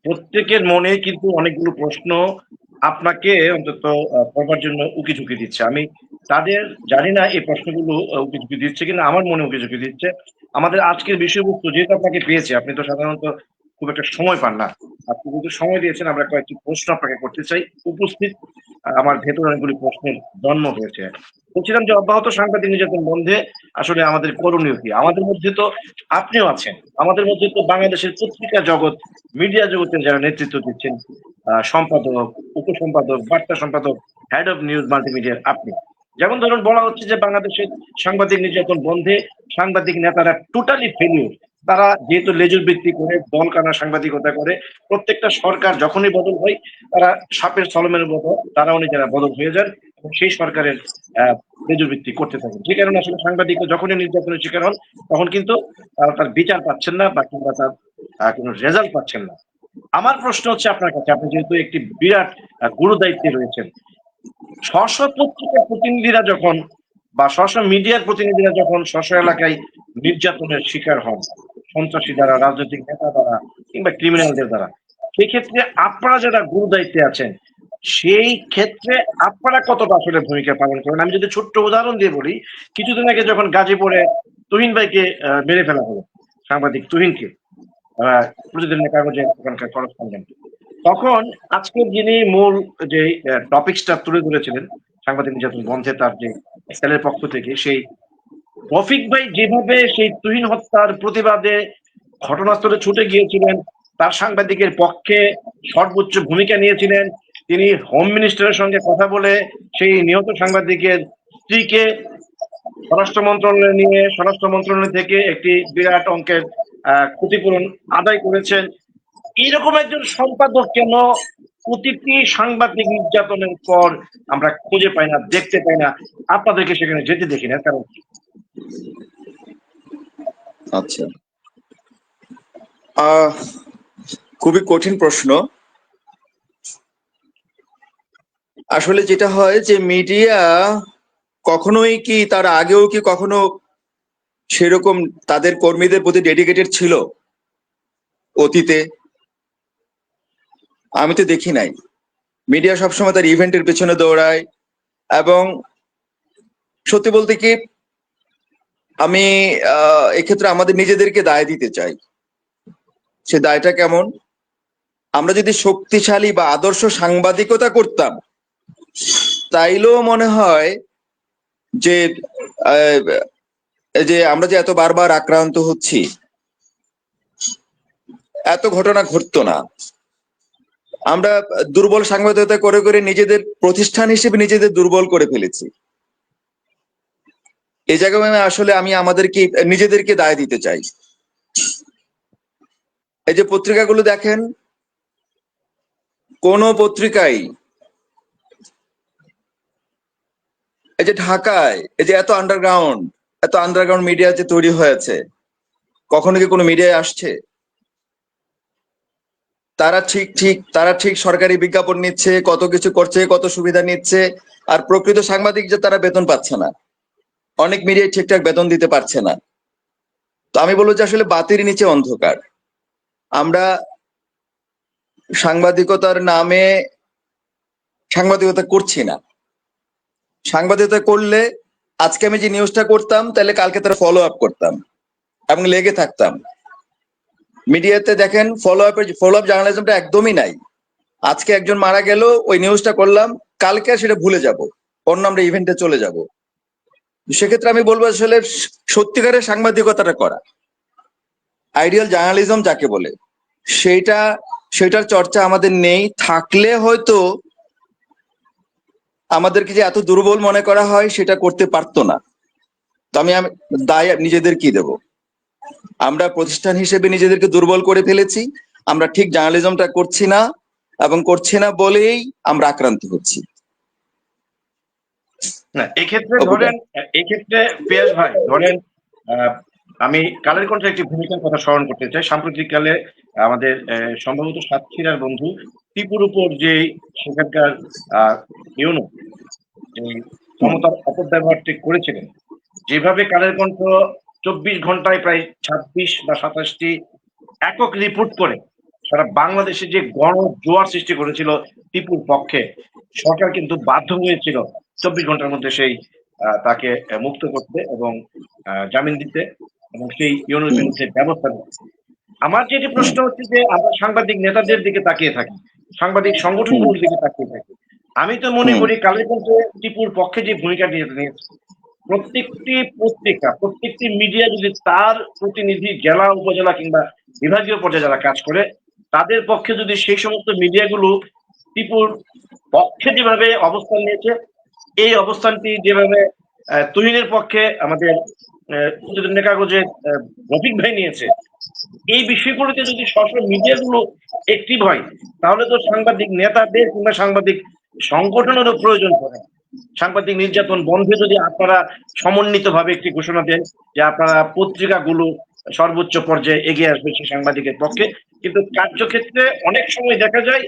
A: প্রত্যেকের মনে কিন্তু অনেকগুলো প্রশ্ন আপনাকে অন্তত করবার জন্য উকি ঝুঁকি দিচ্ছে। আমি তাদের জানি না এই প্রশ্নগুলো উকি ঝুঁকি দিচ্ছে কিনা, আমার মনে উকি ঝুঁকি দিচ্ছে। আমাদের আজকের বিষয়বস্তু যেহেতু আপনাকে পেয়েছে, আপনি তো সাধারণত খুব একটা সময় পান না, আপনি কিন্তু সময় দিয়েছেন, আমরা কয়েকটি প্রশ্ন আপনাকে করতে চাই। উপস্থিত আমার ভেতরে অনেকগুলি প্রশ্নের জন্ম হয়েছে। বলছিলাম যে অব্যাহত সাংবাদিক নির্যাতন বন্ধে আসলে আমাদের করণীয় কি? আমাদের মধ্যে তো আপনিও আছেন, আমাদের মধ্যে তো বাংলাদেশের পত্রিকা জগৎ, মিডিয়া জগতের যারা নেতৃত্ব দিচ্ছেন, সম্পাদক, উপসম্পাদক, বার্তা সম্পাদক, হেড অফ নিউজ মাল্টিমিডিয়ার আপনি। যেমন ধরুন বলা হচ্ছে যে বাংলাদেশের সাংবাদিক নির্যাতন বন্ধে সাংবাদিক নেতারা টোটালি ফেলিওর, তারা যেহেতু লেজুর ভিত্তি করে দল কানা সাংবাদিকতা করে, প্রত্যেকটা সরকার যখনই বদল হয় তারা সাপের সলমের মতো তারাও নিজেরা বদল হয়ে যান এবং সেই সরকারের লেজুর ভিত্তি করতে থাকেন। যে কারণে আসলে সাংবাদিকরা যখনই নির্যাতনের শিকার হন তখন কিন্তু তার বিচার পাচ্ছেন না বা কিংবা তার কোনো রেজাল্ট পাচ্ছেন না। আমার প্রশ্ন হচ্ছে আপনার কাছে, আপনি যেহেতু একটি বিরাট গুরু দায়িত্বে রয়েছেন, স্ব পত্রিকার প্রতিনিধিরা যখন বা স্ব মিডিয়ার প্রতিনিধিরা যখন স্ব এলাকায় নির্যাতনের শিকার হন, সন্ত্রাসী দ্বারা, রাজনৈতিক নেতা দ্বারা কিংবা ক্রিমিনালদের দ্বারা, সেই ক্ষেত্রে আপনারা যারা গুরু দায়িত্বে আছেন সেই ক্ষেত্রে আপনারা কতটা আসলে ভূমিকা পালন করেন? আমি যদি ছোট্ট উদাহরণ দিয়ে বলি, কিছুদিন আগে যখন গাজীপুরে তুহিন ভাইকে মেরে ফেলা হলো, সাংবাদিক তুহিনকে, প্রতিদিনের কাগজে ওখানকার করেসপন্ডেন্ট, তখন আজকের যিনি মূল যে টপিকসটা তুলে ধরেছিলেন সাংবাদিক নির্যাতন বন্ধে তার যে সেলের পক্ষ থেকে, সেই রফিক ভাই যেভাবে সেই তুহিন হত্যার প্রতিবাদে ঘটনাস্থলে ছুটে গিয়েছিলেন, তার সাংবাদিকের পক্ষে সর্বোচ্চ ভূমিকা নিয়েছিলেন, তিনি হোম মিনিস্টারের সঙ্গে কথা বলে সেই নিহত সাংবাদিকের স্ত্রীকে স্বরাষ্ট্র মন্ত্রণালয়ে নিয়ে স্বরাষ্ট্র মন্ত্রণালয় থেকে একটি বিরাট অঙ্কের ক্ষতিপূরণ আদায় করেছেন। এইরকম একজন সম্পাদক কেন প্রতিটি সাংবাদিক নির্যাতনের পর আমরা খুঁজে পাই না, দেখতে পাই না, আপনাদেরকে সেখানে যেতে দেখি না? কারণ
G: আচ্ছা, খুবই কঠিন প্রশ্ন। আসলে যেটা হয় যে মিডিয়া কখনোই কি তার আগেও কি কখনো সেরকম তাদের কর্মীদের প্রতি ডেডিকেটেড ছিল অতীতে? আমি তো দেখি নাই। মিডিয়া সবসময় তার ইভেন্টের পেছনে দৌড়ায়, এবং সত্যি বলতে কি আমি এক্ষেত্রে আমাদের নিজেদেরকে দায় দিতে চাই। সে দায়টা কেমন? আমরা যদি শক্তিশালী বা আদর্শ সাংবাদিকতা করতাম তাইলেও মনে হয় যে যে আমরা যে এত বারবার আক্রান্ত হচ্ছি, এত ঘটনা ঘটতো না। আমরা দুর্বল সাংবাদিকতা করে করে নিজেদের প্রতিষ্ঠান হিসেবে নিজেদের দুর্বল করে ফেলেছি। এই জায়গায় আসলে আমি আমাদেরকে নিজেদেরকে দায় দিতে চাই। এই যে পত্রিকাগুলো দেখেন, কোন পত্রিকায়, এই যে ঢাকায় এই যে এত আন্ডারগ্রাউন্ড মিডিয়া যে তৈরি হয়েছে, কখনো কি কোনো মিডিয়ায় আসছে? তারা ঠিক সরকারি বিজ্ঞাপন নিচ্ছে, কত কিছু করছে, কত সুবিধা নিচ্ছে, আর প্রকৃত সাংবাদিক যে তারা বেতন পাচ্ছে না। অনেক মিডিয়ায় ঠিকঠাক বেতন দিতে পারছে না। তো আমি বলবো যে আসলে বাতির নিচে অন্ধকার। আমরা সাংবাদিকতার নামে সাংবাদিকতা করছি না। সাংবাদিকতা করলে আজকে আমি যে নিউজটা করতাম তাহলে কালকে তারা ফলো আপ করতাম এবং লেগে থাকতাম। মিডিয়াতে দেখেন ফলো আপ জার্নালিজমটা একদমই নাই। আজকে একজন মারা গেল, ওই নিউজটা করলাম, কালকে সেটা ভুলে যাব, অন্য আমরা ইভেন্টে চলে যাব। সেক্ষেত্রে আমি বলবো আসলে সত্যিকারের সাংবাদিকতাটা করা, আইডিয়াল জার্নালিজম যাকে বলে, সেটার চর্চা আমাদের নেই। থাকলে হয়তো আমাদেরকে যে এত দুর্বল মনে করা হয় সেটা করতে পারতো না। তো আমি দায় নিজেদেরকেই দেব। আমরা প্রতিষ্ঠান হিসেবে নিজেদেরকে দুর্বল করে ফেলেছি। আমরা ঠিক জার্নালিজমটা করছি না, এবং করছি না বলেই আমরা আক্রান্ত হচ্ছি।
A: না, এক্ষেত্রে ধরেন, এক্ষেত্রে পিয়াস ভাই ধরেন, আমি কালের কণ্ঠে একটি ভূমিকার কথা স্মরণ করতে চাই। সাম্প্রতিক কালে আমাদের সম্ভবত সাতক্ষীরার বন্ধু টিপুর উপর যে সেখানকার ইউনো এই ক্ষমতার অপব্যবহারটি করেছিলেন, যেভাবে কালের কণ্ঠ 24 ঘন্টায় প্রায় 26 বা 27টি একক রিপোর্ট করে সারা বাংলাদেশে যে গণ জোয়ার সৃষ্টি করেছিল টিপুর পক্ষে, সরকার কিন্তু বাধ্য হয়েছিল 24 ঘন্টার মধ্যে সেই তাকে মুক্ত করতে এবং জামিন দিতে এবং সেই ইউনোর বিরুদ্ধে ব্যবস্থা নিতে। আমার যেটি প্রশ্ন হচ্ছে যে আমরা সাংবাদিক নেতাদের দিকে তাকিয়ে থাকি, সাংবাদিক সংগঠনগুলোর দিকে তাকিয়ে থাকি। আমি তো মনে করি কালের কণ্ঠে টিপুর পক্ষে যে ভূমিকা নিয়েছে, প্রত্যেকটি পত্রিকা, প্রত্যেকটি মিডিয়া যদি তার প্রতিনিধি জেলা, উপজেলা কিংবা বিভাগীয় পর্যায়ে যারা কাজ করে, তাদের পক্ষে যদি সেই সমস্ত মিডিয়াগুলো টিপুর পক্ষে যেভাবে অবস্থান নিয়েছে, এই অবস্থানটি যেভাবে তুহিনের পক্ষে আমাদের প্রতিদিনের কাগজে রফিক ভাই নিয়েছে। এই বিষয়গুলোতে যদি সোশ্যাল মিডিয়াগুলো অ্যাক্টিভ হয় তাহলে তো সাংবাদিক নেতাদের কিংবা সাংবাদিক সংগঠনেরও প্রয়োজন পড়ে না। সাংবাদিক নির্যাতন বন্ধে যদি আপনারা সমন্বিতভাবে একটি ঘোষণা দেন যে আপনারা পত্রিকাগুলো সর্বোচ্চ পর্যায়ে এগিয়ে আসবে সেই সাংবাদিকের পক্ষে, কিন্তু কার্যক্ষেত্রে অনেক সময় দেখা যায়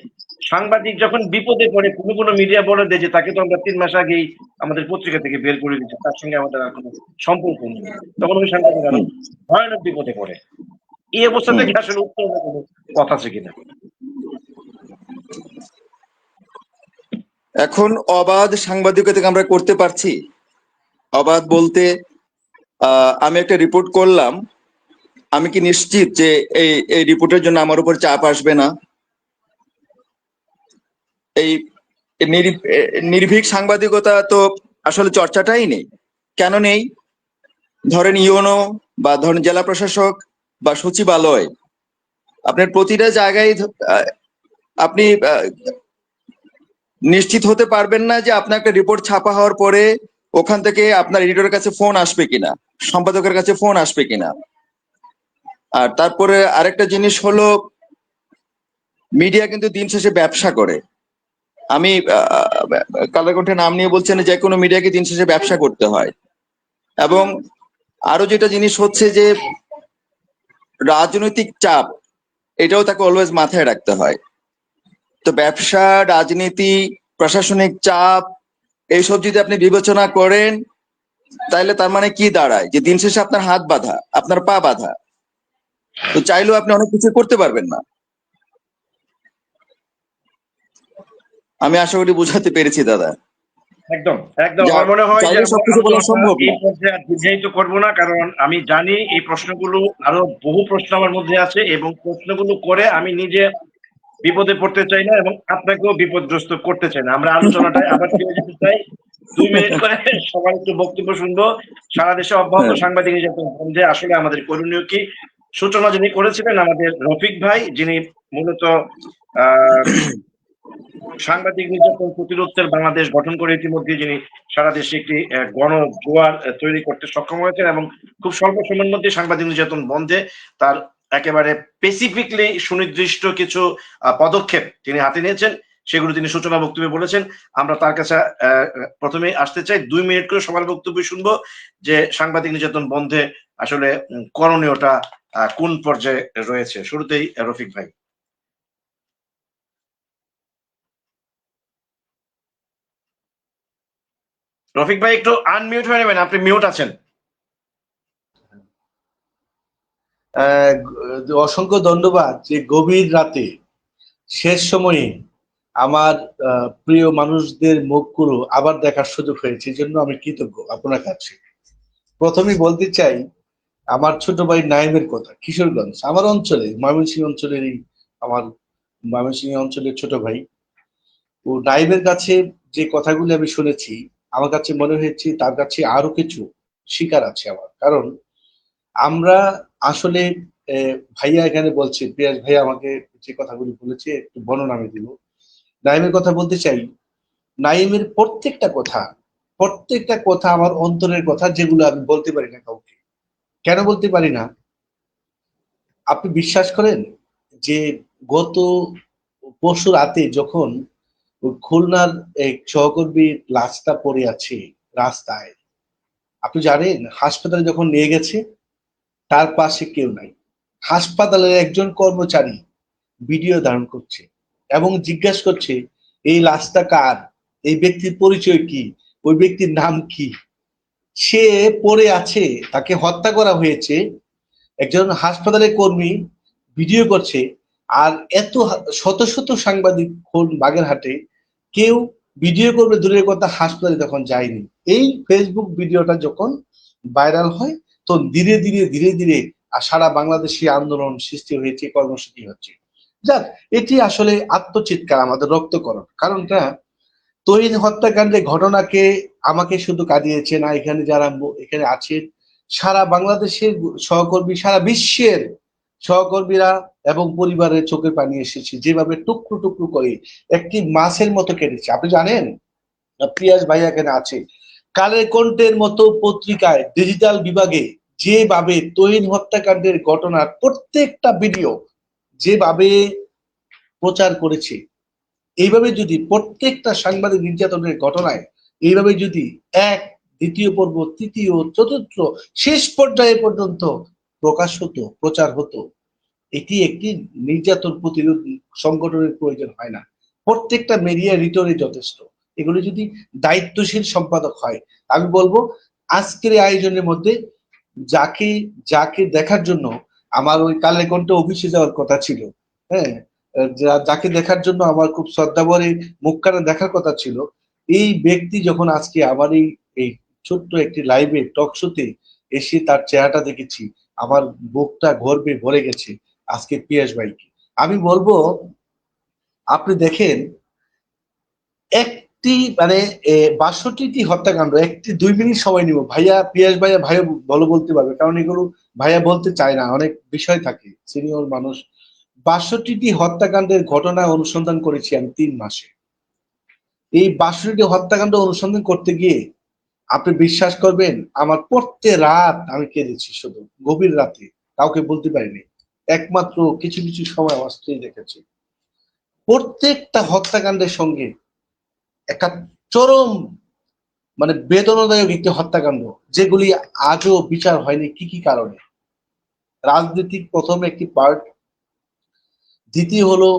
A: সাংবাদিক যখন বিপদে পড়ে কোনো কোনো মিডিয়া বলে দেয় যে তাকে তো আমরা 3 মাস আগেই আমাদের পত্রিকা থেকে বের করে দিচ্ছি, তার সঙ্গে আমাদের আর কোনো সম্পর্ক নেই, তখন ওই সাংবাদিক আরো ভয়ানক বিপদে পড়ে। এই অবস্থা থেকে আসলে উত্তরণের কোনো পথ আছে কিনা?
G: এখন অবাধ সাংবাদিকতা আমরা করতে পারছি? অবাধ বলতে আমি একটা রিপোর্ট করলাম, আমি কি নিশ্চিত যে এই রিপোর্টের জন্য আমার উপর চাপ আসবে না? এই নির্ভীক সাংবাদিকতা তো আসলে চর্চাটাই নেই। কেন নেই? ধরেন ইউনো বা ধরেন জেলা প্রশাসক বা সচিবালয়, আপনার প্রতিটা জায়গায় আপনি নিশ্চিত হতে পারবেন না যে আপনার একটা রিপোর্ট ছাপা হওয়ার পরে ওখান থেকে আপনার এডিটরের কাছে ফোন আসবে কিনা, সম্পাদকের কাছে ফোন আসবে কিনা। আর তারপরে আরেকটা জিনিস হলো, মিডিয়া কিন্তু দিন শেষে ব্যবসা করে। আমি কালের কণ্ঠে নাম নিয়ে বলছেন, যে কোনো মিডিয়াকে দিন শেষে ব্যবসা করতে হয়। এবং আরো যেটা জিনিস হচ্ছে যে রাজনৈতিক চাপ, এটাও তাকে অলওয়েজ মাথায় রাখতে হয়। তো ব্যবসা, রাজনীতি, প্রশাসনিক চাপ এইসব যদি আপনি বিবেচনা করেন, তাহলে তার মানে কি দাঁড়ায় যে দিন শেষে আপনার হাত বাঁধা, আপনার পা বাঁধা। তো চাইলেও আপনি অনেক কিছু করতে পারবেন না। আমি আশা করি বুঝাতে পেরেছি দাদা।
A: একদম একদম আমার মনে হয় যে
G: চাইলে সবকিছু বলা সম্ভব
A: এই
G: না।
A: পর্যায়ে আর দীর্ঘায়িত করবো না, কারণ আমি জানি এই প্রশ্নগুলো, আরো বহু প্রশ্ন আমার মধ্যে আছে এবং প্রশ্নগুলো করে আমি নিজে বিপদে পড়তে চাই না এবং আপনাকেও বিপদগ্রস্ত করতে চাই না। আমরা আলোচনাটায় আবার ফিরে যেতে চাই। 2 মিনিট করে সবার একটু বক্তব্য শুনবো। সারা দেশে অব্যাহত সাংবাদিক নির্যাতন বন্ধে আসলে আমাদের করণীয় কি? সূচনা যিনি করেছিলেন আমাদের রফিক ভাই, যিনি মূলত সাংবাদিক নির্যাতন প্রতিরোধের বাংলাদেশ গঠন করে ইতিমধ্যে যিনি সারা দেশে একটি গণ জোয়ার তৈরি করতে সক্ষম হয়েছেন এবং খুব স্বল্প সময়ের মধ্যে সাংবাদিক নির্যাতন বন্ধে তার একেবারে স্পেসিফিকলি সুনির্দিষ্ট কিছু পদক্ষেপ তিনি হাতে নিয়েছেন, সেগুলো তিনি সূচনা বক্তব্যে বলেছেন। আমরা তার কাছে প্রথমে আসতে চাই, 2 মিনিট করে সবার বক্তব্য শুনবো যে সাংবাদিক নির্যাতন বন্ধে আসলে করণীয়টা কোন পর্যায়ে রয়েছে। শুরুতেই রফিক ভাই। রফিক ভাই একটু আনমিউট হয়ে নেবেন, আপনি মিউট আছেন।
B: অসংখ্য ধন্যবাদ যে গভীর রাতে শেষ সময়ে আমার প্রিয় মানুষদের মুখগুলো আবার দেখার সুযোগ হয়েছে, এই জন্য আমি কৃতজ্ঞ আপনার কাছে। প্রথমেই বলতে চাই আমার ছোট ভাই নাইমের কথা। কিশোরগঞ্জ আমার অঞ্চলে, ময়মনসিংহ অঞ্চলেরই, আমার ময়মনসিংহ অঞ্চলের ছোট ভাই। ও নাইমের কাছে যে কথাগুলো আমি শুনেছি, আমার কাছে মনে হয়েছে তার কাছে আরো কিছু শিকার আছে আমার। কারণ আমরা আসলে ভাইয়া এখানে বলছে, পিয়াস ভাইয়া আমাকে যে কথাগুলি বলেছে একটু বর্ণনা আমি দিব। নাইমের কথা বলতে চাই, নাইমের প্রত্যেকটা কথা আমার অন্তরের কথা, যেগুলো আমি বলতে পারি না কাউকে। কেন বলতে পারি না? আপনি বিশ্বাস করেন যে গত পরশু রাতে যখন খুলনার এক সহকর্মীর লাশটা পড়ে আছে রাস্তায়, আপনি জানেন হাসপাতালে যখন নিয়ে গেছে তার পাশে কেউ নাই। হাসপাতালের একজন কর্মচারী ভিডিও ধারণ করছে এবং জিজ্ঞাসা করছে এই লাশটা কার, এই ব্যক্তির পরিচয় কি, ওই ব্যক্তির নাম কি। সে পড়ে আছে, তাকে হত্যা করা হয়েছে, একজন হাসপাতালের কর্মী ভিডিও করছে। আর এত শত শত সাংবাদিক বাগেরহাটে, কেউ ভিডিও করবে দূরের কথা, হাসপাতালে তখন যায়নি। এই ফেসবুক ভিডিওটা যখন ভাইরাল হয় তো ধীরে ধীরে আর সারা বাংলাদেশে আন্দোলন সৃষ্টি হয়েছে, কর্মসূচি হচ্ছে। যাক, এটি আসলে আত্মচিৎকার, আমাদের রক্তকরণ। কারণটা, তহিদ হত্যাকাণ্ডের ঘটনাকে আমাকে শুধু কাঁদিয়েছে না, এখানে যারা এখানে আছেন সারা বাংলাদেশের সহকর্মী, সারা বিশ্বের সহকর্মীরা এবং পরিবারের চোখে পানি এসেছে। যেভাবে টুকরো টুকরো করে একটি মাছের মতো কেটেছে। আপনি জানেন পিয়াস ভাইয়া এখানে আছে, কালের কণ্ঠের মতো পত্রিকায় ডিজিটাল বিভাগে যেভাবে তহিন হত্যাকাণ্ডের ঘটনার প্রত্যেকটা ভিডিও যেভাবে প্রচার করেছে, এইভাবে যদি প্রত্যেকটা সাংবাদিক নির্যাতনের ঘটনায় এইভাবে যদি এক, দ্বিতীয় পর্ব, তৃতীয়, চতুর্থ, শেষ পর্যায়ে পর্যন্ত প্রকাশ হতো, প্রচার হতো, এটি একটি নির্যাতন প্রতিরোধ সংগঠনের প্রয়োজন হয় না। প্রত্যেকটা মিডিয়া রিটরে যথেষ্ট। এগুলো যদি দায়িত্বশীল সম্পাদক হয়, আমি বলবো আজকের এই আয়োজনের মধ্যে যাকে যাকে দেখার জন্য আমার ওই কালের কণ্ঠে অফিসে যাওয়ার কথা ছিল, হ্যাঁ, যাকে দেখার জন্য আমার খুব শ্রদ্ধা ভরে মুখখানা দেখার কথা ছিল, এই ব্যক্তি যখন আজকে আমার এই ছোট্ট একটি লাইভে টক শোতে এসে তার চেহারাটা দেখেছি, আমার বুকটা গর্বে ভরে গেছে। আজকে পিয়াস ভাইকে আমি বলবো, আপনি দেখেন একটি মানে ৬২টি হত্যাকাণ্ড, একটি ২ মিনিট সময় নিব ভাইয়া, পিয়াস ভাইয়া ভাইয়া ভালো বলতে পারবে, কারণ এগুলো ভাইয়া বলতে চায় না, অনেক বিষয় থাকে, সিনিয়র মানুষ। ৬২টি হত্যাকাণ্ডের ঘটনা অনুসন্ধান করেছি আমি ৩ মাসে। এই ৬২টি হত্যাকাণ্ড অনুসন্ধান করতে গিয়ে আপনি বিশ্বাস করবেন, আমার প্রত্যেক রাত আমি কেঁদেছি, শুধু গভীর রাতে, কাউকে বলতে পারিনি, একমাত্র কিছু কিছু সময় আমার স্ত্রী দেখেছি। প্রত্যেকটা হত্যাকাণ্ডের সঙ্গে একটা চরম মানে বেদনাদায়ক একটি হত্যাকাণ্ড, যেগুলি আজও বিচার হয়নি। কি কি কারণে? রাজনৈতিক প্রথম একটি পার্ট, দ্বিতীয় হলো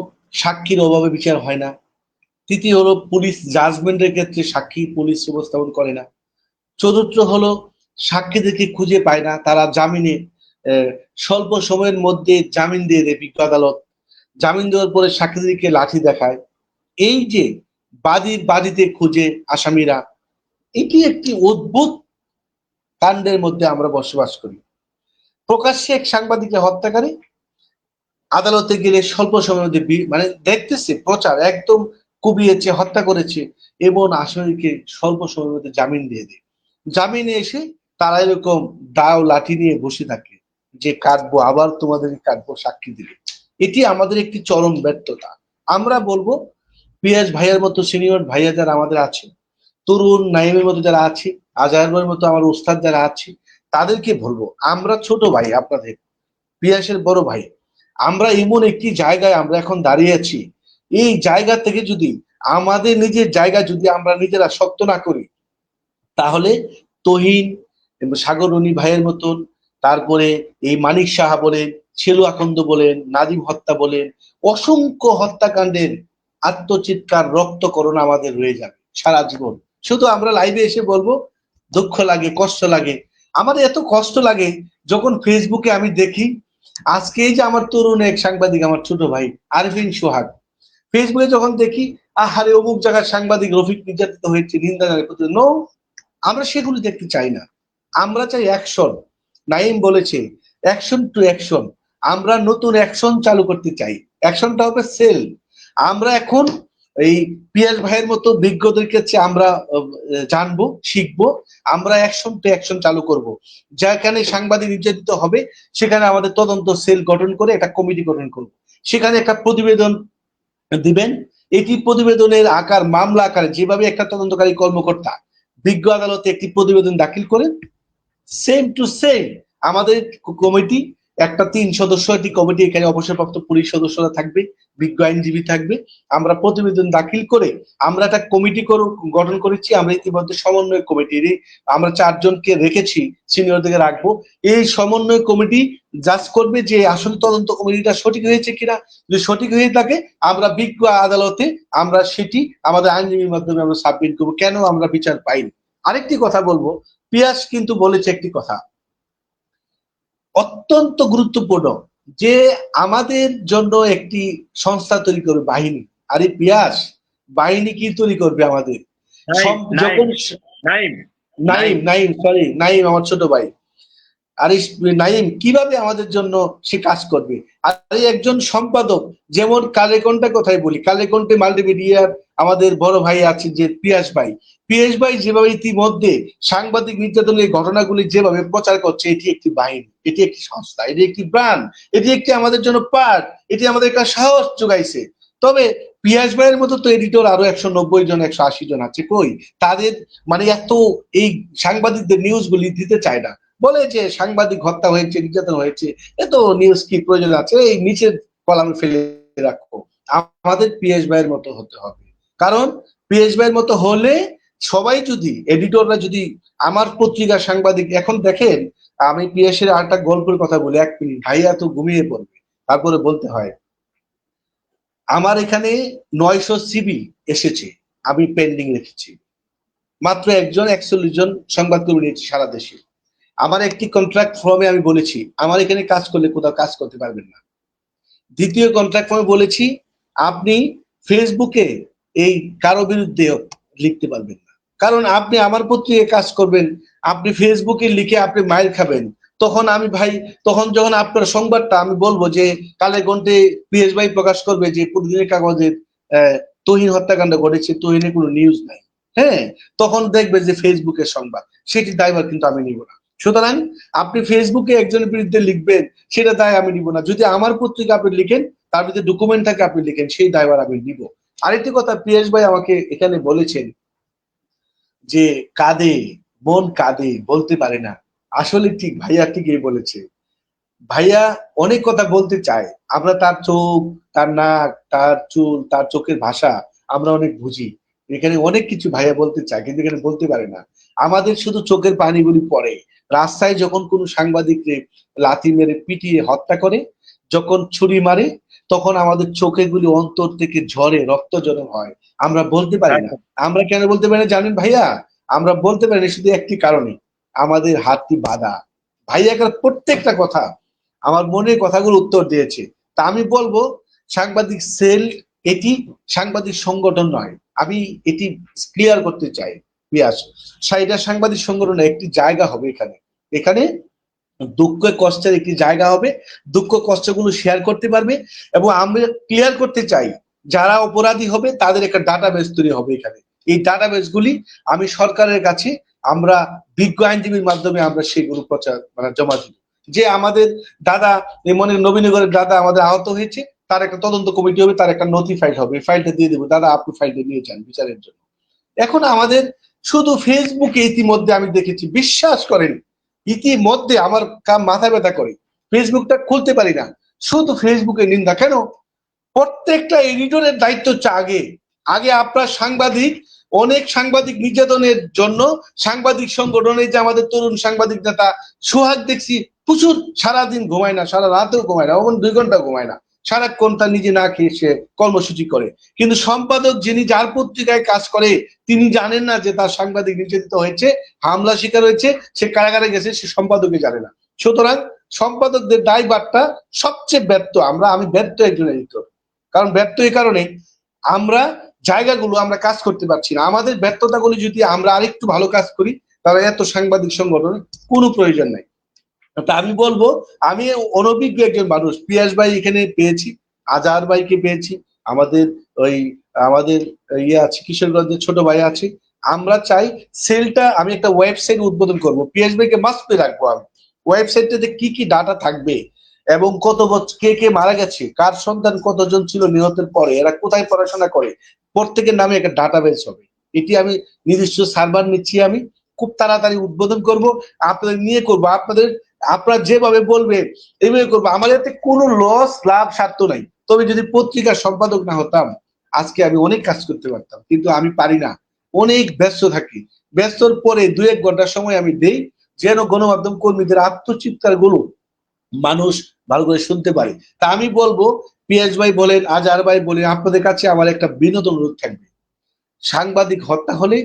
B: সাক্ষীর অভাবে বিচার হয় না, তৃতীয় হলো পুলিশ জাজমেন্টের ক্ষেত্রে সাক্ষী পুলিশ উপস্থাপন করে না, চতুর্থ হলো সাক্ষীদেরকে খুঁজে পায় না, তারা জামিনে স্বল্প সময়ের মধ্যে জামিন দিয়ে দেয় বিজ্ঞ আদালত, জামিন দেওয়ার পরে সাক্ষীদেরকে লাঠি দেখায়। এই যে বাদীতে খুঁজে আসামিরা, এটি একটি অদ্ভুত কাণ্ডের মধ্যে আমরা বসবাস করি। প্রকাশ্যে এক সাংবাদিককে হত্যাকারী আদালতে গেলে স্বল্প সময়ের মধ্যে মানে দেখতেছে প্রচার একদম কুবিয়েছে, হত্যা করেছে, এবং আসামিকে স্বল্প সময়ের মধ্যে জামিন দিয়ে দেয়। জামিনে এসে তারা এরকম দাও লাঠি নিয়ে বসে থাকে যে কাটবো, আবার তোমাদের কাটবো সাক্ষী দিলে। এটি আমাদের একটি চরম ব্যর্থতা। আমরা বলবো পিয়াস ভাইয়ার মতো সিনিয়র ভাইয়া যারা আমাদের আছে, তরুণ নাইমের মতো যারা আছে, আজহারের মতো আমার উস্তাদ যারা আছে, তাদেরকে বলবো, আমরা ছোট ভাই আপনাদের, পিয়াসের বড় ভাই, আমরা এমন একটি জায়গায় আমরা এখন দাঁড়িয়ে আছি, এই জায়গা থেকে যদি আমাদের নিজের জায়গা যদি আমরা নিজেরা শক্ত না করি, তাহলে তহিন এবং সাগররনি ভাইয়ের মতন, তারপরে এই মানিক সাহা বলেন, ছেলু আকন্দ বলেন, নাজিম হত্যা বলেন, অসংখ্য হত্যাকাণ্ডের আত্মচিৎকার রক্তকরণ আমাদের রয়ে যাবে সারা জীবন। শুধু আমরা লাইভে এসে বলবো দুঃখ লাগে, কষ্ট লাগে। আমাদের এত কষ্ট লাগে যখন ফেসবুকে আমি দেখি, আজকে এই যে আমার তরুণ এক সাংবাদিক, আমার ছোট ভাই আরফিন সোহাগ, ফেসবুকে যখন দেখি আহারে অমুক জায়গার সাংবাদিক রফিক নির্যাতিত হয়েছে, নিন্দা জানায়, নো, আমরা সেগুলো দেখতে চাই না। আমরা চাই অ্যাকশন। নাইম বলেছে অ্যাকশন টু অ্যাকশন। আমরা নতুন অ্যাকশন চালু করতে চাই। অ্যাকশনটা হবে সেল। আমরা এখন এই পিয়াস ভাইয়ের মতো বিজ্ঞদের কাছে আমরা জানবো, শিখবো। আমরা অ্যাকশন টু অ্যাকশন চালু করব। যেখানে সাংবাদিক নির্যাতিত হবে সেখানে আমাদের তদন্ত সেল গঠন করে একটা কমিটি গঠন করব। সেখানে একটা প্রতিবেদন দিবেন। এটি প্রতিবেদনের আকার মামলা আকারে, যেভাবে একটা তদন্তকারী কর্মকর্তা বিজ্ঞ আদালতে একটি প্রতিবেদন দাখিল করেন, সেম টু সেম আমাদের কমিটি, একটা ৩ সদস্য একটি কমিটি, এখানে অবসরপ্রাপ্ত পুলিশ সদস্যরা থাকবে, বিজ্ঞ আইনজীবী থাকবে। আমরা প্রতিবেদন দাখিল করে আমরা একটা কমিটি গঠন করেছি। আমরা ইতিমধ্যে সমন্বয় কমিটির আমরা ৪ জনকে রেখেছি, সিনিয়রদেরকে রাখবো। এই সমন্বয় কমিটি জাজ করবে যে আসলে তদন্ত কমিটিটা সঠিক হয়েছে কিনা। যদি সঠিক হয়ে থাকে আমরা বিজ্ঞ আদালতে আমরা সেটি আমাদের আইনজীবীর মাধ্যমে আমরা সাবমিট করবো, কেন আমরা বিচার পাইনি। আরেকটি কথা বলবো, পিয়াস কিন্তু বলেছে একটি কথা অত্যন্ত গুরুত্বপূর্ণ, যে আমাদের জন্য একটি সংস্থা তৈরি করবে, বাহিনী। আরে পিয়াস, বাহিনী কি তৈরি করবে আমাদের? যখন নাইম আমার ছোট ভাই, আর নাইম কিভাবে আমাদের জন্য সে কাজ করবে? আর একজন সম্পাদক, যেমন কালেকণ্ঠের কথাই বলি, কালেকণ্ঠে মাল্টিমিডিয়ার আমাদের বড় ভাই আছে যে পিয়াস ভাই যেভাবে ইতিমধ্যে সাংবাদিক নির্যাতনের ঘটনাগুলি যেভাবে প্রচার করছে, এটি একটি বাহিনী, এটি একটি সংস্থা, এটি একটি ব্রান্ড, এটি একটি আমাদের জন্য পার্ট, এটি আমাদের একটা সাহস যোগাইছে। তবে পিয়াস ভাইয়ের মতো তো এডিটর আরো 190 জন 180 জন আছে, কই তাদের মানে এত এই সাংবাদিকদের নিউজ গুলি দিতে চায় না, বলে যে সাংবাদিক হত্যা হয়েছে, নির্যাতন হয়েছে, এত নিউজ কি প্রয়োজন আছে, এই নিচের কলামে ফেলে রাখো। আমাদের পিয়াস ভাইয়ের মতো হতে হবে, কারণ পিয়াস ভাইয়ের মতো হলে সবাই যদি এডিটররা যদি আমার পত্রিকার সাংবাদিক, এখন দেখেন আমি পিয়াসের আরেকটা গল্পের কথা বলি, 1 মিনিট, ভাইয়া তো ঘুমিয়ে পড়বে, তারপরে বলতে হয়। আমার এখানে 900 সিবি এসেছে, আমি পেন্ডিং রেখেছি, মাত্র একজন 41 জন সংবাদকর্মী নিয়েছি সারা দেশে। আমার একটি কন্ট্রাক্ট ফর্মে আমি বলেছি আমার এখানে কাজ করলে কোথাও কাজ করতে পারবেন না। দ্বিতীয় কন্ট্রাক্ট ফর্মে বলেছি আপনি ফেসবুকে এই কারো বিরুদ্ধে লিখতে পারবেন না, কারণ আপনি আমার পত্রিকায় কাজ করবেন, আপনি ফেসবুকে লিখে আপনি মাইর খাবেন, তখন আমি ভাই, তখন যখন আপনার সংবাদটা আমি বলবো যে কালে ঘন্টে পিএস ভাই প্রকাশ করবে যে প্রতিদিনের কাগজের তুহিন হত্যাকাণ্ড ঘটেছে, তুহিনের কোনো নিউজ নাই, হ্যাঁ, তখন দেখবে যে ফেসবুকের সংবাদ, সেটি দায়ভার কিন্তু আমি নিব না। সুতরাং আপনি ফেসবুকে একজনের বিরুদ্ধে লিখবেন, সেটা দায় আমি নিব না। যদি আমার পত্রিকা আপনি লিখেন, তার ভিতরে ডকুমেন্ট থাকে আপনি লিখেন, সেই দায়ভার আমি নিব। আরেকটি কথা পিয়াস ভাই আমাকে এখানে বলেছেন যে কাঁদে, মন কাঁদে, বলতে পারে না। আসলে ঠিক ভাইয়া ঠিকই বলেছে, ভাইয়া অনেক কথা বলতে চায়, আমরা তার চোখ, তার নাক, তার চুল, তার চোখের ভাষা আমরা অনেক বুঝি, এখানে অনেক কিছু ভাইয়া বলতে চায় কিন্তু এখানে বলতে পারে না। আমাদের শুধু চোখের পানিগুলি পড়ে রাস্তায় যখন কোনো সাংবাদিককে লাথি মেরে পিটিয়ে হত্যা করে, যখন ছুরি মারে, তখন আমাদের চোখেগুলি অন্তর থেকে ঝরে, রক্ত জড়ো হয়, আমরা বলতে পারি না। আমরা কেন বলতে পারি না জানেন ভাইয়া? আমরা বলতে পারি না শুধু একটি কারণে, আমাদের হাতটি বাঁধা। ভাইয়া প্রত্যেকটা কথা আমার মনের কথাগুলো উত্তর দিয়েছে। তা আমি বলবো সাংবাদিক সেল এটি সাংবাদিক সংগঠন নয়, আমি এটি ক্লিয়ার করতে চাই পিয়াস, এটা সাংবাদিক সংগঠন একটি জায়গা হবে, এখানে এখানে দুঃখ কষ্টের একটি জায়গা হবে, দুঃখ কষ্টগুলো শেয়ার করতে পারবে, এবং আমরা ক্লিয়ার করতে চাই যারা অপরাধী হবে তাদের একটা ডাটাবেস তৈরি হবে এখানে। এই ডাটাবেস গুলি আমি সরকারের কাছে আমরা বিজ্ঞ আইনজীবীর মাধ্যমে আমরা সেগুলো প্রচার মানে জমা দিব, যে আমাদের দাদা মনে নবীনগরের দাদা আমাদের আহত হয়েছে, তার একটা তদন্ত কমিটি হবে, তার একটা নথি ফাইল হবে, ফাইলটা দিয়ে দেবো, দাদা আপনি ফাইলটা নিয়ে যান বিচারের জন্য। এখন আমাদের শুধু ফেসবুকে ইতিমধ্যে আমি দেখেছি, বিশ্বাস করেন ইতিমধ্যে আমার মাথা ব্যথা করে, ফেসবুকটা খুলতে পারি না, শুধু ফেসবুকে নিন্দা। কেন? প্রত্যেকটা এডিটরের দায়িত্ব হচ্ছে আগে আগে আপনার সাংবাদিক, অনেক সাংবাদিক নির্যাতনের জন্য সাংবাদিক সংগঠনে যে আমাদের তরুণ সাংবাদিক নেতা সোহাগ দেখছি প্রচুর সারাদিন ঘুমায় না, সারা রাতেও ঘুমায় না, এবং 2 ঘন্টা ঘুমায় না, সারাক্ষণ তার নিজে না খেয়ে সে কর্মসূচি করে। কিন্তু সম্পাদক যিনি যার পত্রিকায় কাজ করে তিনি জানেন না যে তার সাংবাদিক নির্যাতিত হয়েছে, হামলা শিকার হয়েছে, সে কারাগারে গেছে, সে সম্পাদকে জানে না। সুতরাং সম্পাদকদের দায়ভারটা সবচেয়ে ব্যর্থ, আমি ব্যর্থ একজন এডিটর, কারণ ব্যর্থ এই কারণে আমরা জায়গাগুলো আমরা কাজ করতে পারছি না। আমাদের ব্যর্থতাগুলো যদি আমরা আরেকটু ভালো কাজ করি তাহলে এত সাংবাদিক সংগঠনের কোনো প্রয়োজন নাই। তা আমি বলবো আমি অনভিজ্ঞ একজন মানুষ, পিয়াস ভাই এখানে পেয়েছি, আজহার ভাইকে পেয়েছি, আমাদের ওই আমাদের ইয়ে আছে কিশোরগঞ্জের ছোট ভাই আছে। আমরা চাই সেলটা, আমি একটা ওয়েবসাইট উদ্বোধন করব, পিয়াস ভাইকে মাস্ট পে রাখবো আমি, ওয়েবসাইটটাতে কি কি ডাটা থাকবে এবং কত বছর কে কে মারা গেছে, কার সন্তান কতজন ছিল নিহতের পরে, এরা কোথায় পড়াশোনা করে, প্রত্যেকের নামে একটা ডাটাবেস হবে। এটি আমি নিজস্ব সার্ভার নিচ্ছি, আমি খুব তাড়াতাড়ি উদ্বোধন করব, আপনাদের নিয়ে করব, আপনারা যেভাবে বলবেন এইভাবে করবো, আমার এতে কোনো লস লাভ স্বার্থ নাই। তবে যদি পত্রিকার সম্পাদক না হতাম আজকে আমি অনেক কাজ করতে পারতাম, কিন্তু আমি পারি না, অনেক ব্যস্ত থাকি। ব্যস্তর পরে 2-1 ঘন্টার সময় আমি দেই যেন গণমাধ্যম কর্মীদের আত্মচিৎকার গুলো মানুষ ভালো করে শুনতে পারে। তা আমি বলবো পিয়াস ভাই বলেন, আজহার ভাই বলেন, আপনাদের কাছে আমার একটা বিনোদ অনুরোধ থাকবে, সাংবাদিক হত্যা হলে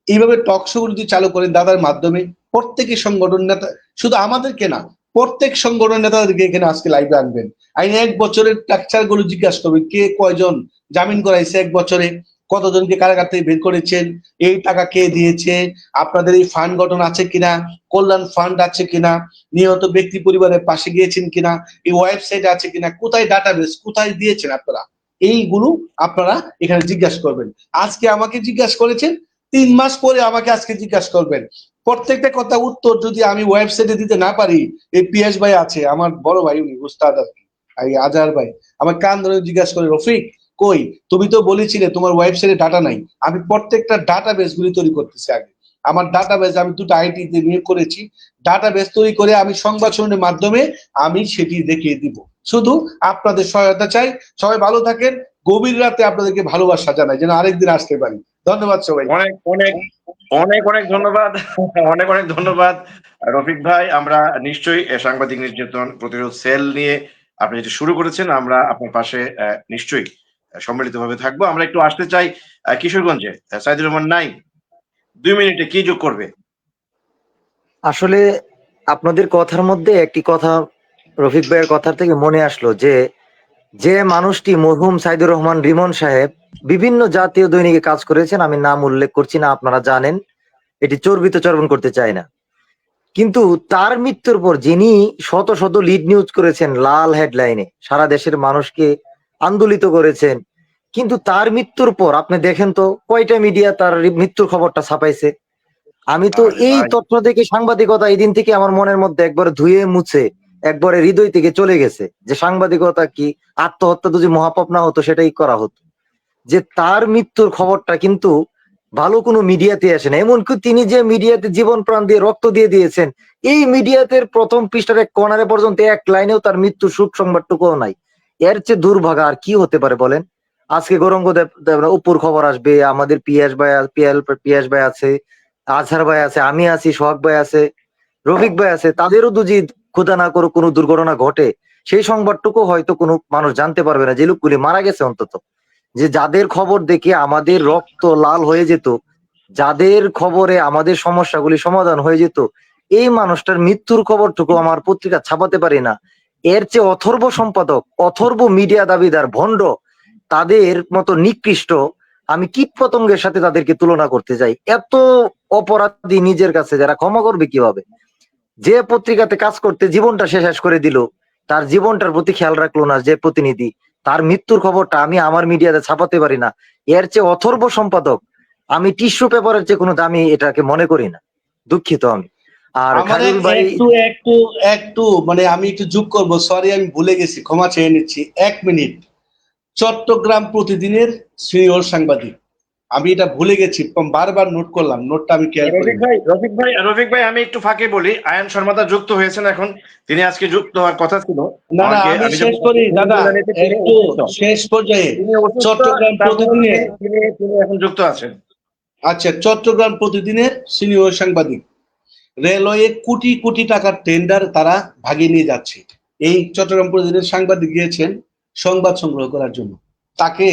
B: এইভাবে টক শো যদি চালু করেন দাদার মাধ্যমে, প্রত্যেকের সংগঠন নেতা, শুধু আমাদেরকে না, প্রত্যেক সংগঠন নেতাদেরকে এখানে আজকে লাইভে আনবেন, আইন 1 বছরের স্ট্রাকচার গুলো জিজ্ঞাসা করবেন, কে কয়জন জামিন করাইছে 1 বছরে, কতজনকে কারাগার থেকে বের করেছেন, এই টাকা কে দিয়েছে, আপনাদের এই ফান্ড গঠন আছে কিনা, কল্যাণ ফান্ড আছে কিনা, নিহত ব্যক্তি পরিবারের পাশে গিয়েছেন কিনা, এই ওয়েবসাইট আছে কিনা, কোথায় ডাটাবেস, কোথায় দিয়েছেন আপনারা, এইগুলো আপনারা এখানে জিজ্ঞাসা করবেন। আজকে আমাকে জিজ্ঞাসা করেছেন, 3 মাস পরে আমাকে আজকে জিজ্ঞাসা করবেন, প্রত্যেকটা কথা উত্তর যদি আমি ওয়েবসাইটে দিতে না পারি, এই পিয়াস ভাই আছে আমার বড় ভাই, উনি উস্তাদ আর কি, আজহার ভাই আমার কান ধরে জিজ্ঞাসা করে, রফিক কই তুমি তো বলেছিলে তোমার ওয়েবসাইটে ডাটা নাই। আমি প্রত্যেকটা ডাটাবেস গুলি তৈরি করতেছি আগে। আমার ডাটাবেস আমি দুটো আইটি তে নিয়োগ করেছি, ডাটাবেস তৈরি করে আমি সংবাদ সম্মেলনের মাধ্যমে আমি সেটি দেখিয়ে দিব। শুধু আপনাদের সহায়তা চাই। সবাই ভালো থাকেন। গভীর রাতে আপনাদেরকে ভালোবাসা জানাই, যেন আরেকদিন আসতে পারি। ধন্যবাদ সবাই।
A: অনেক অনেক অনেক অনেক ধন্যবাদ। অনেক অনেক ধন্যবাদ রফিক ভাই। আমরা নিশ্চয়ই সাংবাদিক নির্যাতন প্রতিরোধ সেল নিয়ে আপনি যেটা শুরু করেছেন, আমরা আপনার পাশে নিশ্চয়ই সম্মিলিতভাবে থাকবো। আমরা একটু আসতে চাই কিশোরগঞ্জে। সাইদুর রহমান নাই, 2 মিনিটে কি যোগ করবে?
D: আসলে আপনাদের কথার মধ্যে একটি কথা রফিক ভাইয়ের কথার থেকে মনে আসলো যে যে মানুষটি মরহুম সাইদুর রহমান রিমন সাহেব বিভিন্ন জাতীয় দৈনিকে কাজ করেছেন, আমি নাম উল্লেখ করছি না, আপনারা জানেন, এটি চর্বিত চর্বণ করতে চাই না, কিন্তু তার মৃত্যুর পর যিনি শত শত লিড নিউজ করেছেন, লাল হেডলাইনে সারা দেশের মানুষকে আন্দোলিত করেছেন, কিন্তু তার মৃত্যুর পর আপনি দেখেন তো কয়টা মিডিয়া তার মৃত্যুর খবরটা ছাপাইছে। আমি তো
A: আরে
D: এই
A: ভাই,
D: তথ্য থেকে সাংবাদিকতা এই দিন থেকে আমার মনের মধ্যে একবারে ধুয়ে মুছে একবারে হৃদয় থেকে চলে গেছে যে সাংবাদিকতা কি, আত্মহত্যা যদি মহাপাপ না হতো সেটাই করা হতো। যে তার মৃত্যুর খবরটা কিন্তু ভালো কোনো মিডিয়াতে আসে না, এমনকি তিনি যে মিডিয়াতে জীবন প্রাণ দিয়ে রক্ত দিয়ে দিয়েছেন এই মিডিয়াতে প্রথম পৃষ্ঠার এক কর্নারে পর্যন্ত এক লাইনেও তার মৃত্যুর সুখ সংবাদটুকুও নাই। এর চেয়ে দুর্ভাগা আর কি হতে পারে বলেন? আজকে গৌরঙ্গ উপর খবর আসবে, আমাদের পিয়াস ভাই আছে, আজহার ভাই আছে, আমি আছি, সোহাগ ভাই আছে, রফিক ভাই আছে, তাদেরও যদি খোদা না করুক কোনো দুর্ঘটনা ঘটে সেই সংবাদটুকু হয়তো কোনো মানুষ জানতে পারবে না, যে লোকগুলি মারা গেছে অন্তত, যে যাদের খবর দেখে আমাদের রক্ত লাল হয়ে যেত, যাদের খবরে আমাদের সমস্যাগুলি সমাধান হয়ে যেত, এই মানুষটার মৃত্যুর খবরটুকু আমার পত্রিকা ছাপাতে পারি না। এর চেয়ে অথর্ব সম্পাদক, অথর্ব মিডিয়া দাবিদার ভণ্ড, তাদের মতো নিকৃষ্ট আমি কীট পতঙ্গের সাথে তাদেরকে তুলনা করতে যাই। এত অপরাধী নিজের কাছে যারা ক্ষমা করবে কিভাবে? যে পত্রিকাতে কাজ করতে জীবনটা শেষ করে দিল, তার জীবনটার প্রতি খেয়াল রাখলো না যে প্রতিনিধি, তার মৃত্যুর খবরটা আমি আমার মিডিয়াতে ছাপাতে পারি না। এর চেয়ে অথর্ব সম্পাদক আমি টিস্যু পেপারের চেয়ে কোনো দামি এটাকে মনে করি না। দুঃখিত আমি। আর
B: আমার
D: খায়রুল ভাই,
B: একটু মানে আমি একটু যোগ করবো, সরি আমি ভুলে গেছি, ক্ষমা চেয়ে নিচ্ছি। 1 মিনিট। চট্টগ্রাম প্রতিদিনের সিনিয়র সাংবাদিক, আমি এটা ভুলে গেছি, বারবার নোট করলাম, নোটটা আমি কেয়ার করি।
A: রফিক ভাই আমি একটু ফাঁকে বলি, আয়ন শর্মাদা যুক্ত হয়েছেন এখন, তিনি আজকে যুক্ত হওয়ার কথা ছিল।
B: না না, আমি শেষ করি দাদা, একটু শেষ পর্যায়ে।
A: তিনি অসুস্থ,
B: চট্টগ্রাম
A: তারপরেও
B: প্রতিদিনের,
A: তিনি এখন যুক্ত আছেন।
B: আচ্ছা, চট্টগ্রাম প্রতিদিনের সিনিয়র সাংবাদিক, রেলওয়ে কোটি কোটি টাকার টেন্ডার তারা ভাগিয়ে নিয়ে যাচ্ছে। এই চট্টগ্রাম প্রতিদিনের সাংবাদিক গিয়েছেন সংবাদ সংগ্রহ করার জন্য, তাকে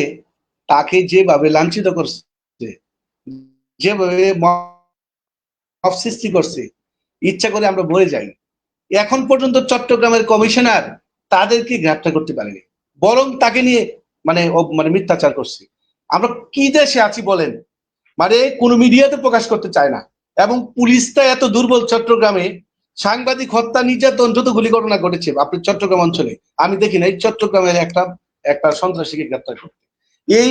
B: তাকে যেভাবে লাঞ্ছিত করছে, যেভাবে মব সৃষ্টি করছে, ইচ্ছা করে আমরা বলে যাই। এখন পর্যন্ত চট্টগ্রামের কমিশনার তাদেরকে গ্রেপ্তার করতে পারেনি, বরং তাকে নিয়ে মানে মিথ্যাচার করছে। আমরা কি দেশে আছি বলেন? মানে কোনো মিডিয়াতে প্রকাশ করতে চায় না, এবং পুলিশটা এত দুর্বল। চট্টগ্রামে সাংবাদিক হত্যা, নির্যাতন, যত গুলি ঘটনা ঘটেছে আপনি চট্টগ্রাম অঞ্চলে, আমি দেখি নাই চট্টগ্রামের একটা সন্ত্রাসীকে গ্রেপ্তার করতে। এই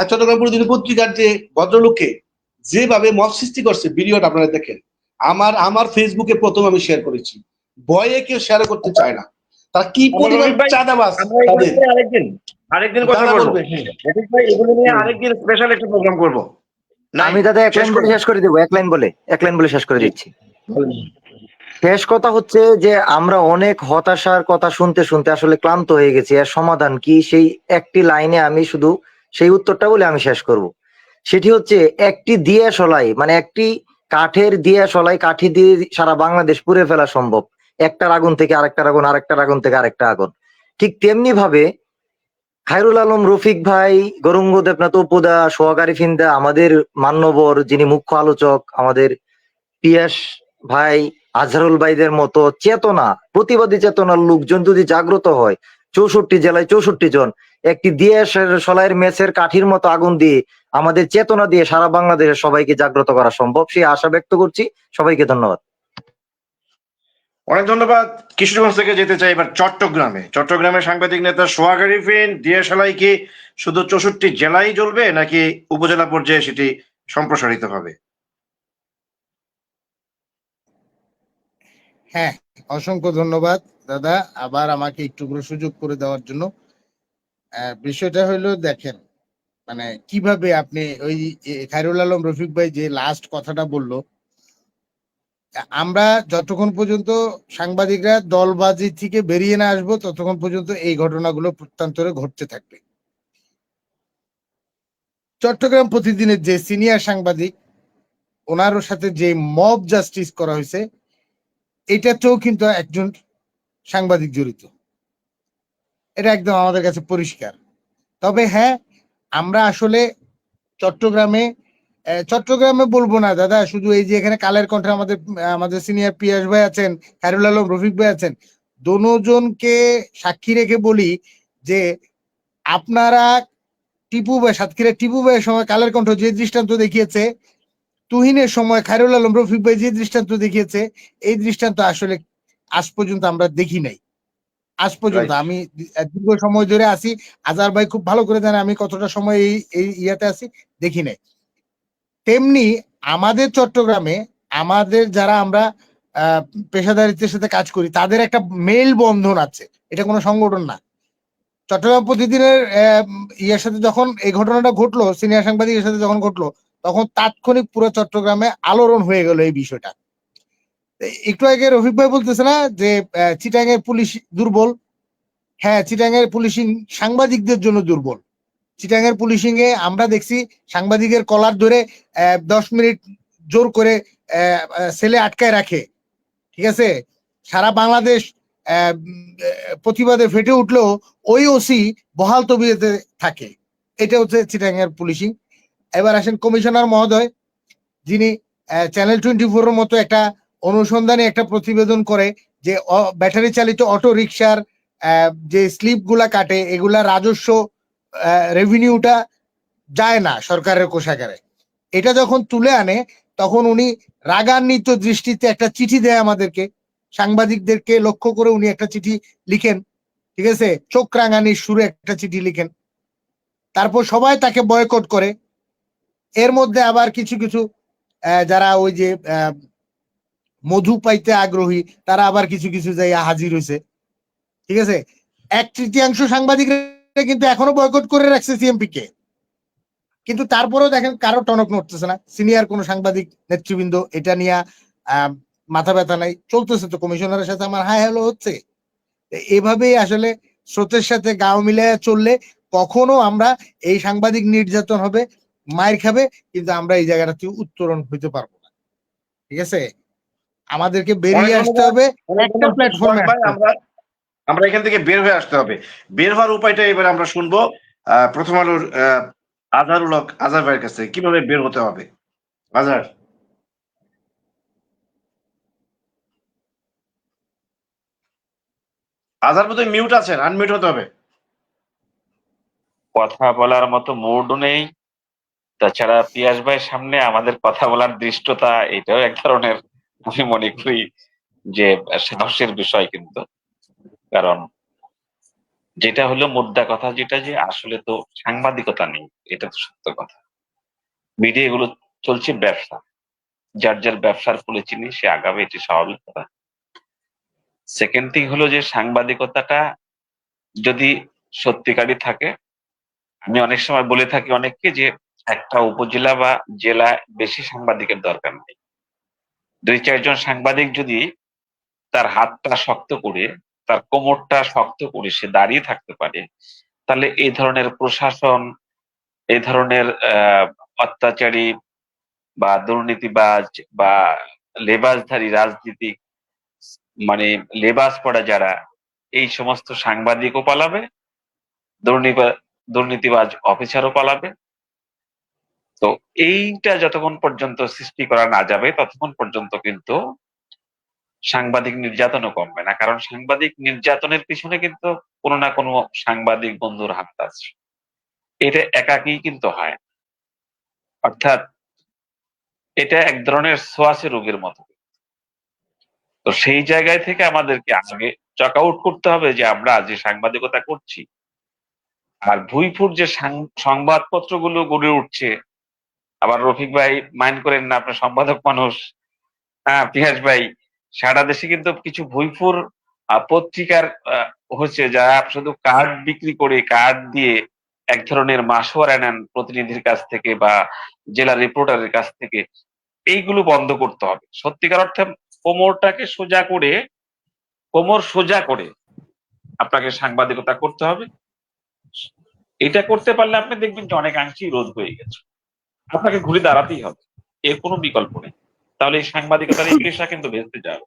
B: চট্টগ্রাম প্রতিদিন পত্রিকার যে ভদ্রলোককে যেভাবে মব সৃষ্টি করছে, ভিডিওটা আপনারা দেখেন। আমার ফেসবুকে প্রথম আমি শেয়ার করেছি, ভয়ে কেউ শেয়ার করতে চায় না। তারা কি পরিমাণ চাঁদাবাজ তাদের।
A: আরেকদিন কথা
B: দাদা
A: বলবো
B: বলবে,
A: রফিক ভাই, এগুলো নিয়ে আরেকদিন স্পেশাল একটা প্রোগ্রাম করবো। নাই,
D: আমি দাদা এক লাইন বলে শেষ করে দিব, এক লাইন বলে শেষ করে দিচ্ছি। শেষ কথা হচ্ছে যে আমরা অনেক হতাশার কথা শুনতে শুনতে আসলে ক্লান্ত হয়ে গেছি। এর সমাধান কি, সেই একটি লাইনে আমি শুধু সেই উত্তরটা বলে আমি শেষ করব। সেটি হচ্ছে একটি দিয়াশলাই, মানে একটি কাঠের দিয়াশলাই কাঠি দিয়ে সারা বাংলাদেশ পুড়ে ফেলা সম্ভব। একটার আগুন থেকে আরেকটার আগুন, আরেকটার আগুন থেকে আরেকটা আগুন। ঠিক তেমনি ভাবে খায়রুল আলম, রফিক ভাই, গৌরঙ্গ দেবনাথ, উপদা, সোহাগ আরিফিনদা, আমাদের মান্যবর যিনি মুখ্য আলোচক আমাদের পিয়াস ভাই, আজহারুল ভাইদের মতো চেতনা, প্রতিবাদী চেতনার লোকজন যদি জাগ্রত হয়, 64 জেলায় 64 জন একটি দিয়ে সলাইয়ের মেসের কাঠির মতো আগুন দিয়ে আমাদের চেতনা দিয়ে সারা বাংলাদেশের সবাইকে জাগ্রত করা সম্ভব, সেই আশা ব্যক্ত করছি। সবাইকে ধন্যবাদ।
A: অনেক ধন্যবাদ। কিশোরগঞ্জ থেকে যেতে চাই এবার চট্টগ্রামের সাংবাদিক নেতা সোহাগ আরিফিন, দিয়াশালাই কি শুধু 64 জেলায় জ্বলবে নাকি উপজেলা পর্যায়ে সেটি সম্প্রসারিত হবে?
E: হ্যাঁ, অসংখ্য ধন্যবাদ দাদা, আবার আমাকে একটু করে সুযোগ করে দেওয়ার জন্য। বিষয়টা হলো দেখেন, মানে কিভাবে আপনি ওই খায়রুল আলম রফিক ভাই যে লাস্ট কথাটা বললো, আমরা যতক্ষণ পর্যন্ত সাংবাদিকরা দলবাজি থেকে বেরিয়ে না আসবো ততক্ষণ পর্যন্ত এই ঘটনাগুলো প্রত্যান্তরে ঘটতে থাকবে। চট্টগ্রাম প্রতিদিনের যে সিনিয়র সাংবাদিক, ওনার সাথে যে মব জাস্টিস করা হয়েছে, এটাতেও কিন্তু একজন সাংবাদিক জড়িত, এটা একদম আমাদের কাছে পরিষ্কার। তবে হ্যাঁ, আমরা আসলে চট্টগ্রামে বলবো না দাদা, শুধু এই যে এখানে কালের কণ্ঠে আমাদের সিনিয়র পিয়াস ভাই আছেন, খায়রুল আলম রফিক ভাই আছেন, দোনোজনকে সাক্ষী রেখে বলি যে আপনারা সাতক্ষীরা টিপু ভাইয়ের সময় কালের কণ্ঠ যে দৃষ্টান্ত দেখিয়েছে, তুহিনের সময় খায়রুল আলম রফিক ভাই যে দৃষ্টান্ত দেখিয়েছে, এই দৃষ্টান্ত আসলে আজ পর্যন্ত আমরা দেখি নাই। আজ পর্যন্ত
A: Right.
E: আমি দীর্ঘ সময় ধরে আছি, আজহার ভাই খুব ভালো করে জানে আমি কতটা সময় এই ইয়াতে আছি, দেখি নাই। তেমনি আমাদের চট্টগ্রামে আমাদের যারা আমরা পেশাদারিত্বের সাথে কাজ করি, তাদের একটা মেল বন্ধন আছে, এটা কোনো সংগঠন না। চট্টগ্রাম প্রতিদিনের ইয়ের সাথে যখন এই ঘটনাটা ঘটলো, সিনিয়র সাংবাদিকের সাথে যখন ঘটলো, তখন তাৎক্ষণিক পুরো চট্টগ্রামে আলোড়ন হয়ে গেল এই বিষয়টা। একটু আগে রফিক ভাই বলতেছে না যে চিটাং এর পুলিশ দুর্বল। হ্যাঁ, চিটাং এর পুলিশিং সাংবাদিকদের জন্য দুর্বল। চিটাং এর পুলিশিং এ আমরা দেখছি সাংবাদিকের কলার ধরে 10 মিনিট জোর করে সেলে আটকায় রাখে, ঠিক আছে? সারা বাংলাদেশ প্রতিবাদে ফেটে উঠলেও ওই ওসি বহাল তবিয়তে থাকে। এটা হচ্ছে চিটাং এর পুলিশিং। এবার আসেন কমিশনার মহোদয়, যিনি চ্যানেল 24 এর মতো একটা অনুসন্ধানে একটা প্রতিবেদন করে যে ব্যাটারি চালিত অটো রিক্সার যে স্লিপ গুলা কাটে, এগুলা রাজস্ব রেভিনিউটা যায় না সরকারের কোষাগারে। এটা যখন তুলে আনে তখন উনি রাগান্বিত দৃষ্টিতে একটা চিঠি দেয় আমাদেরকে, সাংবাদিকদেরকে লক্ষ্য করে উনি একটা চিঠি লিখেন, ঠিক আছে? চোখ রাঙানির সুরে একটা চিঠি লিখেন। তারপর সবাই তাকে বয়কট করে। এর মধ্যে আবার কিছু কিছু যারা ওই যে মধু পাইতে আগ্রহী, তারা আবার কিছু কিছু জায়গায় হাজির হয়েছে, ঠিক আছে? 1/3 সাংবাদিকরা কিন্তু এখনো বয়কট করে রাখছে সিএমপি কে, কিন্তু তারপরেও দেখেন কারো টনক নড়তেছে না। সিনিয়র কোন সাংবাদিক নেতৃবৃন্দ এটা নিয়ে মাথা ব্যথা নাই, চলতেছে তো, কমিশনারের সাথে আমার হাই হ্যালো হচ্ছে। এভাবেই আসলে স্রোতের সাথে গাও মিলাইয়া চললে কখনো আমরা এই সাংবাদিক নির্যাতন হবে, মায়ের খাবে, কিন্তু আমরা এই জায়গাটা থেকে উত্তরণ হইতে পারবো না, ঠিক আছে? আমাদেরকে বেরিয়ে
A: অনেক
E: আসতে
A: ধন্যবাদ,
E: হবে,
A: অনেক
E: একটা
A: ধন্যবাদ
E: প্ল্যাটফর্মে
A: ভাই।
E: আসতে হবে।
A: আমরা এখান থেকে বের হয়ে আসতে হবে। বের হওয়ার উপায়টা এবার আমরা শুনবো প্রথম আলোর আজহার ভাইয়ের কাছে, কিভাবে বের হতে হবে। আজহার। আজহার বোধহয় মিউট আছেন, আনমিউট হতে হবে।
F: কথা বলার মতো মুডও নেই, তাছাড়া পিয়াস ভাইয়ের সামনে আমাদের কথা বলার দৃষ্টতা, এটাও এক ধরনের আমি মনে করি যে সাহসের বিষয়। কিন্তু কারণ যেটা হলো মুদ্রা কথা, যেটা যে আসলে তো সাংবাদিকতা নেই, এটা তো সত্য কথা। মিডিয়া এগুলো চলছে ব্যবসা, যার যার ব্যবসার ফলে চিনি সে আগাবে, এটি স্বাভাবিক কথা। সেকেন্ড থিং হলো যে সাংবাদিকতাটা যদি সত্যিকারই থাকে, আমি অনেক সময় বলে থাকি অনেককে যে একটা উপজেলা বা জেলায় বেশি সাংবাদিকের দরকার নেই। 2-4 জন সাংবাদিক যদি তার হাতটা শক্ত করে, তার কোমরটা শক্ত করে সে দাঁড়িয়ে থাকতে পারে, তাহলে এই ধরনের প্রশাসন, এই ধরনের অত্যাচারী বা দুর্নীতিবাজ বা লেবাসধারী রাজনীতিক, মানে লেবাস পড়া যারা, এই সমস্ত সাংবাদিকও পালাবে, দুর্নীতিবাজ অফিসারও পালাবে। তো এইটা যতক্ষণ পর্যন্ত সৃষ্টি করা না যাবে ততক্ষণ পর্যন্ত কিন্তু সাংবাদিক নির্যাতনও কমবে না। কারণ সাংবাদিক নির্যাতনের পিছনে কিন্তু কোনো না কোনো সাংবাদিক বন্ধুর হাত আছে, এটা একাকী কিন্তু হয়। অর্থাৎ এটা এক ধরনের ছোঁয়াচে রোগের মতো। তো সেই জায়গায় থেকে আমাদেরকে আগে চক আউট করতে হবে যে আমরা যে সাংবাদিকতা করছি, আর ভুইফুট যে সংবাদপত্রগুলো গড়ে উঠছে। আবার রফিক ভাই মাইন্ড করেন না, আপনার সম্পাদক মানুষ, হ্যাঁ পিয়াস ভাই, সারা দেশে কিন্তু কিছু ভুইফুর পত্রিকার হচ্ছে যারা শুধু কার্ড বিক্রি করে কার্ড দিয়ে এক ধরনের মাসোয়ারা নেন প্রতিনিধির কাছ থেকে বা জেলা রিপোর্টারের কাছ থেকে, এইগুলো বন্ধ করতে হবে। সত্যিকার অর্থে কোমর সোজা করে আপনাকে সাংবাদিকতা করতে হবে। এটা করতে পারলে আপনি দেখবেন যে অনেকাংশেই রোধ হয়ে গেছে। আপনাকে ঘুরে দাঁড়াতেই হবে, এর কোনো বিকল্প নেই। তাহলে এই সাংবাদিকতার এই পেশা কিন্তু ভেস্তে যাবে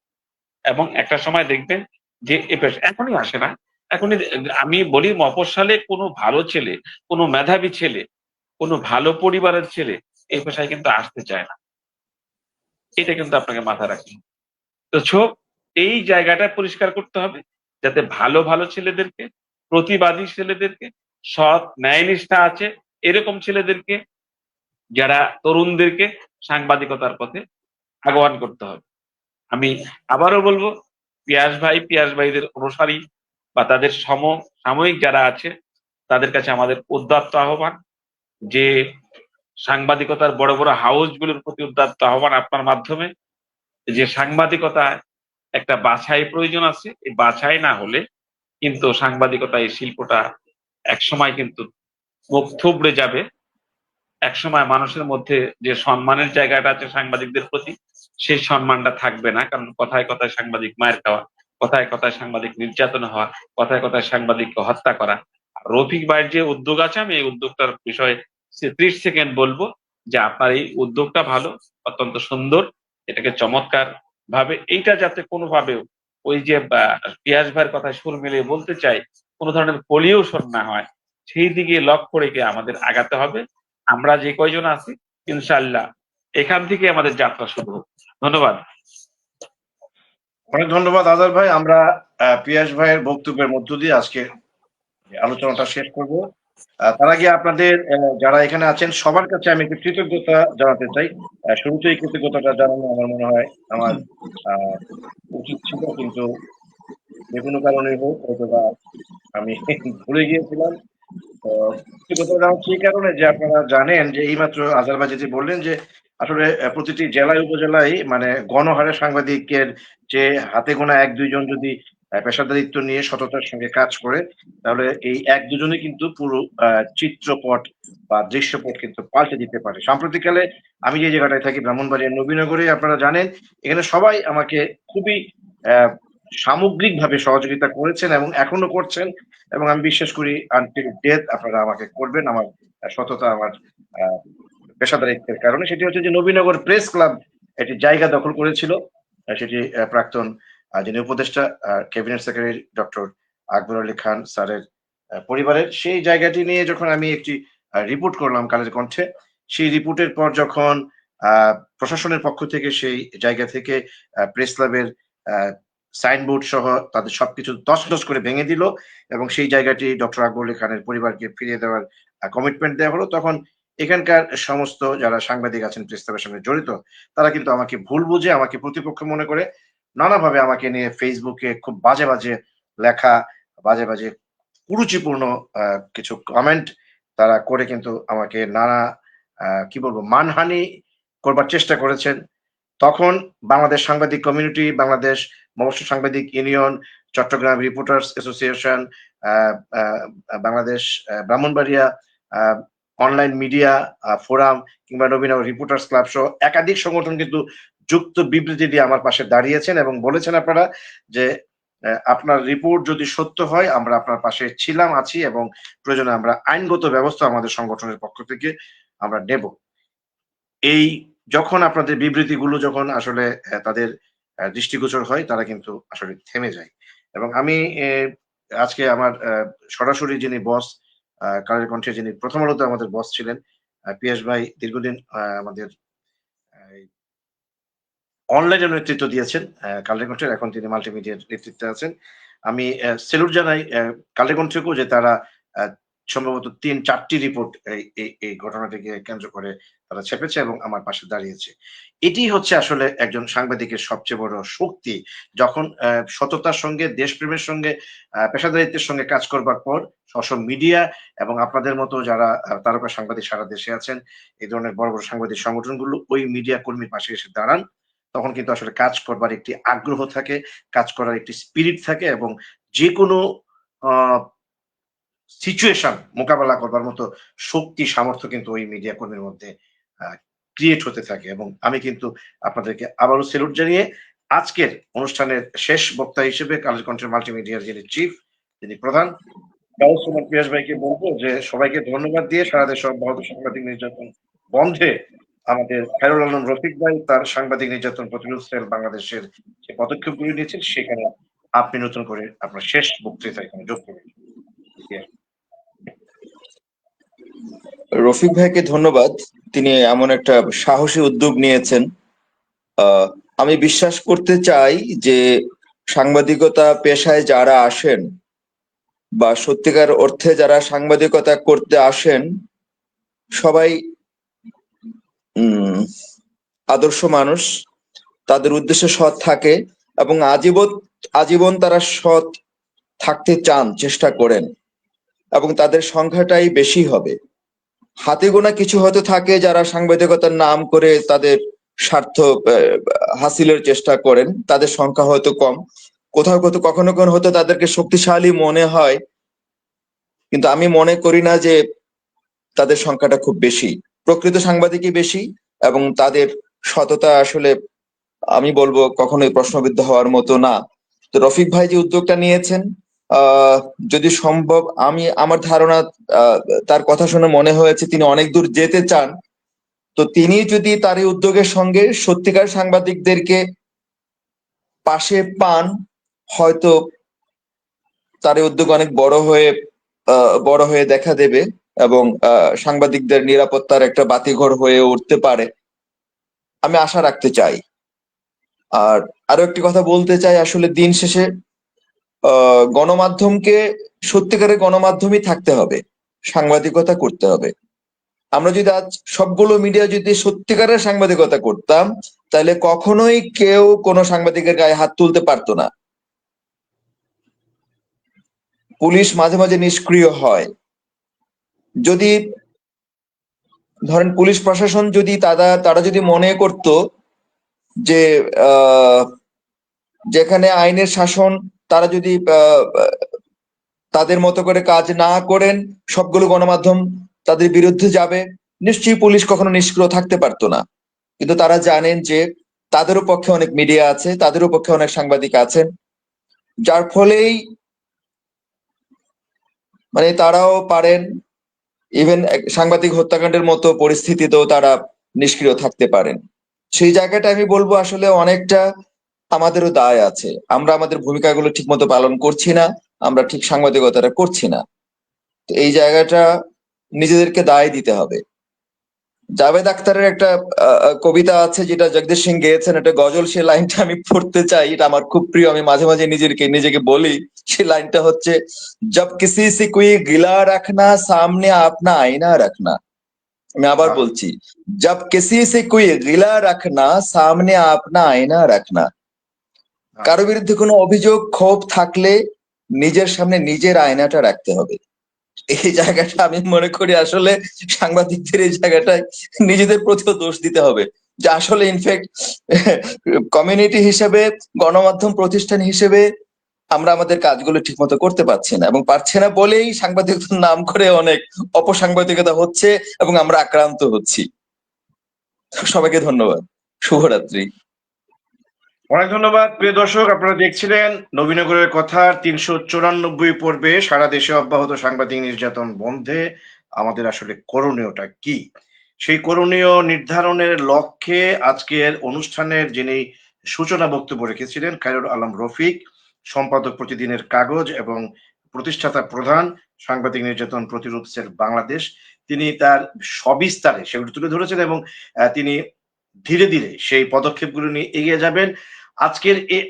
F: এবং একটা সময় দেখবেন যে এ পেশা এখনই আসে না। এখনই আমি বলি মফস্বলে কোনো ভালো ছেলে, কোনো মেধাবী ছেলে, কোনো ভালো পরিবারের ছেলে এই পেশায় কিন্তু আসতে চায় না। এটা কিন্তু আপনাকে মাথায় রাখতে হবে। তো এই জায়গাটা পরিষ্কার করতে হবে যাতে ভালো ভালো ছেলেদেরকে, প্রতিবাদী ছেলেদেরকে, সৎ ন্যায়নিষ্ঠা আছে এরকম ছেলেদেরকে, যারা তরুণদেরকে সাংবাদিকতার পথে আহ্বান করতে হবে। আমি আবারও বলবো, পিয়াস ভাইদের অনুসারী বা তাদের সাময়িক যারা আছে তাদের কাছে আমাদের উদাত্ত আহ্বান যে সাংবাদিকতার বড় বড় হাউসগুলোর প্রতি উদাত্ত আহ্বান আপনার মাধ্যমে, যে সাংবাদিকতায় একটা বাছাই প্রয়োজন আছে। এই বাছাই না হলে কিন্তু সাংবাদিকতা এই শিল্পটা একসময় কিন্তু মুখ থুবড়ে যাবে। একসময় মানুষের মধ্যে যে সম্মানের জায়গাটা আছে সাংবাদিকদের প্রতি, সেই সম্মানটা থাকবে না। কারণ কথায় কথায় সাংবাদিক মায়ের খাওয়া, কথায় কথায় সাংবাদিক নির্যাতন হওয়া, কথায় কথায় সাংবাদিককে হত্যা করা। রফিক ভাইয়ের যে উদ্যোগ আছে, আমি এই উদ্যোগটার বিষয়ে 30 সেকেন্ড বলবো যে আপনার এই উদ্যোগটা ভালো, অত্যন্ত সুন্দর, এটাকে চমৎকার ভাবে, এইটা যাতে কোনোভাবেও ওই যে পিয়াস ভাইয়ের কথা সুর মিলিয়ে বলতে চাই, কোনো ধরনের পলিউশন না হয়, সেই দিকে লক্ষ্য রেখে আমাদের আগাতে হবে। আমরা যে কয়জন আছি ইনশাআল্লাহ এখান থেকে আমাদের যাত্রা শুরু হোক। ধন্যবাদ।
A: অনেক ধন্যবাদ আজাদ ভাই। আমরা পিয়াস ভাইয়ের বক্তব্যের মধ্য দিয়ে আজকে আলোচনাটা শেষ করব। তার আগে আপনাদের যারা এখানে আছেন সবার কাছে আমি একটু কৃতজ্ঞতা জানাতে চাই। শুরুতেই কৃতজ্ঞতাটা জানানো আমার মনে হয় আমার উচিত ছিল, কিন্তু যে কোনো কারণে হোক হয়তোবা আমি ভুলে গিয়েছিলাম। তো কৃতজ্ঞতা জানাচ্ছি এই কারণে যে আপনারা জানেন যে এইমাত্র আজাদ ভাই যেটি বললেন যে আসলে প্রতিটি জেলায় উপজেলায় মানে গণহারে সাংবাদিকের যে হাতে গোনা 1-2 জন যদি পেশাদারিত্ব নিয়ে সততার সঙ্গে কাজ করে, তাহলে এই 1-2 জনই কিন্তু পুরো চিত্রপট বা দৃশ্যপট কিন্তু পাল্টে দিতে পারে। সাম্প্রতিককালে আমি যে জায়গাটায় থাকি ব্রাহ্মণবাড়িয়া নবীনগরে, আপনারা জানেন এখানে সবাই আমাকে খুবই সামগ্রিকভাবে সহযোগিতা করেছেন এবং এখনো করছেন, এবং আমি বিশ্বাস করি আনটিল ডেথ আপনারা আমাকে করবেন আমার সততা, আমার পেশাদারিত্বের কারণে। সেটি হচ্ছে যে নবীনগর প্রেস ক্লাব একটি জায়গা দখল করেছিল, সেটি প্রাক্তন যিনি উপদেষ্টা cabinet secretary doctor Akbar Ali Khan স্যারের পরিবারের। সেই জায়গাটি নিয়ে যখন আমি একটি রিপোর্ট করলাম কালের কণ্ঠে, সেই রিপোর্টের পর যখন প্রশাসনের পক্ষ থেকে সেই জায়গা থেকে প্রেস ক্লাবের সাইনবোর্ড সহ তাদের সবকিছু তছনছ করে ভেঙে দিল এবং সেই জায়গাটি ডক্টর আকবর আলী খানের পরিবারকে ফিরিয়ে দেওয়ার কমিটমেন্ট দেওয়া হলো, তখন এখানকার সমস্ত যারা সাংবাদিক আছেন প্রেস ক্লাবের সঙ্গে জড়িত, তারা কিন্তু আমাকে ভুল বুঝে, আমাকে প্রতিপক্ষ মনে করে নানাভাবে আমাকে নিয়ে ফেসবুকে খুব বাজে বাজে লেখা, বাজে বাজে কুরুচিপূর্ণ কিছু কমেন্ট তারা করে কিন্তু আমাকে নানা কি বলবো মানহানি করবার চেষ্টা করেছেন। তখন বাংলাদেশ সাংবাদিক কমিউনিটি, বাংলাদেশ মৎস্য সাংবাদিক union, Chattogram reporters association, Bangladesh Brahmanbaria online media forum কিংবা নবীনগর রিপোর্টার্স ক্লাব সহ একাধিক সংগঠন কিন্তু যুক্ত বিবৃতি দিয়ে আমার পাশে দাঁড়িয়েছেন এবং বলেছেন আপনারা যে আপনার রিপোর্ট যদি সত্য হয় আমরা আপনার পাশে ছিলাম, আছি, এবং প্রয়োজনে আমরা আইনগত ব্যবস্থা আমাদের সংগঠনের পক্ষ থেকে আমরা নেব। এই যখন আপনাদের বিবৃতিগুলো যখন আসলে তাদের দৃষ্টিগোচর হয়, তারা কিন্তু আসলে থেমে যায়। এবং আমি আজকে আমার সরাসরি যিনি বস, কালের কণ্ঠে যিনি প্রথম আলোতে আমাদের বস ছিলেন, পিয়াস ভাই দীর্ঘদিন আমাদের অনলাইনে নেতৃত্ব দিয়েছেন কালের কণ্ঠের, এখন তিনি মাল্টিমিডিয়ার নেতৃত্বে আছেন। আমি সেলুট জানাই কালের কণ্ঠকেও যে তারা সম্ভবত 3-4টি রিপোর্ট এই ঘটনাটিকে কেন্দ্র করে তারা ছেপেছে এবং আমার পাশে দাঁড়িয়েছে। এটি হচ্ছে আসলে একজন সাংবাদিকের সবচেয়ে বড় শক্তি, যখন সততার সঙ্গে, দেশপ্রেমের সঙ্গে, পেশাদারিত্বের সঙ্গে কাজ করবার পর মিডিয়া এবং আপনাদের মতো যারা তারকা সাংবাদিক সারা দেশে আছেন, এই ধরনের বড় বড় সাংবাদিক সংগঠনগুলো ওই মিডিয়া কর্মীর পাশে এসে দাঁড়ান তখন কিন্তু আসলে কাজ করবার একটি আগ্রহ থাকে, কাজ করার একটি স্পিরিট থাকে এবং যে কোনো সিচুয়েশন মোকাবেলা করবার মতো শক্তি সামর্থ্য কিন্তু ওই মিডিয়া কর্মীর মধ্যে ক্রিয়েট হতে থাকে। এবং আমি কিন্তু আপনাদেরকে আবারও সেলুট জানিয়ে আজকের অনুষ্ঠানের শেষ বক্তা হিসেবে কালের কণ্ঠের মাল্টিমিডিয়ার যিনি চিফ, যিনি প্রধান গাউস রহমান পিয়াস ভাইকে বলবো যে সবাইকে ধন্যবাদ দিয়ে সারা দেশে অব্যাহত সাংবাদিক নির্যাতন বন্ধে আমাদের খায়রুল আলম রফিক ভাই তার সাংবাদিক নির্যাতন প্রতিরোধ সেল বাংলাদেশের যে পদক্ষেপগুলি নিয়েছেন সেখানে আপনি নতুন করে আপনার শেষ বক্তৃতা এখানে যোগ করবেন।
G: রফিক ভাইকে ধন্যবাদ, তিনি এমন একটা সাহসী উদ্যোগ নিয়েছেন। আমি বিশ্বাস করতে চাই যে সাংবাদিকতা পেশায় যারা আসেন বা সত্যিকার অর্থে যারা সাংবাদিকতা করতে আসেন সবাই আদর্শ মানুষ, তাদের উদ্দেশ্য সৎ থাকে এবং আজীবন তারা সৎ থাকতে চান, চেষ্টা করেন এবং তাদের সংখ্যাটাই বেশি হবে। হাতে গোনা কিছু হয়তো থাকে যারা সাংবাদিকতার নাম করে তাদের স্বার্থ হাসিলের চেষ্টা করেন, তাদের সংখ্যা হয়তো কম, কোথাও কখনো হয়তো তাদেরকে শক্তিশালী মনে হয়, কিন্তু আমি মনে করি না যে তাদের সংখ্যাটা খুব বেশি। প্রকৃত সাংবাদিকই বেশি এবং তাদের সততা আসলে আমি বলবো কখনোই প্রশ্নবিদ্ধ হওয়ার মতো না। তো রফিক ভাই যে উদ্যোগটা নিয়েছেন, যদি সম্ভব, আমার ধারণা তার কথা শুনে মনে হয়েছে তিনি অনেক দূর যেতে চান। তো তিনি যদি তার এই উদ্যোগের সঙ্গে সত্যিকার সাংবাদিকদেরকে পাশে পান, হয়তো তার এই উদ্যোগ অনেক বড় হয়ে দেখা দেবে এবং সাংবাদিকদের নিরাপত্তার একটা বাতিঘর হয়ে উঠতে পারে, আমি আশা রাখতে চাই। আর আরো একটি কথা বলতে চাই, আসলে দিন শেষে গণমাধ্যমকে সত্যিকারের গণমাধ্যমই থাকতে হবে, সাংবাদিকতা করতে হবে। আমরা যদি আজ সবগুলো মিডিয়া যদি সত্যিকারের সাংবাদিকতা করতাম তাহলে কখনোই কেউ কোনো সাংবাদিকের গায়ে হাত তুলতে পারতো না। পুলিশ মাঝে মাঝে নিষ্ক্রিয় হয়, যদি ধরেন পুলিশ প্রশাসন যদি তারা যদি মনে করত যে যেখানে আইনের শাসন, তারা যদি তাদের মতো করে কাজ না করেন, সবগুলো গণমাধ্যম তাদের বিরুদ্ধে যাবে, নিশ্চয়ই পুলিশ কখনো নিষ্ক্রিয় থাকতে পারতো না। কিন্তু তারা জানেন যে তাদেরও পক্ষে অনেক মিডিয়া আছে, তাদেরও পক্ষে অনেক সাংবাদিক আছেন, যার ফলেই তারাও পারেন ইভেন সাংবাদিক হত্যাকাণ্ডের মতো পরিস্থিতিতেও তারা নিষ্ক্রিয় থাকতে পারেন। সেই জায়গাটা আমি বলবো আসলে অনেকটা আমাদেরও দায় আছে, আমরা আমাদের ভূমিকাগুলো ঠিক মতো পালন করছি না, আমরা ঠিক সাংবাদিকতাটা করছি না। তো এই জায়গাটা নিজেদেরকে দায় দিতে হবে। জাভেদ আখতারের একটা কবিতা আছে যেটা জগদীশ সিং গেয়েছেন, একটা গজল, সে লাইনটা আমি পড়তে চাই, এটা আমার খুব প্রিয়, আমি মাঝে মাঝে নিজেকে বলি। সে লাইনটা হচ্ছে, জব কিসি সে কোই গিলা রাখনা সামনে আপনা আয়না রাখনা। আমি আবার বলছি, জব কিসি সে কোই গিলা রাখনা সামনে আপনা আয়না রাখনা। কারো বিরুদ্ধে কোনো অভিযোগ ক্ষোভ থাকলে নিজের সামনে নিজের আয়নাটা রাখতে হবে। এই জায়গাটা আমি মনে করি আসলে সাংবাদিকদের এই জায়গাটায় নিজেদের প্রতিও দোষ দিতে হবে, যে আসলে ইনফ্যাক্ট কমিউনিটি হিসেবে, গণমাধ্যম প্রতিষ্ঠান হিসেবে আমরা আমাদের কাজগুলো ঠিক মতো করতে পারছি না, এবং পারছে না বলেই সাংবাদিকতার নাম করে অনেক অপসাংবাদিকতা হচ্ছে এবং আমরা আক্রান্ত হচ্ছি। সবাইকে ধন্যবাদ, শুভরাত্রি।
A: অনেক ধন্যবাদ প্রিয় দর্শক, আপনারা দেখছিলেন নবীনগরের কথা ৩৯৪ পর্বে সারা দেশে অব্যাহত সাংবাদিক নির্যাতন বন্ধে আমাদের আসলে করণীয়টা কি, সেই করণীয় নির্ধারণের লক্ষ্যে আজকের অনুষ্ঠানের যিনি সূচনা বক্তব্য রেখেছিলেন খায়রুল আলম রফিক, সম্পাদক প্রতিদিনের কাগজ এবং প্রতিষ্ঠাতা প্রধান সাংবাদিক নির্যাতন প্রতিরোধ সেল বাংলাদেশ, তিনি তার সবিস্তারে সেগুলো তুলে ধরেছেন এবং তিনি ধীরে ধীরে সেই পদক্ষেপগুলো নিয়ে এগিয়ে যাবেন। আজকের এই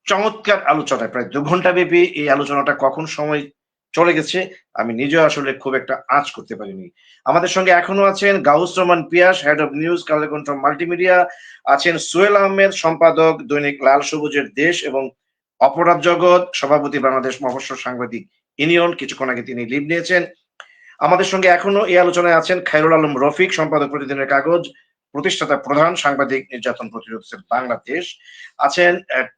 A: চমৎকার আলোচনায় প্রায় 2 ঘন্টা ব্যাপী এই আলোচনাটা কখন সময় চলে গেছে আমি নিজেও আসলে খুব একটা আঁচ করতে পারিনি। আমাদের সঙ্গে এখনো আছেন Gaus Rahman Piyas, head of news Kaler Kantho multimedia, আছেন সোহেল আহমেদ, সম্পাদক দৈনিক লাল সবুজের দেশ এবং অপরাধ জগৎ, সভাপতি বাংলাদেশ মফস্বল সাংবাদিক ইউনিয়ন, কিছুক্ষণ আগে তিনি লিভ নিয়েছেন। আমাদের সঙ্গে এখনো এই আলোচনায় আছেন খায়রুল আলম রফিক, সম্পাদক প্রতিদিনের কাগজ, প্রতিষ্ঠাতা প্রধান সাংবাদিক নির্যাতন প্রতিরোধ সেল বাংলাদেশ। আছেন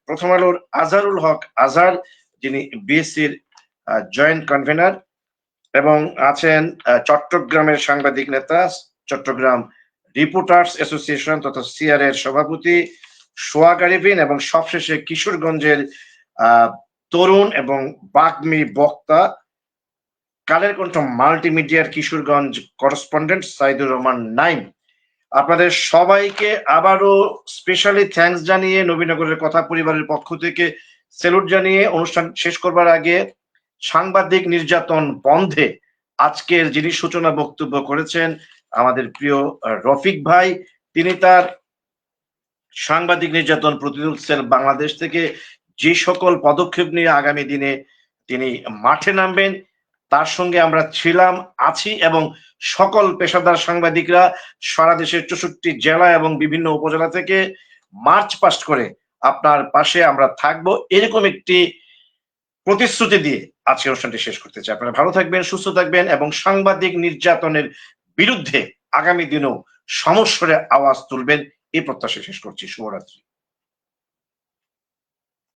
A: প্রথম আলোর আজহারুল হক আজহার, যিনি বিএসসির জয়েন্ট কনভেনার, এবং আছেন চট্টগ্রামের সাংবাদিক নেতা, চট্টগ্রাম রিপোর্টার্স অ্যাসোসিয়েশন তথা সিআর এর সভাপতি সোহাগ আরিফিন, এবং সবশেষে কিশোরগঞ্জের তরুণ এবং বাগ্মী বক্তা, কালের কণ্ঠ মাল্টিমিডিয়ার কিশোরগঞ্জ করেসপন্ডেন্ট সাইদুর রহমান নাইম। আপনাদের সবাইকে আবারও স্পেশালি থ্যাঙ্কস জানিয়ে, নবীনগরের কথা পরিবারের পক্ষ থেকে স্যালুট জানিয়ে অনুষ্ঠান শেষ করবার আগে সাংবাদিক নির্যাতন বন্ধে আজকের যিনি সূচনা বক্তব্য করেছেন আমাদের প্রিয় রফিক ভাই, তিনি তার সাংবাদিক নির্যাতন প্রতিরোধ সেল বাংলাদেশ থেকে যে সকল পদক্ষেপ নিয়ে আগামী দিনে তিনি মাঠে নামবেন তার সঙ্গে আমরা ছিলাম, আছি, এবং সকল পেশাদার সাংবাদিকরা সারা দেশের 64 জেলা এবং বিভিন্ন উপজেলা থেকে মার্চ পাস্ট করে আপনার পাশে আমরা থাকবো, এরকম একটি প্রতিশ্রুতি দিয়ে আজকে অনুষ্ঠানটি শেষ করতে চাই। আপনারা ভালো থাকবেন, সুস্থ থাকবেন এবং সাংবাদিক নির্যাতনের বিরুদ্ধে আগামী দিনেও সমস্যারে আওয়াজ তুলবেন, এই প্রত্যাশা শেষ করছি। শুভরাত্রি।